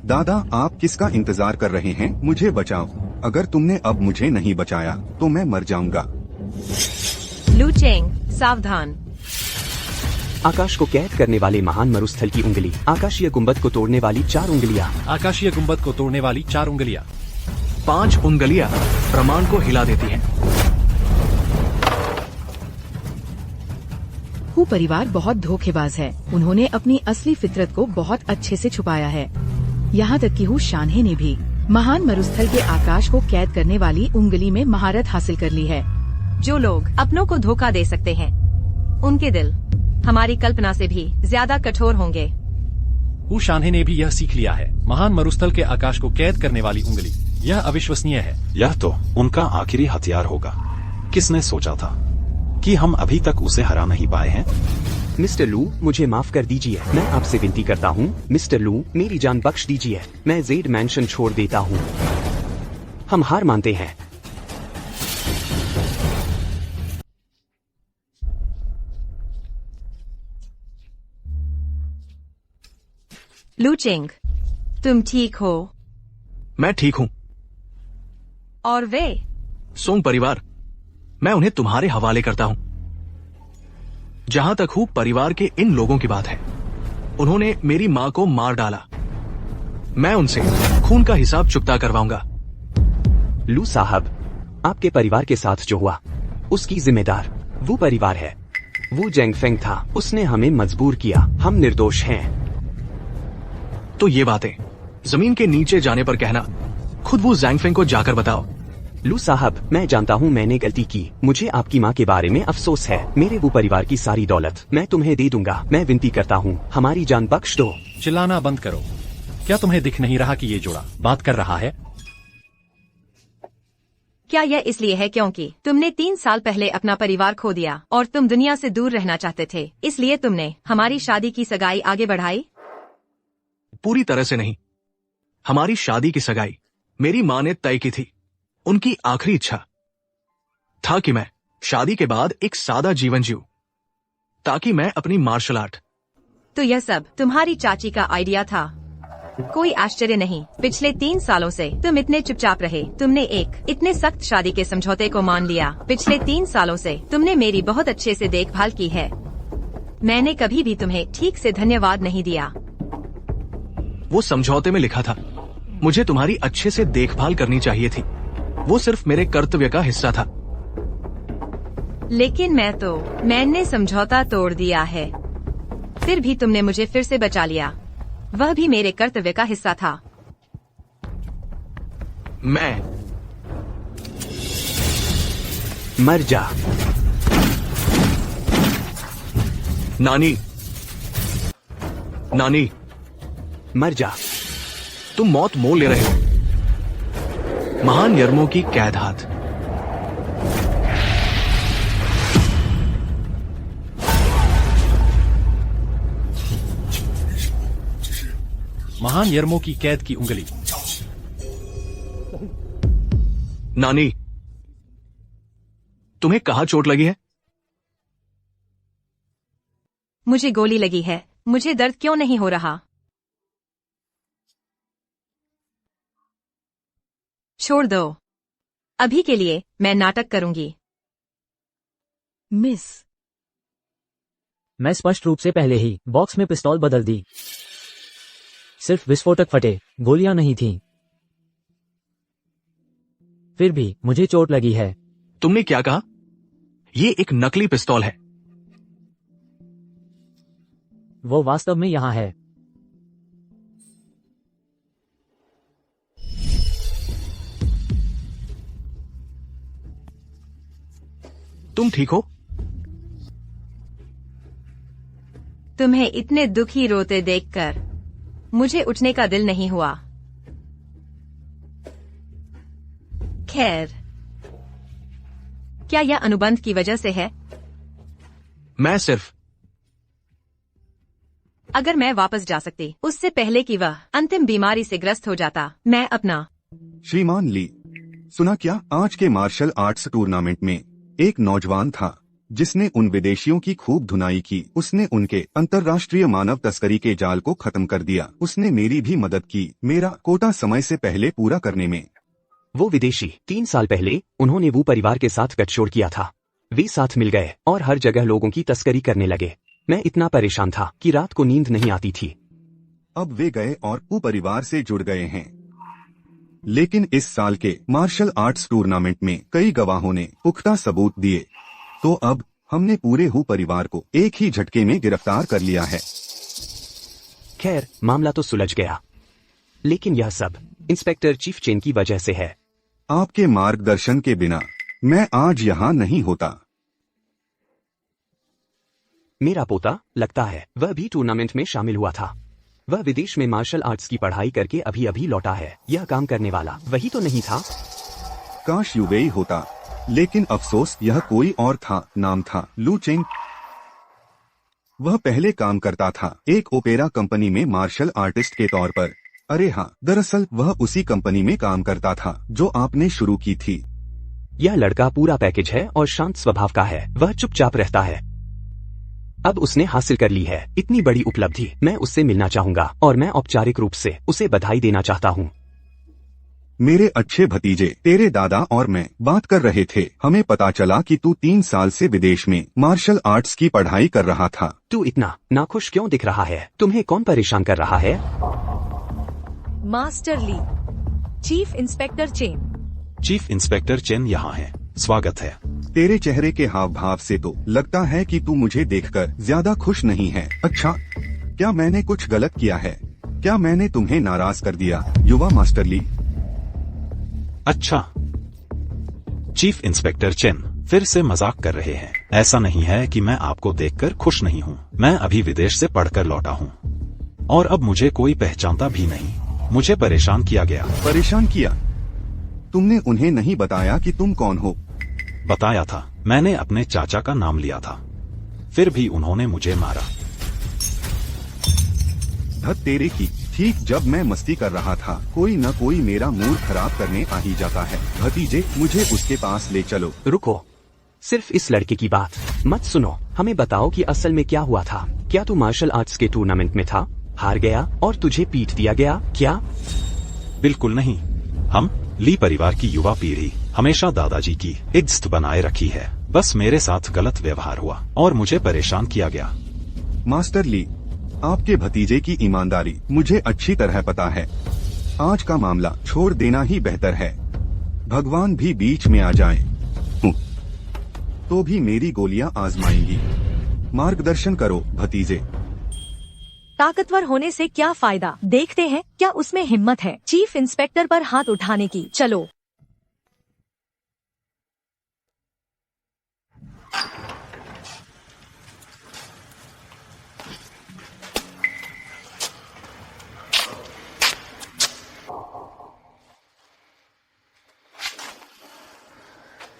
Speaker 4: दादा, आप किसका इंतजार कर रहे हैं? मुझे बचाओ। अगर तुमने अब मुझे नहीं बचाया तो मैं मर जाऊंगा।
Speaker 2: लू चेंग, सावधान।
Speaker 9: आकाश को कैद करने वाले महान मरुस्थल की उंगली, आकाशीय गुंबद को तोड़ने वाली 4 उंगलियां।
Speaker 7: आकाशीय गुंबद को तोड़ने वाली 4 उंगलियां।
Speaker 6: 5 उंगलियां प्रमाण को हिला देती हैं।
Speaker 1: हू परिवार बहुत धोखेबाज है। उन्होंने अपनी असली फितरत को बहुत अच्छे से छुपाया है। यहाँ तक कि हू शानहे ने भी महान मरुस्थल के आकाश को कैद करने वाली उंगली में महारत हासिल कर ली है।
Speaker 2: जो लोग अपनों को धोखा दे सकते हैं, उनके दिल हमारी कल्पना से भी ज्यादा कठोर होंगे।
Speaker 7: हू शानहे ने भी यह सीख लिया है। महान मरुस्थल के आकाश को कैद करने वाली उंगली, यह अविश्वसनीय है।
Speaker 8: यह तो उनका आखिरी हथियार होगा। किसने सोचा था कि हम अभी तक उसे हरा नहीं पाए हैं?
Speaker 9: मिस्टर लू, मुझे माफ कर दीजिए। मैं आपसे विनती करता हूँ मिस्टर लू, मेरी जान बख्श दीजिए। मैं जेड मैंशन छोड़ देता हूँ। हम हार मानते हैं।
Speaker 2: लू चेंग, तुम ठीक हो?
Speaker 6: मैं ठीक हूँ।
Speaker 2: और वे?
Speaker 6: सोंग परिवार, मैं उन्हें तुम्हारे हवाले करता हूँ। जहां तक हूँ परिवार के इन लोगों की बात है, उन्होंने मेरी माँ को मार डाला। मैं उनसे खून का हिसाब चुकता करवाऊंगा।
Speaker 9: लू साहब, आपके परिवार के साथ जो हुआ उसकी जिम्मेदार वो परिवार है। वो जेंगफेंग था, उसने हमें मजबूर किया। हम निर्दोष हैं।
Speaker 6: तो ये बातें जमीन के नीचे जाने पर कहना, खुद वो जैंगफेंग को जाकर बताओ।
Speaker 9: लू साहब, मैं जानता हूँ मैंने गलती की। मुझे आपकी माँ के बारे में अफसोस है। मेरे वो परिवार की सारी दौलत मैं तुम्हें दे दूंगा। मैं विनती करता हूँ, हमारी जान बख्श दो।
Speaker 7: चिल्लाना बंद करो। क्या तुम्हें दिख नहीं रहा कि ये जोड़ा बात कर रहा है?
Speaker 2: क्या यह इसलिए है क्योंकि तुमने 3 साल पहले अपना परिवार खो दिया और तुम दुनिया से दूर रहना चाहते थे, इसलिए तुमने हमारी शादी की सगाई आगे बढ़ाई?
Speaker 6: पूरी तरह से नहीं। हमारी शादी की सगाई मेरी माँ ने तय की थी। उनकी आखिरी इच्छा था कि मैं शादी के बाद एक सादा जीवन जीऊं, ताकि मैं अपनी मार्शल आर्ट।
Speaker 2: तो यह सब तुम्हारी चाची का आइडिया था? कोई आश्चर्य नहीं, पिछले 3 सालों से तुम इतने चुपचाप रहे। तुमने एक इतने सख्त शादी के समझौते को मान लिया। पिछले 3 सालों से तुमने मेरी बहुत अच्छे से देखभाल की है। मैंने कभी भी तुम्हें ठीक से धन्यवाद नहीं दिया।
Speaker 6: वो समझौते में लिखा था, मुझे तुम्हारी अच्छे से देखभाल करनी चाहिए थी। वो सिर्फ मेरे कर्तव्य का हिस्सा था।
Speaker 2: लेकिन मैंने समझौता तोड़ दिया है। फिर भी तुमने मुझे फिर से बचा लिया। वह भी मेरे कर्तव्य का हिस्सा था।
Speaker 6: मैं
Speaker 9: मर जा।
Speaker 6: नानी, नानी,
Speaker 9: मर जा।
Speaker 6: तुम मौत मोल ले रहे हो। महान यर्मों की कैद हाथ।
Speaker 7: महान यर्मों की कैद की उंगली।
Speaker 6: नानी, तुम्हें कहाँ चोट लगी है?
Speaker 2: मुझे गोली लगी है। मुझे दर्द क्यों नहीं हो रहा? छोड़ दो। अभी के लिए मैं नाटक करूंगी।
Speaker 1: मिस,
Speaker 3: मैं स्पष्ट रूप से पहले ही बॉक्स में पिस्तौल बदल दी। सिर्फ विस्फोटक फटे, गोलियां नहीं थीं। फिर भी मुझे चोट लगी है।
Speaker 6: तुमने क्या कहा? ये एक नकली पिस्तौल है।
Speaker 3: वो वास्तव में यहाँ है।
Speaker 6: तुम ठीक हो?
Speaker 2: तुम्हें इतने दुखी रोते देखकर मुझे उठने का दिल नहीं हुआ। खैर, क्या यह अनुबंध की वजह से है?
Speaker 6: मैं सिर्फ
Speaker 2: अगर मैं वापस जा सकती उससे पहले कि वह अंतिम बीमारी से ग्रस्त हो जाता, मैं अपना।
Speaker 4: श्रीमान ली, सुना क्या? आज के मार्शल आर्ट्स टूर्नामेंट में एक नौजवान था जिसने उन विदेशियों की खूब धुनाई की। उसने उनके अंतर्राष्ट्रीय मानव तस्करी के जाल को खत्म कर दिया। उसने मेरी भी मदद की, मेरा कोटा समय से पहले पूरा करने में।
Speaker 9: वो विदेशी 3 साल पहले उन्होंने वो परिवार के साथ गठजोड़ किया था। वे साथ मिल गए और हर जगह लोगों की तस्करी करने लगे। मैं इतना परेशान था कि रात को नींद नहीं आती थी।
Speaker 4: अब वे गए और वो परिवार से जुड़ गए हैं। लेकिन इस साल के मार्शल आर्ट्स टूर्नामेंट में कई गवाहों ने पुख्ता सबूत दिए, तो अब हमने पूरे हु परिवार को एक ही झटके में गिरफ्तार कर लिया है।
Speaker 9: खैर, मामला तो सुलझ गया, लेकिन यह सब इंस्पेक्टर चीफ चेन की वजह से है।
Speaker 4: आपके मार्गदर्शन के बिना मैं आज यहाँ नहीं होता।
Speaker 9: मेरा पोता, लगता है वह भी टूर्नामेंट में शामिल हुआ था। वह विदेश में मार्शल आर्ट्स की पढ़ाई करके अभी अभी लौटा है। यह काम करने वाला वही तो नहीं था?
Speaker 4: काश यूवेई होता, लेकिन अफसोस यह कोई और था। नाम था लू चेंग। वह पहले काम करता था एक ओपेरा कंपनी में मार्शल आर्टिस्ट के तौर पर। अरे हाँ, दरअसल वह उसी कंपनी में काम करता था जो आपने शुरू की थी।
Speaker 9: यह लड़का पूरा पैकेज है और शांत स्वभाव का है। वह चुपचाप रहता है। अब उसने हासिल कर ली है इतनी बड़ी उपलब्धि। मैं उससे मिलना चाहूंगा और मैं औपचारिक रूप से उसे बधाई देना चाहता हूँ।
Speaker 4: मेरे अच्छे भतीजे, तेरे दादा और मैं बात कर रहे थे। हमें पता चला कि तू 3 साल से विदेश में मार्शल आर्ट्स की पढ़ाई कर रहा था।
Speaker 9: तू इतना नाखुश क्यों दिख रहा है? तुम्हें कौन परेशान कर रहा है?
Speaker 10: Master Li, chief inspector Chen.
Speaker 8: Chief inspector Chen यहाँ है। स्वागत है।
Speaker 4: तेरे चेहरे के हाव भाव से तो लगता है कि तू मुझे देखकर ज्यादा खुश नहीं है। अच्छा, क्या मैंने कुछ गलत किया है? क्या मैंने तुम्हें नाराज कर दिया, युवा मास्टर ली?
Speaker 8: अच्छा, चीफ इंस्पेक्टर चेन फिर से मजाक कर रहे हैं। ऐसा नहीं है कि मैं आपको देखकर खुश नहीं हूँ। मैं अभी विदेश से पढ़कर लौटा हूँ और अब मुझे कोई पहचानता भी नहीं। मुझे परेशान किया गया।
Speaker 4: परेशान किया? तुमने उन्हें नहीं बताया कि तुम कौन हो?
Speaker 8: बताया था, मैंने अपने चाचा का नाम लिया था। फिर भी उन्होंने मुझे मारा।
Speaker 4: धत तेरे की। ठीक जब मैं मस्ती कर रहा था, कोई न कोई मेरा मूड खराब करने आ ही जाता है। भतीजे, मुझे उसके पास ले चलो।
Speaker 9: रुको, सिर्फ इस लड़के की बात मत सुनो। हमें बताओ कि असल में क्या हुआ था। क्या तू मार्शल आर्ट्स के टूर्नामेंट में था, हार गया और तुझे पीट दिया गया क्या?
Speaker 8: बिल्कुल नहीं। हम ली परिवार की युवा पीढ़ी हमेशा दादाजी की इज्जत बनाए रखी है। बस मेरे साथ गलत व्यवहार हुआ और मुझे परेशान किया गया।
Speaker 4: मास्टर ली, आपके भतीजे की ईमानदारी मुझे अच्छी तरह पता है। आज का मामला छोड़ देना ही बेहतर है। भगवान भी बीच में आ जाए तो भी मेरी गोलियां आजमाएंगी। मार्गदर्शन करो भतीजे।
Speaker 10: ताकतवर होने से क्या फायदा? देखते हैं क्या उसमें हिम्मत है चीफ इंस्पेक्टर पर हाथ उठाने की। चलो।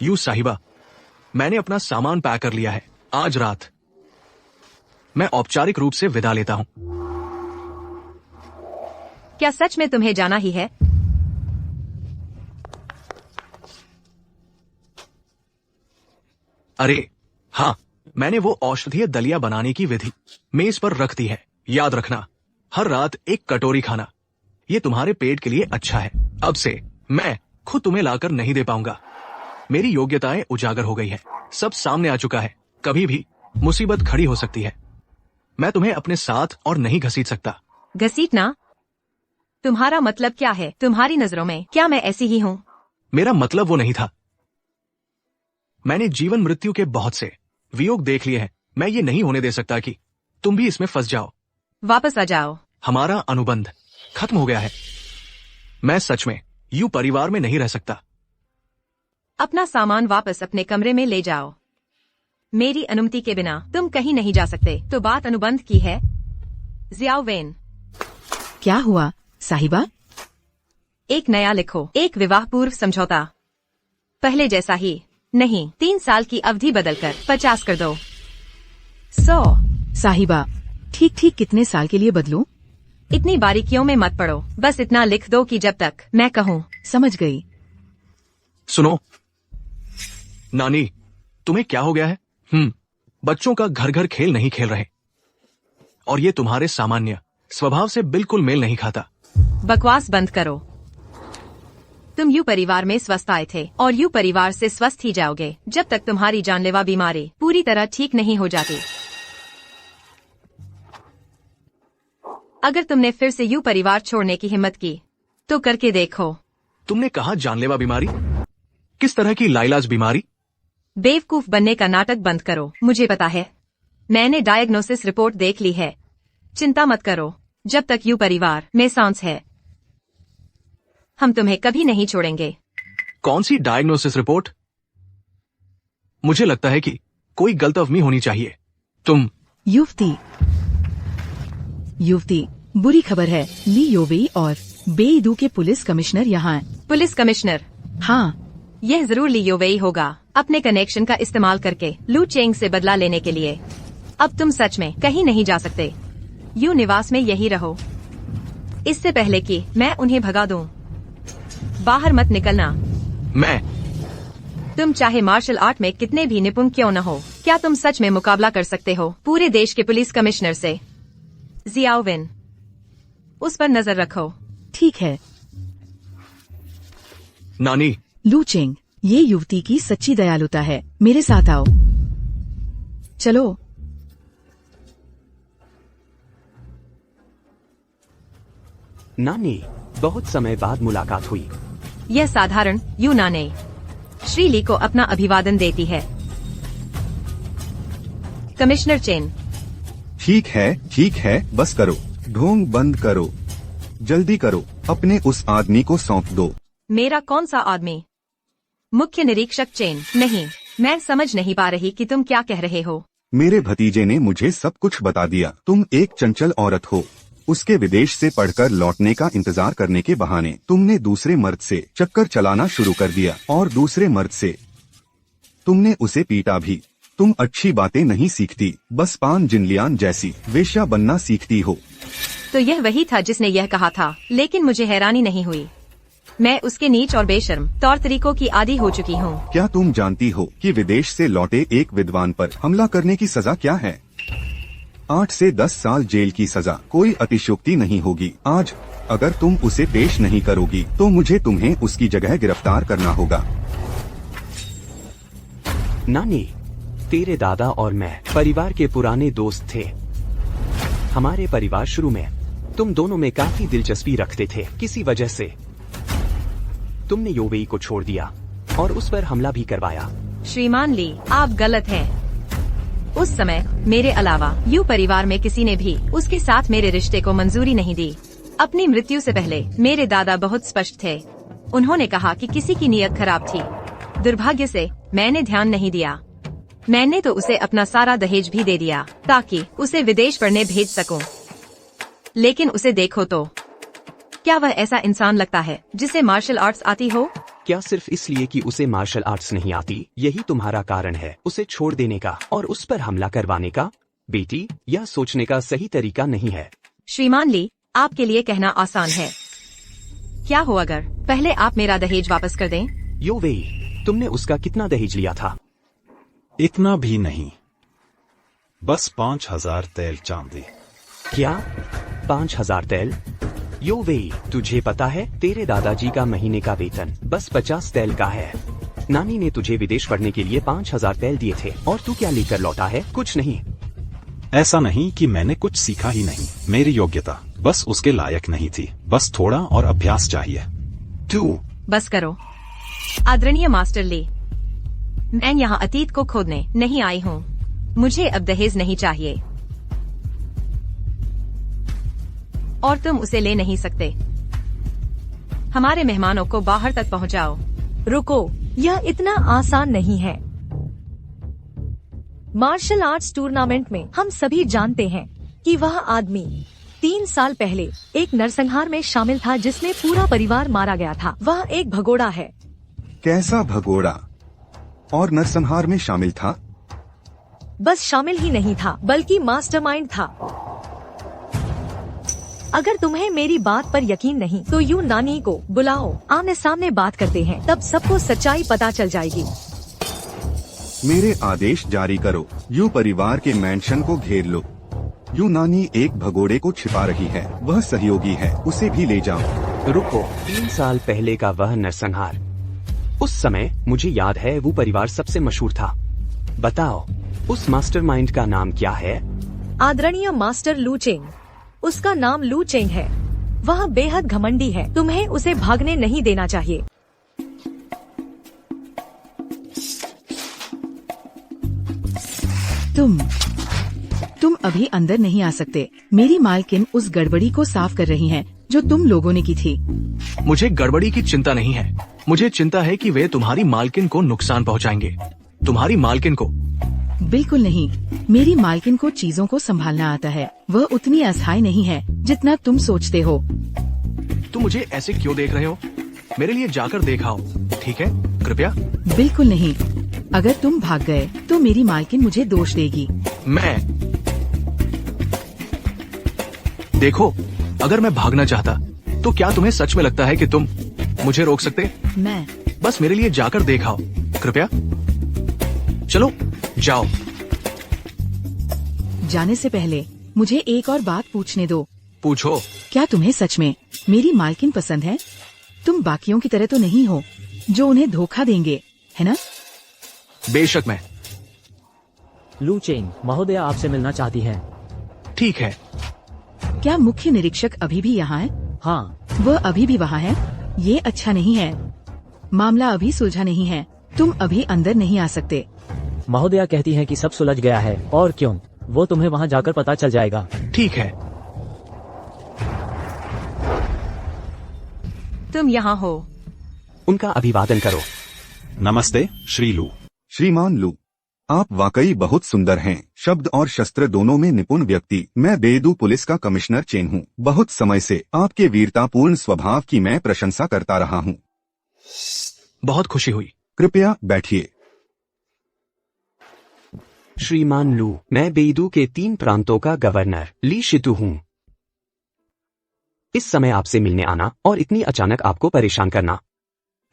Speaker 6: यू साहिबा, मैंने अपना सामान पैक कर लिया है। आज रात मैं औपचारिक रूप से विदा लेता हूँ।
Speaker 2: क्या सच में तुम्हें जाना ही है?
Speaker 6: अरे हाँ, मैंने वो औषधीय दलिया बनाने की विधि मेज पर रख दी है। याद रखना, हर रात एक कटोरी खाना। ये तुम्हारे पेट के लिए अच्छा है। अब से मैं खुद तुम्हें लाकर नहीं दे पाऊंगा। मेरी योग्यताएं उजागर हो गई है। सब सामने आ चुका है। कभी भी मुसीबत खड़ी हो सकती है। मैं तुम्हें अपने साथ और नहीं घसीट सकता।
Speaker 2: घसीटना? तुम्हारा मतलब क्या है? तुम्हारी नजरों में क्या मैं ऐसी ही हूँ?
Speaker 6: मेरा मतलब वो नहीं था। मैंने जीवन मृत्यु के बहुत से वियोग देख लिए हैं। मैं ये नहीं होने दे सकता कि तुम भी इसमें फंस जाओ।
Speaker 2: वापस आ जाओ।
Speaker 6: हमारा अनुबंध खत्म हो गया है। मैं सच में यूं परिवार में नहीं रह सकता।
Speaker 2: अपना सामान वापस अपने कमरे में ले जाओ। मेरी अनुमति के बिना तुम कहीं नहीं जा सकते। तो बात अनुबंध की है। Xiao Wen.
Speaker 1: क्या हुआ साहिबा?
Speaker 2: एक नया लिखो। एक विवाह पूर्व समझौता। पहले जैसा ही नहीं, 3 साल की अवधि बदलकर 50 कर दो। 100।
Speaker 1: साहिबा, ठीक ठीक कितने साल के लिए बदलूं?
Speaker 2: इतनी बारीकियों में मत पड़ो। बस इतना लिख दो कि जब तक मैं कहूँ।
Speaker 1: समझ गई।
Speaker 6: सुनो नानी, तुम्हें क्या हो गया है? बच्चों का घर घर खेल नहीं खेल रहे और ये तुम्हारे सामान्य स्वभाव से बिल्कुल मेल नहीं खाता।
Speaker 2: बकवास बंद करो। तुम यू परिवार में स्वस्थ आए थे और यू परिवार से स्वस्थ ही जाओगे जब तक तुम्हारी जानलेवा बीमारी पूरी तरह ठीक नहीं हो जाती। अगर तुमने फिर से यू परिवार छोड़ने की हिम्मत की तो करके देखो।
Speaker 6: तुमने कहा जानलेवा बीमारी? किस तरह की लाइलाज बीमारी?
Speaker 2: बेवकूफ बनने का नाटक बंद करो। मुझे पता है, मैंने डायग्नोसिस रिपोर्ट देख ली है। चिंता मत करो, जब तक यू परिवार में सांस है हम तुम्हें कभी नहीं छोड़ेंगे।
Speaker 6: कौन सी डायग्नोसिस रिपोर्ट? मुझे लगता है कि कोई गलतफहमी होनी चाहिए। तुम
Speaker 1: युवती बुरी खबर है। ली योवेई और बेईदू के पुलिस कमिश्नर यहाँ हैं।
Speaker 2: Police commissioner?
Speaker 1: हाँ,
Speaker 2: यह जरूर ली योवेई होगा, अपने कनेक्शन का इस्तेमाल करके लू चेंग से बदला लेने के लिए। अब तुम सच में कहीं नहीं जा सकते। यू निवास में यही रहो, इससे पहले कि मैं उन्हें भगा दूं। बाहर मत निकलना। तुम चाहे मार्शल आर्ट में कितने भी निपुण क्यों न हो, क्या तुम सच में मुकाबला कर सकते हो पूरे देश के पुलिस कमिश्नर से? जियाओविन, उस पर नजर रखो।
Speaker 1: ठीक है
Speaker 6: नानी।
Speaker 1: लू चेंग, ये युवती की सच्ची दयालुता है। मेरे साथ आओ, चलो।
Speaker 9: नानी, बहुत समय बाद मुलाकात हुई।
Speaker 2: यह साधारण यूनाने श्रीली को अपना अभिवादन देती है। Commissioner chain.
Speaker 4: ठीक है, बस करो, ढोंग बंद करो, जल्दी करो, अपने उस आदमी को सौंप दो।
Speaker 2: मेरा कौन सा आदमी? मुख्य निरीक्षक चेन। नहीं, मैं समझ नहीं पा रही कि तुम क्या कह रहे हो।
Speaker 4: मेरे भतीजे ने मुझे सब कुछ बता दिया। तुम एक चंचल औरत हो। उसके विदेश से पढ़कर लौटने का इंतजार करने के बहाने तुमने दूसरे मर्द से चक्कर चलाना शुरू कर दिया और दूसरे मर्द से तुमने उसे पीटा भी। तुम अच्छी बातें नहीं सीखती, बस पान जिनलियान जैसी वेश्या बनना सीखती हो।
Speaker 2: तो यह वही था जिसने यह कहा था, लेकिन मुझे हैरानी नहीं हुई। मैं उसके नीच और बेशर्म तौर तरीकों की आदी हो चुकी हूँ।
Speaker 4: क्या तुम जानती हो कि विदेश से लौटे एक विद्वान पर हमला करने की सजा क्या है? 8 से 10 साल जेल की सजा। कोई अतिशयोक्ति नहीं होगी। आज अगर तुम उसे पेश नहीं करोगी तो मुझे तुम्हें उसकी जगह गिरफ्तार करना होगा।
Speaker 9: नानी, तेरे दादा और मैं परिवार के पुराने दोस्त थे। हमारे परिवार शुरू में तुम दोनों में काफी दिलचस्पी रखते थे। किसी वजह से तुमने योवेई को छोड़ दिया और उस पर हमला भी करवाया।
Speaker 2: श्रीमान ली, आप गलत हैं। उस समय मेरे अलावा यू परिवार में किसी ने भी उसके साथ मेरे रिश्ते को मंजूरी नहीं दी। अपनी मृत्यु से पहले मेरे दादा बहुत स्पष्ट थे। उन्होंने कहा कि किसी की नीयत खराब थी। दुर्भाग्य से मैंने ध्यान नहीं दिया। मैंने तो उसे अपना सारा दहेज भी दे दिया ताकि उसे विदेश पढ़ने भेज सकूं। लेकिन उसे देखो तो, क्या वह ऐसा इंसान लगता है जिसे मार्शल आर्ट्स आती हो?
Speaker 9: क्या सिर्फ इसलिए कि उसे मार्शल आर्ट्स नहीं आती, यही तुम्हारा कारण है उसे छोड़ देने का और उस पर हमला करवाने का? बेटी, यह सोचने का सही तरीका नहीं है।
Speaker 2: श्रीमान ली, आपके लिए कहना आसान है। क्या हो अगर पहले आप मेरा दहेज वापस कर दें?
Speaker 9: योवेई, तुमने उसका कितना दहेज लिया था?
Speaker 8: इतना भी नहीं, बस 5000 तेल चांदी।
Speaker 9: क्या 5000 तेल? योवेई, तुझे पता है तेरे दादाजी का महीने का वेतन बस 50 तेल का है। नानी ने तुझे विदेश पढ़ने के लिए 5000 तेल दिए थे और तू क्या लेकर लौटा है? कुछ नहीं।
Speaker 8: ऐसा नहीं कि मैंने कुछ सीखा ही नहीं, मेरी योग्यता बस उसके लायक नहीं थी। बस थोड़ा और अभ्यास चाहिए।
Speaker 9: तू
Speaker 2: बस करो। आदरणीय मास्टर ली, मैं यहाँ अतीत को खोदने नहीं आई हूँ। मुझे अब दहेज नहीं चाहिए और तुम उसे ले नहीं सकते। हमारे मेहमानों को बाहर तक पहुँचाओ।
Speaker 10: रुको, यह इतना आसान नहीं है। मार्शल आर्ट्स टूर्नामेंट में हम सभी जानते हैं कि वह आदमी 3 साल पहले एक नरसंहार में शामिल था जिसमें पूरा परिवार मारा गया था। वह एक भगोड़ा है।
Speaker 4: कैसा भगोड़ा? और नरसंहार में शामिल था?
Speaker 10: बस शामिल ही नहीं था बल्कि मास्टरमाइंड था। अगर तुम्हें मेरी बात पर यकीन नहीं तो यू नानी को बुलाओ, आमने सामने बात करते हैं, तब सबको सच्चाई पता चल जाएगी।
Speaker 4: मेरे आदेश जारी करो। यू परिवार के मैंशन को घेर लो। यू नानी एक भगोड़े को छिपा रही है। वह सहयोगी है, उसे भी ले जाओ।
Speaker 9: रुको, 3 साल पहले का वह नरसंहार। उस समय मुझे याद है वो परिवार सबसे मशहूर था। बताओ, उस मास्टरमाइंड का नाम क्या है?
Speaker 10: आदरणीय मास्टर लू चेंग। उसका नाम लू चेंग है। वह बेहद घमंडी है। तुम्हें उसे भागने नहीं देना चाहिए।
Speaker 1: तुम अभी अंदर नहीं आ सकते। मेरी मालकिन उस गड़बड़ी को साफ कर रही हैं, जो तुम लोगों ने की थी।
Speaker 6: मुझे गड़बड़ी की चिंता नहीं है। मुझे चिंता है कि वे तुम्हारी मालकिन को नुकसान पहुंचाएंगे। तुम्हारी मालकिन को?
Speaker 1: बिल्कुल नहीं। मेरी मालकिन को चीजों को संभालना आता है। वह उतनी असहाय नहीं है जितना तुम सोचते हो।
Speaker 6: तुम मुझे ऐसे क्यों देख रहे हो? मेरे लिए जाकर देखाओ, ठीक है? कृपया।
Speaker 1: बिल्कुल नहीं। अगर तुम भाग गए तो मेरी मालकिन मुझे दोष देगी।
Speaker 6: देखो, अगर मैं भागना चाहता तो क्या तुम्हें सच में लगता है कि तुम मुझे रोक सकते?
Speaker 1: मैं
Speaker 6: बस मेरे लिए जाकर देखाओ, कृपया। चलो, जाओ।
Speaker 1: जाने से पहले मुझे एक और बात पूछने दो।
Speaker 6: पूछो।
Speaker 1: क्या तुम्हें सच में मेरी मालकिन पसंद है? तुम बाकियों की तरह तो नहीं हो जो उन्हें धोखा देंगे, है ना?
Speaker 6: बेशक मैं।
Speaker 3: लू चेंग महोदय आपसे मिलना चाहती हैं।
Speaker 6: ठीक है।
Speaker 1: क्या मुख्य निरीक्षक अभी भी यहाँ है?
Speaker 3: हाँ।
Speaker 1: वह अभी भी वहाँ है? ये अच्छा नहीं है। मामला अभी सुलझा नहीं है। तुम अभी अंदर नहीं आ सकते।
Speaker 3: महोदया कहती हैं कि सब सुलझ गया है। और क्यों? वो तुम्हें वहाँ जाकर पता चल जाएगा।
Speaker 6: ठीक है।
Speaker 2: तुम यहाँ हो।
Speaker 9: उनका अभिवादन करो।
Speaker 8: नमस्ते श्री लू।
Speaker 4: श्रीमान लू, आप वाकई बहुत सुंदर हैं। शब्द और शस्त्र दोनों में निपुण व्यक्ति। मैं बेदू पुलिस का कमिश्नर चेन हूँ। बहुत समय से आपके वीरतापूर्ण स्वभाव की मैं प्रशंसा करता रहा हूँ।
Speaker 6: बहुत खुशी हुई।
Speaker 4: कृपया बैठिए।
Speaker 9: श्रीमान लू, मैं बेदू के 3 प्रांतों का गवर्नर ली शितु हूँ। इस समय आपसे मिलने आना और इतनी अचानक आपको परेशान करना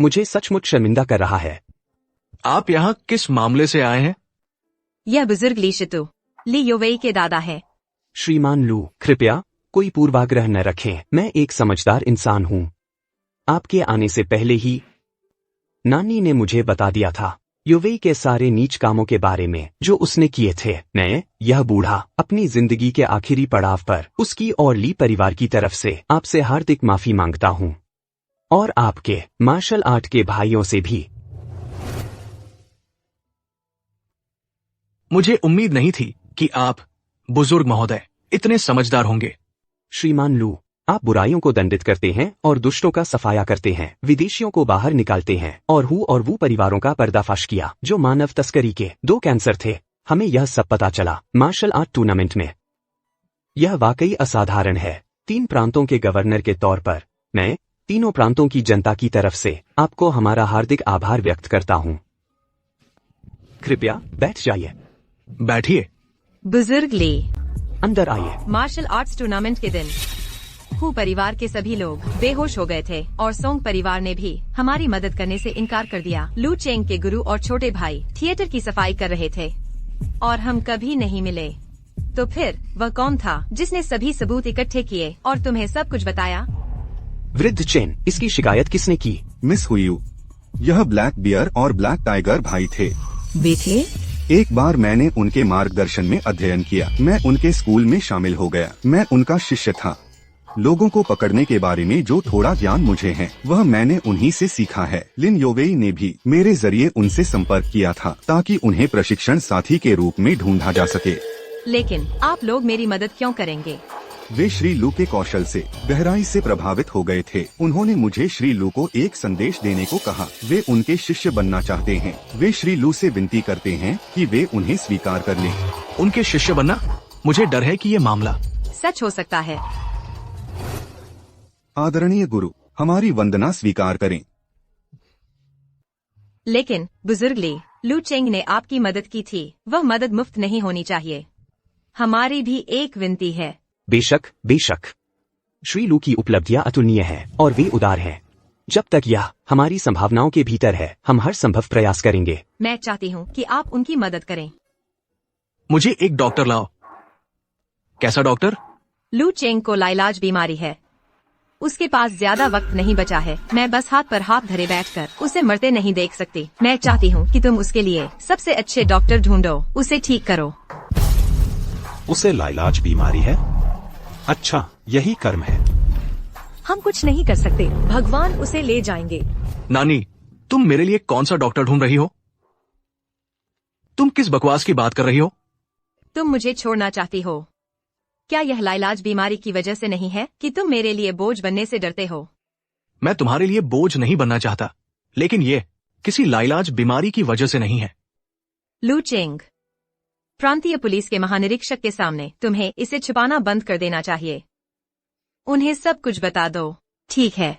Speaker 9: मुझे सचमुच शर्मिंदा कर रहा है।
Speaker 6: आप यहाँ किस मामले से आए हैं?
Speaker 2: यह बुजुर्ग ली शितु ली योवेई के दादा है।
Speaker 9: श्रीमान लू, कृपया कोई पूर्वाग्रह न रखें। मैं एक समझदार इंसान हूँ। आपके आने से पहले ही नानी ने मुझे बता दिया था योवेई के सारे नीच कामों के बारे में जो उसने किए थे। मैं, यह बूढ़ा, अपनी जिंदगी के आखिरी पड़ाव पर उसकी और ली परिवार की तरफ से आपसे हार्दिक माफी मांगता हूँ, और आपके मार्शल आर्ट के भाइयों से भी।
Speaker 6: मुझे उम्मीद नहीं थी कि आप, बुजुर्ग महोदय, इतने समझदार होंगे।
Speaker 9: श्रीमान लू, आप बुराइयों को दंडित करते हैं और दुष्टों का सफाया करते हैं, विदेशियों को बाहर निकालते हैं और वो परिवारों का पर्दाफाश किया जो मानव तस्करी के 2 कैंसर थे। हमें यह सब पता चला मार्शल आर्ट टूर्नामेंट में। यह वाकई असाधारण है। 3 प्रांतों के गवर्नर के तौर पर मैं तीनों प्रांतों की जनता की तरफ से आपको हमारा हार्दिक आभार व्यक्त करता हूँ। कृपया बैठ जाइए।
Speaker 6: बैठिए।
Speaker 2: बुजुर्ग ली,
Speaker 9: अंदर आइए।
Speaker 2: मार्शल आर्ट्स टूर्नामेंट के दिन हु परिवार के सभी लोग बेहोश हो गए थे और सोंग परिवार ने भी हमारी मदद करने से इनकार कर दिया। लू चेंग के गुरु और छोटे भाई थिएटर की सफाई कर रहे थे और हम कभी नहीं मिले। तो फिर वह कौन था जिसने सभी सबूत इकट्ठे किए और तुम्हें सब कुछ बताया?
Speaker 9: वृद्ध चेन, इसकी शिकायत किसने की?
Speaker 4: मिस हुयू, यह ब्लैक बियर और ब्लैक टाइगर भाई थे।
Speaker 1: वे थे?
Speaker 4: एक बार मैंने उनके मार्गदर्शन में अध्ययन किया। मैं उनके स्कूल में शामिल हो गया। मैं उनका शिष्य था। लोगों को पकड़ने के बारे में जो थोड़ा ज्ञान मुझे है वह मैंने उन्हीं से सीखा है। लिन योवेई ने भी मेरे जरिए उनसे संपर्क किया था ताकि उन्हें प्रशिक्षण साथी के रूप में ढूंढा जा सके।
Speaker 2: लेकिन आप लोग मेरी मदद क्यों करेंगे?
Speaker 4: वे श्री लू के कौशल से गहराई से प्रभावित हो गए थे। उन्होंने मुझे श्री लू को एक संदेश देने को कहा। वे उनके शिष्य बनना चाहते हैं। वे श्री लू से विनती करते हैं कि वे उन्हें स्वीकार कर लें।
Speaker 6: उनके शिष्य बनना? मुझे डर है कि ये मामला
Speaker 2: सच हो सकता है।
Speaker 4: आदरणीय गुरु, हमारी वंदना स्वीकार करें।
Speaker 2: लेकिन बुजुर्ग ली, लू चेंग ने आपकी मदद की थी। वह मदद मुफ्त नहीं होनी चाहिए। हमारी भी एक विनती है।
Speaker 9: बेशक, बेशक। श्री लू की उपलब्धियां अतुलनीय हैं और वे उदार हैं। जब तक यह हमारी संभावनाओं के भीतर है, हम हर संभव प्रयास करेंगे।
Speaker 2: मैं चाहती हूँ कि आप उनकी मदद करें।
Speaker 6: मुझे एक डॉक्टर लाओ। कैसा डॉक्टर?
Speaker 2: लू चेंग को लाइलाज बीमारी है। उसके पास ज्यादा वक्त नहीं बचा है। मैं बस हाथ पर हाथ धरे बैठकर उसे मरते नहीं देख सकती। मैं चाहती हूँ कि तुम उसके लिए सबसे अच्छे डॉक्टर ढूंढो, उसे ठीक करो।
Speaker 8: उसे लाइलाज बीमारी है? अच्छा, यही कर्म है।
Speaker 10: हम कुछ नहीं कर सकते, भगवान उसे ले जाएंगे।
Speaker 6: नानी, तुम मेरे लिए कौन सा डॉक्टर ढूंढ रही हो? तुम किस बकवास की बात कर रही हो?
Speaker 2: तुम मुझे छोड़ना चाहती हो? क्या यह लाइलाज बीमारी की वजह से नहीं है कि तुम मेरे लिए बोझ बनने से डरते हो?
Speaker 6: मैं तुम्हारे लिए बोझ नहीं बनना चाहता, लेकिन ये किसी लाइलाज बीमारी की वजह से नहीं है।
Speaker 2: लू चेंग, प्रांतीय पुलिस के महानिरीक्षक के सामने तुम्हें इसे छुपाना बंद कर देना चाहिए। उन्हें सब कुछ बता दो। ठीक है।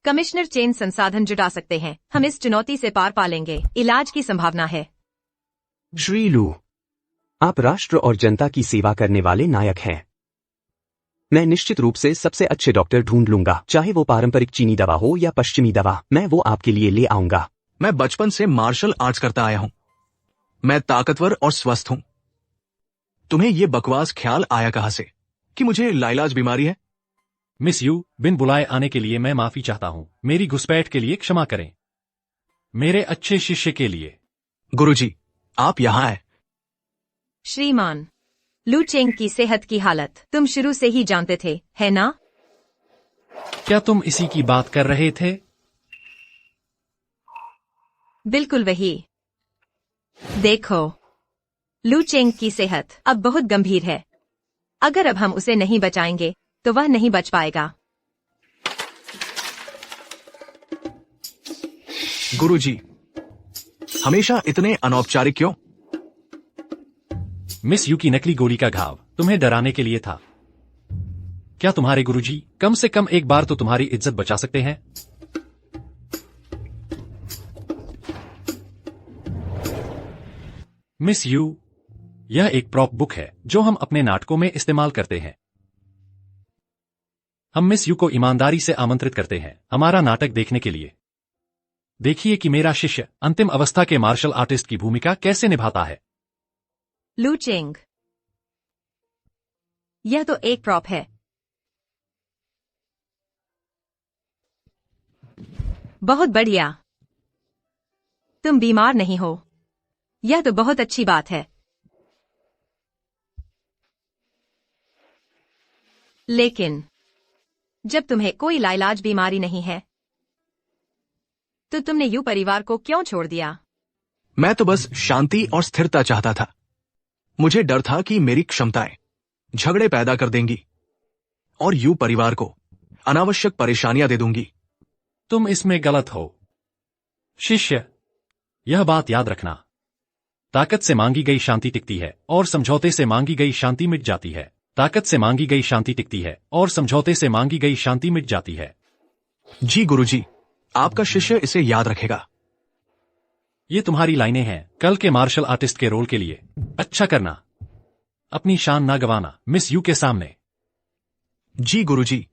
Speaker 2: कमिश्नर चेन संसाधन जुटा सकते हैं। हम इस चुनौती से पार पा लेंगे। इलाज की संभावना है।
Speaker 9: श्री लू, आप राष्ट्र और जनता की सेवा करने वाले नायक हैं। मैं निश्चित रूप से सबसे अच्छे डॉक्टर ढूंढ लूंगा, चाहे वो पारंपरिक चीनी दवा हो या पश्चिमी दवा। मैं वो आपके लिए ले आऊंगा।
Speaker 6: मैं बचपन से मार्शल आर्ट्स करता आया हूँ। मैं ताकतवर और स्वस्थ हूँ। तुम्हें ये बकवास ख्याल आया कहाँ से कि मुझे लाइलाज बीमारी है?
Speaker 7: मिस यू, बिन बुलाए आने के लिए मैं माफी चाहता हूँ। मेरी घुसपैठ के लिए क्षमा करें। मेरे अच्छे शिष्य के लिए।
Speaker 6: गुरुजी, आप यहाँ आए।
Speaker 2: श्रीमान, लू चेंग की सेहत की हालत तुम शुरू से ही जानते थे, है ना?
Speaker 7: क्या तुम इसी की बात कर रहे थे?
Speaker 2: बिल्कुल वही। देखो, लू चेंग की सेहत अब बहुत गंभीर है। अगर अब हम उसे नहीं बचाएंगे तो वह नहीं बच पाएगा।
Speaker 6: गुरुजी, हमेशा इतने अनौपचारिक क्यों?
Speaker 7: मिस यू की नकली गोली का घाव तुम्हें डराने के लिए था। क्या तुम्हारे गुरुजी कम से कम एक बार तो तुम्हारी इज्जत बचा सकते हैं? मिस यू, यह एक प्रॉप बुक है जो हम अपने नाटकों में इस्तेमाल करते हैं। हम मिस यू को ईमानदारी से आमंत्रित करते हैं हमारा नाटक देखने के लिए। देखिए कि मेरा शिष्य अंतिम अवस्था के मार्शल आर्टिस्ट की भूमिका कैसे निभाता है।
Speaker 2: लू चेंग, यह तो एक प्रॉप है। बहुत बढ़िया। तुम बीमार नहीं हो, यह तो बहुत अच्छी बात है। लेकिन जब तुम्हें कोई लाइलाज बीमारी नहीं है तो तुमने यू परिवार को क्यों छोड़ दिया?
Speaker 6: मैं तो बस शांति और स्थिरता चाहता था। मुझे डर था कि मेरी क्षमताएं झगड़े पैदा कर देंगी और यू परिवार को अनावश्यक परेशानियां दे दूंगी।
Speaker 7: तुम इसमें गलत हो शिष्य। यह बात याद रखना, ताकत से मांगी गई शांति टिकती है और समझौते से मांगी गई शांति मिट जाती है। ताकत से मांगी गई शांति टिकती है और समझौते से मांगी गई शांति मिट जाती है।
Speaker 6: जी गुरुजी, आपका शिष्य इसे याद रखेगा।
Speaker 7: ये तुम्हारी लाइनें हैं कल के मार्शल आर्टिस्ट के रोल के लिए। अच्छा करना, अपनी शान ना गंवाना मिस यू के सामने।
Speaker 6: जी गुरुजी।